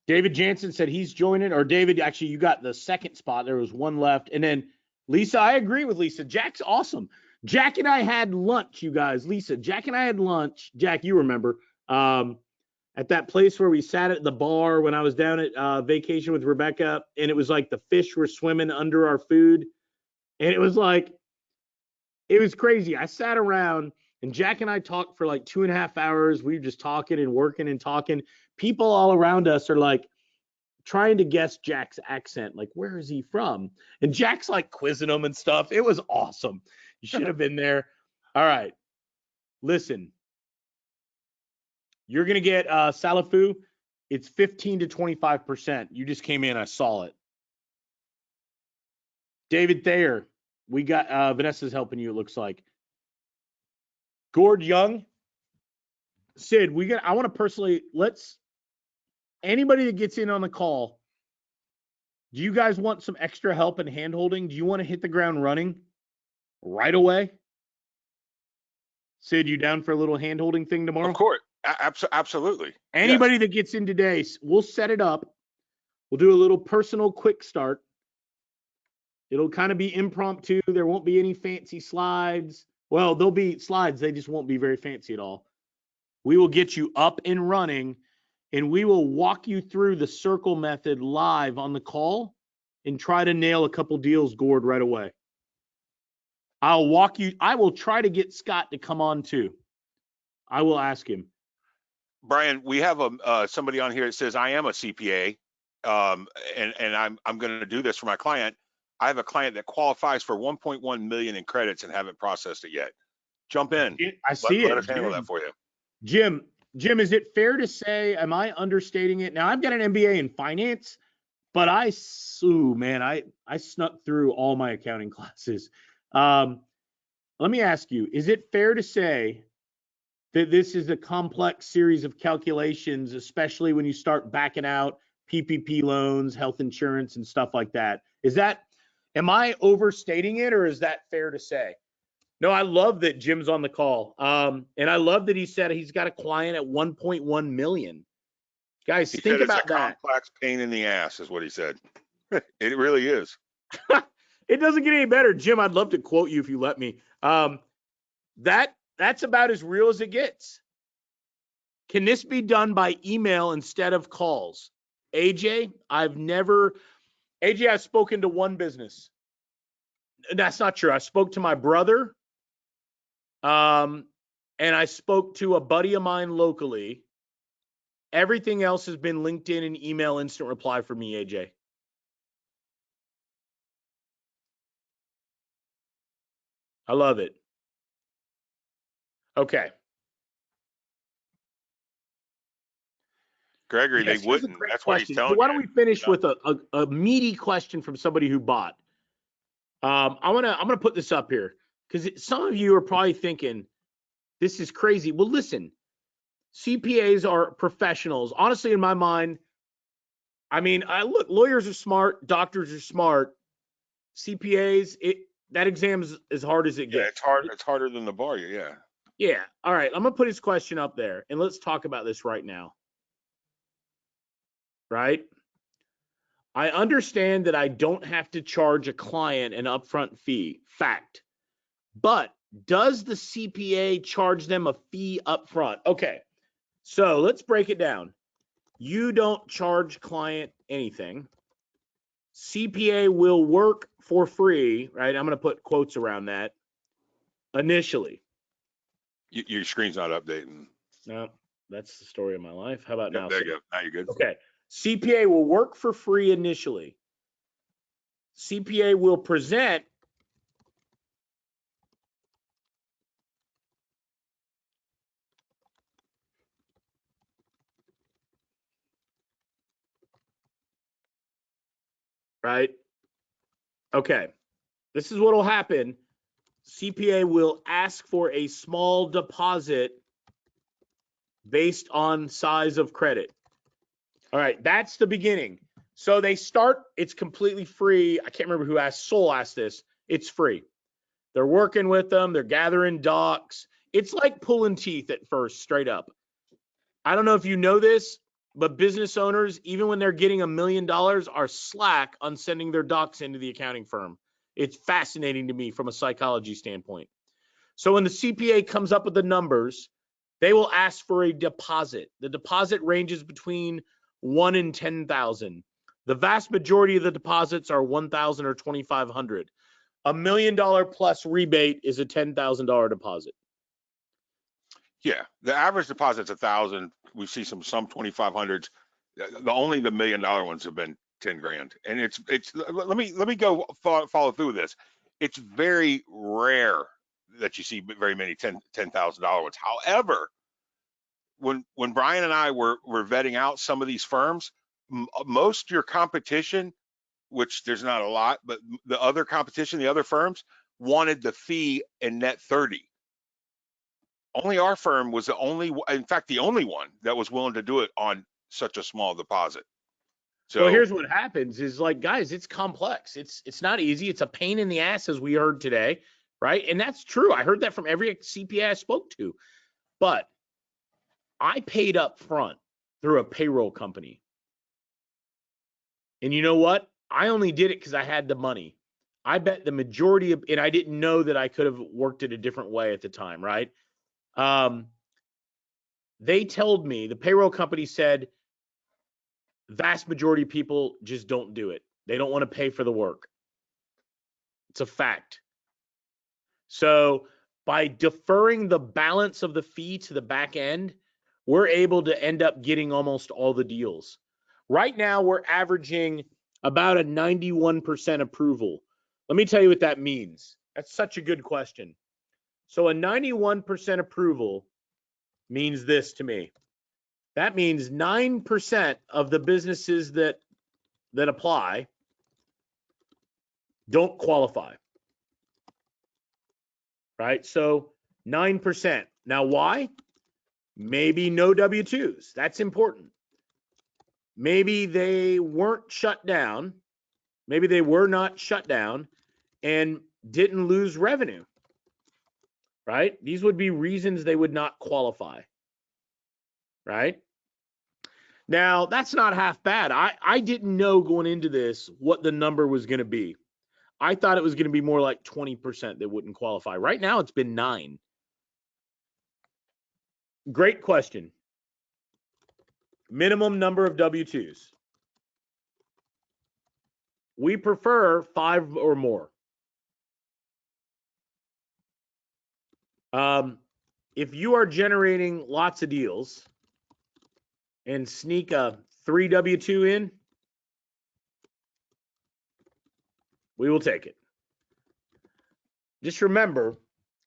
David Jansen said he's joining, or David, actually, you got the second spot. There was one left. And then Lisa, I agree with Lisa. Jack's awesome. Jack and I had lunch, you guys. Lisa, Jack and I had lunch. Jack, you remember, at that place where we sat at the bar when I was down at vacation with Rebecca, and it was like the fish were swimming under our food. And it was like, it was crazy. I sat around and Jack and I talked for like 2.5 hours. We were just talking and working and talking. People all around us are like trying to guess Jack's accent. Like, where is he from? And Jack's like quizzing them and stuff. It was awesome. You should have been there. All right. Listen, You're going to get Salafu. It's 15 to 25%. You just came in. I saw it. David Thayer. We got Vanessa's helping you, it looks like. Gord Young. Sid, I want to personally, anybody that gets in on the call, do you guys want some extra help and hand-holding? Do you want to hit the ground running right away? Sid, you down for a little hand-holding thing tomorrow? Of course. Absolutely. Anybody Yes. that gets in today, we'll set it up. We'll do a little personal quick start. It'll kind of be impromptu. There won't be any fancy slides. Well, there'll be slides. They just won't be very fancy at all. We will get you up and running, and we will walk you through the circle method live on the call and try to nail a couple deals, Gord, right away. I will try to get Scott to come on too. I will ask him. Brian, we have somebody on here that says, I am a CPA, and I'm going to do this for my client. I have a client that qualifies for 1.1 million in credits and haven't processed it yet. Jump in. I see it. Let us handle that for you. Jim, is it fair to say, am I understating it? Now, I've got an MBA in finance, but I snuck through all my accounting classes. Let me ask you, is it fair to say that this is a complex series of calculations, especially when you start backing out PPP loans, health insurance, and stuff like that? Am I overstating it, or is that fair to say? No, I love that Jim's on the call. And I love that he said he's got a client at 1.1 million. Guys, think about that. It's a complex pain in the ass is what he said. It really is. It doesn't get any better. Jim, I'd love to quote you if you let me. That's about as real as it gets. Can this be done by email instead of calls? AJ, I've spoken to one business. That's not true. I spoke to my brother. And I spoke to a buddy of mine locally. Everything else has been LinkedIn and email instant reply for me, AJ. I love it. Okay. Gregory, Yes, they wouldn't. That's what he's telling you. Why don't you. we finish with a meaty question from somebody who bought? I'm gonna put this up here because some of you are probably thinking this is crazy. Well, listen, CPAs are professionals. Honestly, in my mind, I mean, look, lawyers are smart, doctors are smart. CPAs, that exam is as hard as it gets. Yeah, it's hard. It's harder than the bar. Yeah. Yeah. All right. I'm gonna put his question up there, and let's talk about this right now. Right? I understand that I don't have to charge a client an upfront fee. Fact. But does the CPA charge them a fee upfront? Okay. So let's break it down. You don't charge client anything. CPA will work for free, right? I'm going to put quotes around that initially. Your screen's not updating. No, that's the story of my life. How about now? There you go. Now you're good. Okay. CPA will work for free initially. CPA will present right? Okay. This is what will happen. CPA will ask for a small deposit based on size of credit. All right, that's the beginning. So they start, it's completely free. I can't remember who asked, Soul asked this. It's free. They're working with them. They're gathering docs. It's like pulling teeth at first, straight up. I don't know if you know this, but business owners, even when they're getting $1 million, are slack on sending their docs into the accounting firm. It's fascinating to me from a psychology standpoint. So when the CPA comes up with the numbers, they will ask for a deposit. The deposit ranges between 1 and 10,000. The vast majority of the deposits are 1,000 or 2,500. $1 million plus rebate is a $10,000 deposit. Yeah, the average deposit's 1,000. We see some 2,500s. The $1 million ones have been 10 grand. And it's let me go follow through with this. It's very rare that you see very many $10,000 ones. However, when Brian and I were vetting out some of these firms, most of your competition, which there's not a lot, but the other competition, the other firms wanted the fee and net 30. Only our firm was the only, in fact, the only one that was willing to do it on such a small deposit. So well, here's what happens is, like, guys, it's complex. It's not easy. It's a pain in the ass, as we heard today, right? And that's true. I heard that from every CPA I spoke to. But I paid up front through a payroll company. And you know what? I only did it because I had the money. I bet the majority of, and I didn't know that I could have worked it a different way at the time, right? They told me, the payroll company said, vast majority of people just don't do it. They don't want to pay for the work. It's a fact. So by deferring the balance of the fee to the back end, we're able to end up getting almost all the deals. Right now, we're averaging about a 91% approval. Let me tell you what that means. That's such a good question. So a 91% approval means this to me. That means 9% of the businesses that apply don't qualify. Right? So 9%. Now, why? Maybe no W-2s. That's important. Maybe they weren't shut down. Maybe they were not shut down and didn't lose revenue. Right? These would be reasons they would not qualify. Right? Now, that's not half bad. I didn't know going into this what the number was going to be. I thought it was going to be more like 20% that wouldn't qualify. Right now, it's been 9. Great question. Minimum number of W-2s. We prefer 5 or more. If you are generating lots of deals and sneak a 3 W-2 in, we will take it. Just remember,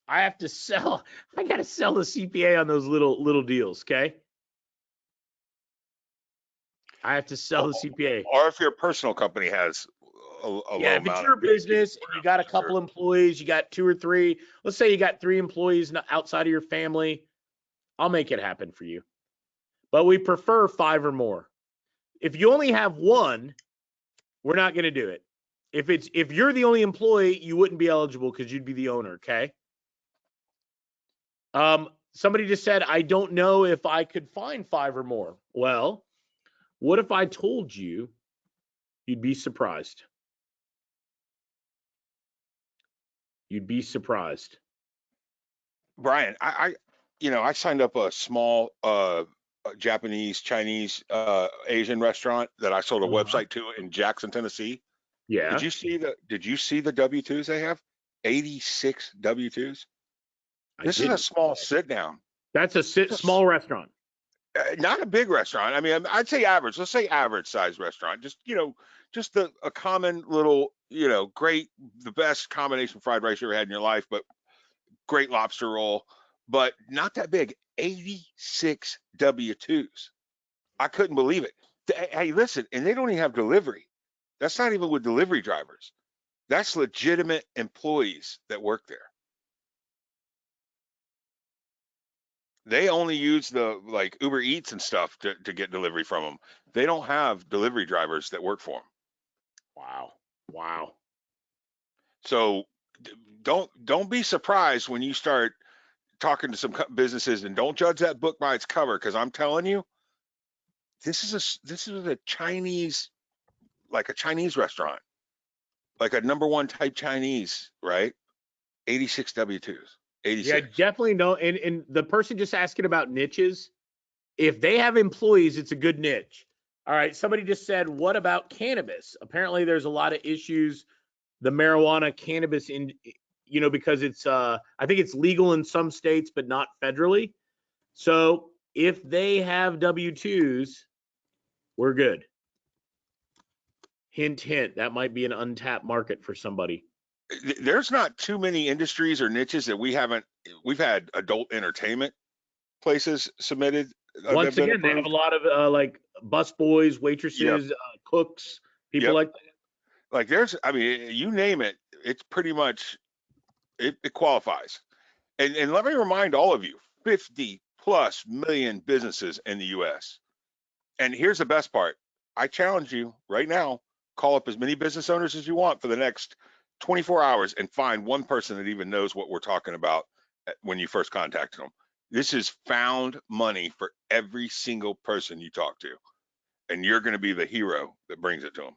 I got to sell the CPA on those little deals, okay? I have to sell the CPA. or if your personal company has a low Yeah, if amount it's your of business and you got a couple employees, you got 2 or 3, let's say you got 3 employees outside of your family, I'll make it happen for you. But we prefer 5 or more. If you only have 1, we're not going to do it. If you're the only employee, you wouldn't be eligible because you'd be the owner, okay? Somebody just said, I don't know if I could find 5 or more. Well, what if I told you you'd be surprised? You'd be surprised. Brian, I signed up a small Japanese, Chinese, Asian restaurant that I sold a website to in Jackson, Tennessee. Yeah. Did you see the W-2s they have? 86 W-2s. This is a small sit down. That's a small restaurant. Not a big restaurant. I mean, I'd say average. Let's say average size restaurant. Just a common little, great, the best combination fried rice you ever had in your life, but great lobster roll, but not that big. 86 W-2s. I couldn't believe it. Hey, listen, and they don't even have delivery. That's not even with delivery drivers. That's legitimate employees that work there. They only use the Uber Eats and stuff to get delivery from them. They don't have delivery drivers that work for them. Wow. So don't be surprised when you start talking to some businesses, and don't judge that book by its cover, because I'm telling you, this is a Chinese, like a Chinese restaurant, like a #1 type Chinese, right? 86 W-2s. 86. Yeah, definitely no. And the person just asking about niches, if they have employees, it's a good niche. All right. Somebody just said, what about cannabis? Apparently there's a lot of issues, the marijuana cannabis because it's I think it's legal in some states, but not federally. So if they have W-2s, we're good. Hint, hint, that might be an untapped market for somebody. There's not too many industries or niches that we've had adult entertainment places submitted Once been again, they have a approved. lot of like bus boys, Yep. waitresses, cooks, people Yep. like that. Like there's, I mean, you name it, it's pretty much, it qualifies. And let me remind all of you, 50+ million businesses in the US. And here's the best part. I challenge you right now, call up as many business owners as you want for the next 24 hours and find one person that even knows what we're talking about when you first contacted them. This is found money for every single person you talk to. And you're going to be the hero that brings it to them.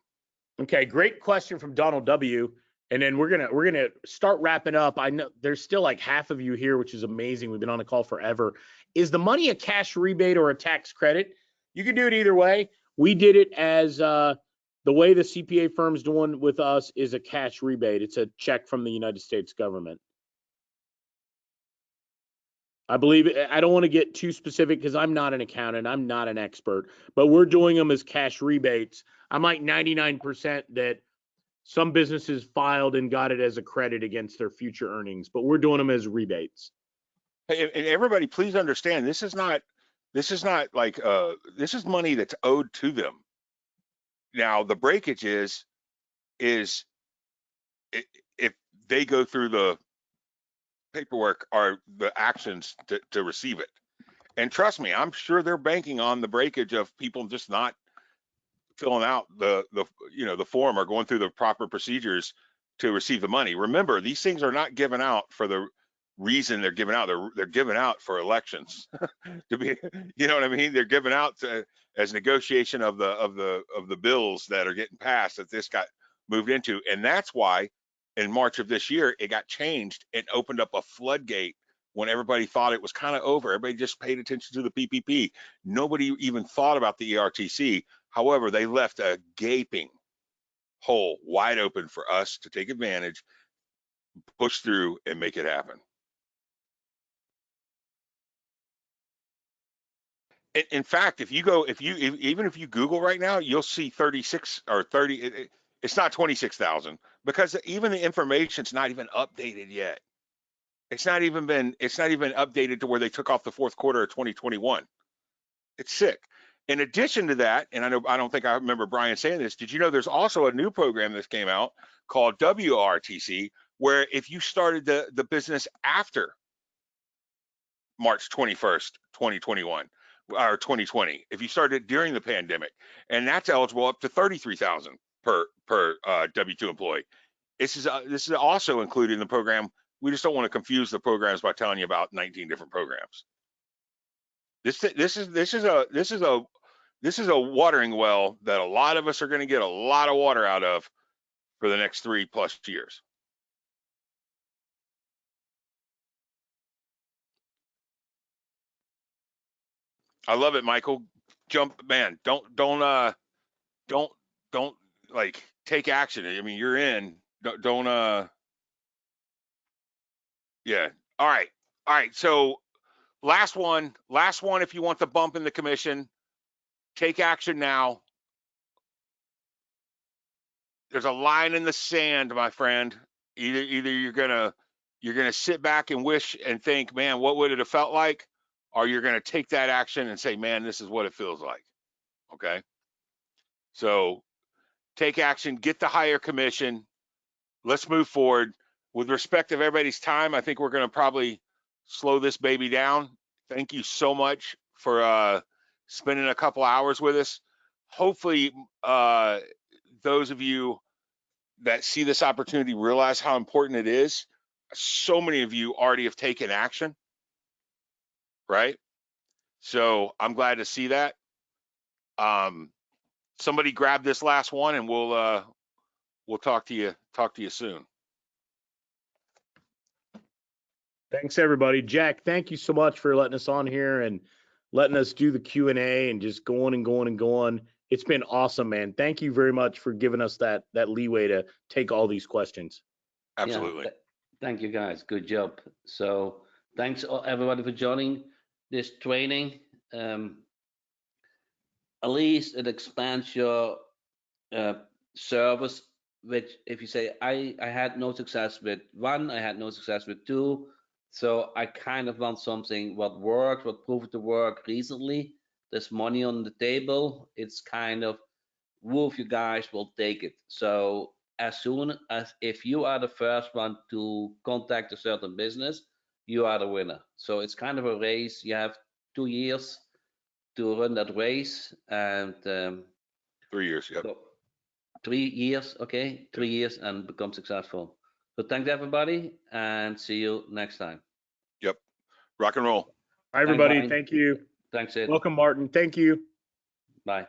Okay, great question from Donald W. And then we're gonna start wrapping up. I know there's still like half of you here, which is amazing. We've been on the call forever. Is the money a cash rebate or a tax credit? You can do it either way. We did it as the way the CPA firm's doing with us is a cash rebate. It's a check from the United States government. I believe I don't want to get too specific because I'm not an accountant. I'm not an expert, but we're doing them as cash rebates. I'm like 99% that some businesses filed and got it as a credit against their future earnings, but we're doing them as rebates. Hey, and everybody, please understand, this is not like this is money that's owed to them. Now the breakage is if they go through the paperwork or the actions to receive it. And trust me, I'm sure they're banking on the breakage of people just not filling out the form or going through the proper procedures to receive the money. Remember, these things are not given out for the reason they're given out. They're given out for elections. To be, you know what I mean? They're given out as negotiation of the bills that are getting passed that this got moved into. And that's why in March of this year it got changed and opened up a floodgate when everybody thought it was kind of over. Everybody just paid attention to the PPP. Nobody even thought about the ERTC. However, they left a gaping hole wide open for us to take advantage, push through, and make it happen. In fact, even if you Google right now, you'll see 36 or 30. It's not 26,000 because even the information's not even updated yet. It's not even updated to where they took off the fourth quarter of 2021. It's sick. In addition to that, and I don't think I remember Brian saying this, did you know there's also a new program that came out called WRTC, where if you started the business after March 21st, 2021 or 2020, if you started during the pandemic, and that's eligible up to 33,000 per W-2 employee. This is also included in the program. We just don't want to confuse the programs by telling you about 19 different programs. This is a watering well that a lot of us are going to get a lot of water out of for the next 3+ years. I love it, Michael. Jump, man. Don't like take action. I mean, you're in. Yeah. All right. So last one. If you want the bump in the commission, take action now. There's a line in the sand, my friend. Either you're gonna sit back and wish and think, man, what would it have felt like? Or you're gonna take that action and say, man, this is what it feels like. Okay. So take action, get the higher commission. Let's move forward. With respect of everybody's time, I think we're gonna probably slow this baby down. Thank you so much for spending a couple hours with us. Hopefully, those of you that see this opportunity realize how important it is. So many of you already have taken action, right? So I'm glad to see that. Somebody grab this last one, and we'll talk to you soon. Thanks everybody. Jack, thank you so much for letting us on here and letting us do the Q&A and just going and going and going. It's been awesome, man. Thank you very much for giving us that leeway to take all these questions. Absolutely. Yeah, thank you guys. Good job. So thanks everybody for joining this training. At least it expands your service, which if you say, I had no success with 1, I had no success with 2, So I kind of want something what worked, what proved to work recently. There's money on the table. It's kind of, who of you guys will take it? So as soon as, if you are the first one to contact a certain business, you are the winner. So it's kind of a race. You have 2 years to run that race, and 3 years. Yep. so 3 years, okay, 3 years, and become successful. So thanks everybody, and see you next time. Yep. Rock and roll. Hi, everybody. Ryan. Thank you. Thanks, Sid. Welcome, Martin. Thank you. Bye.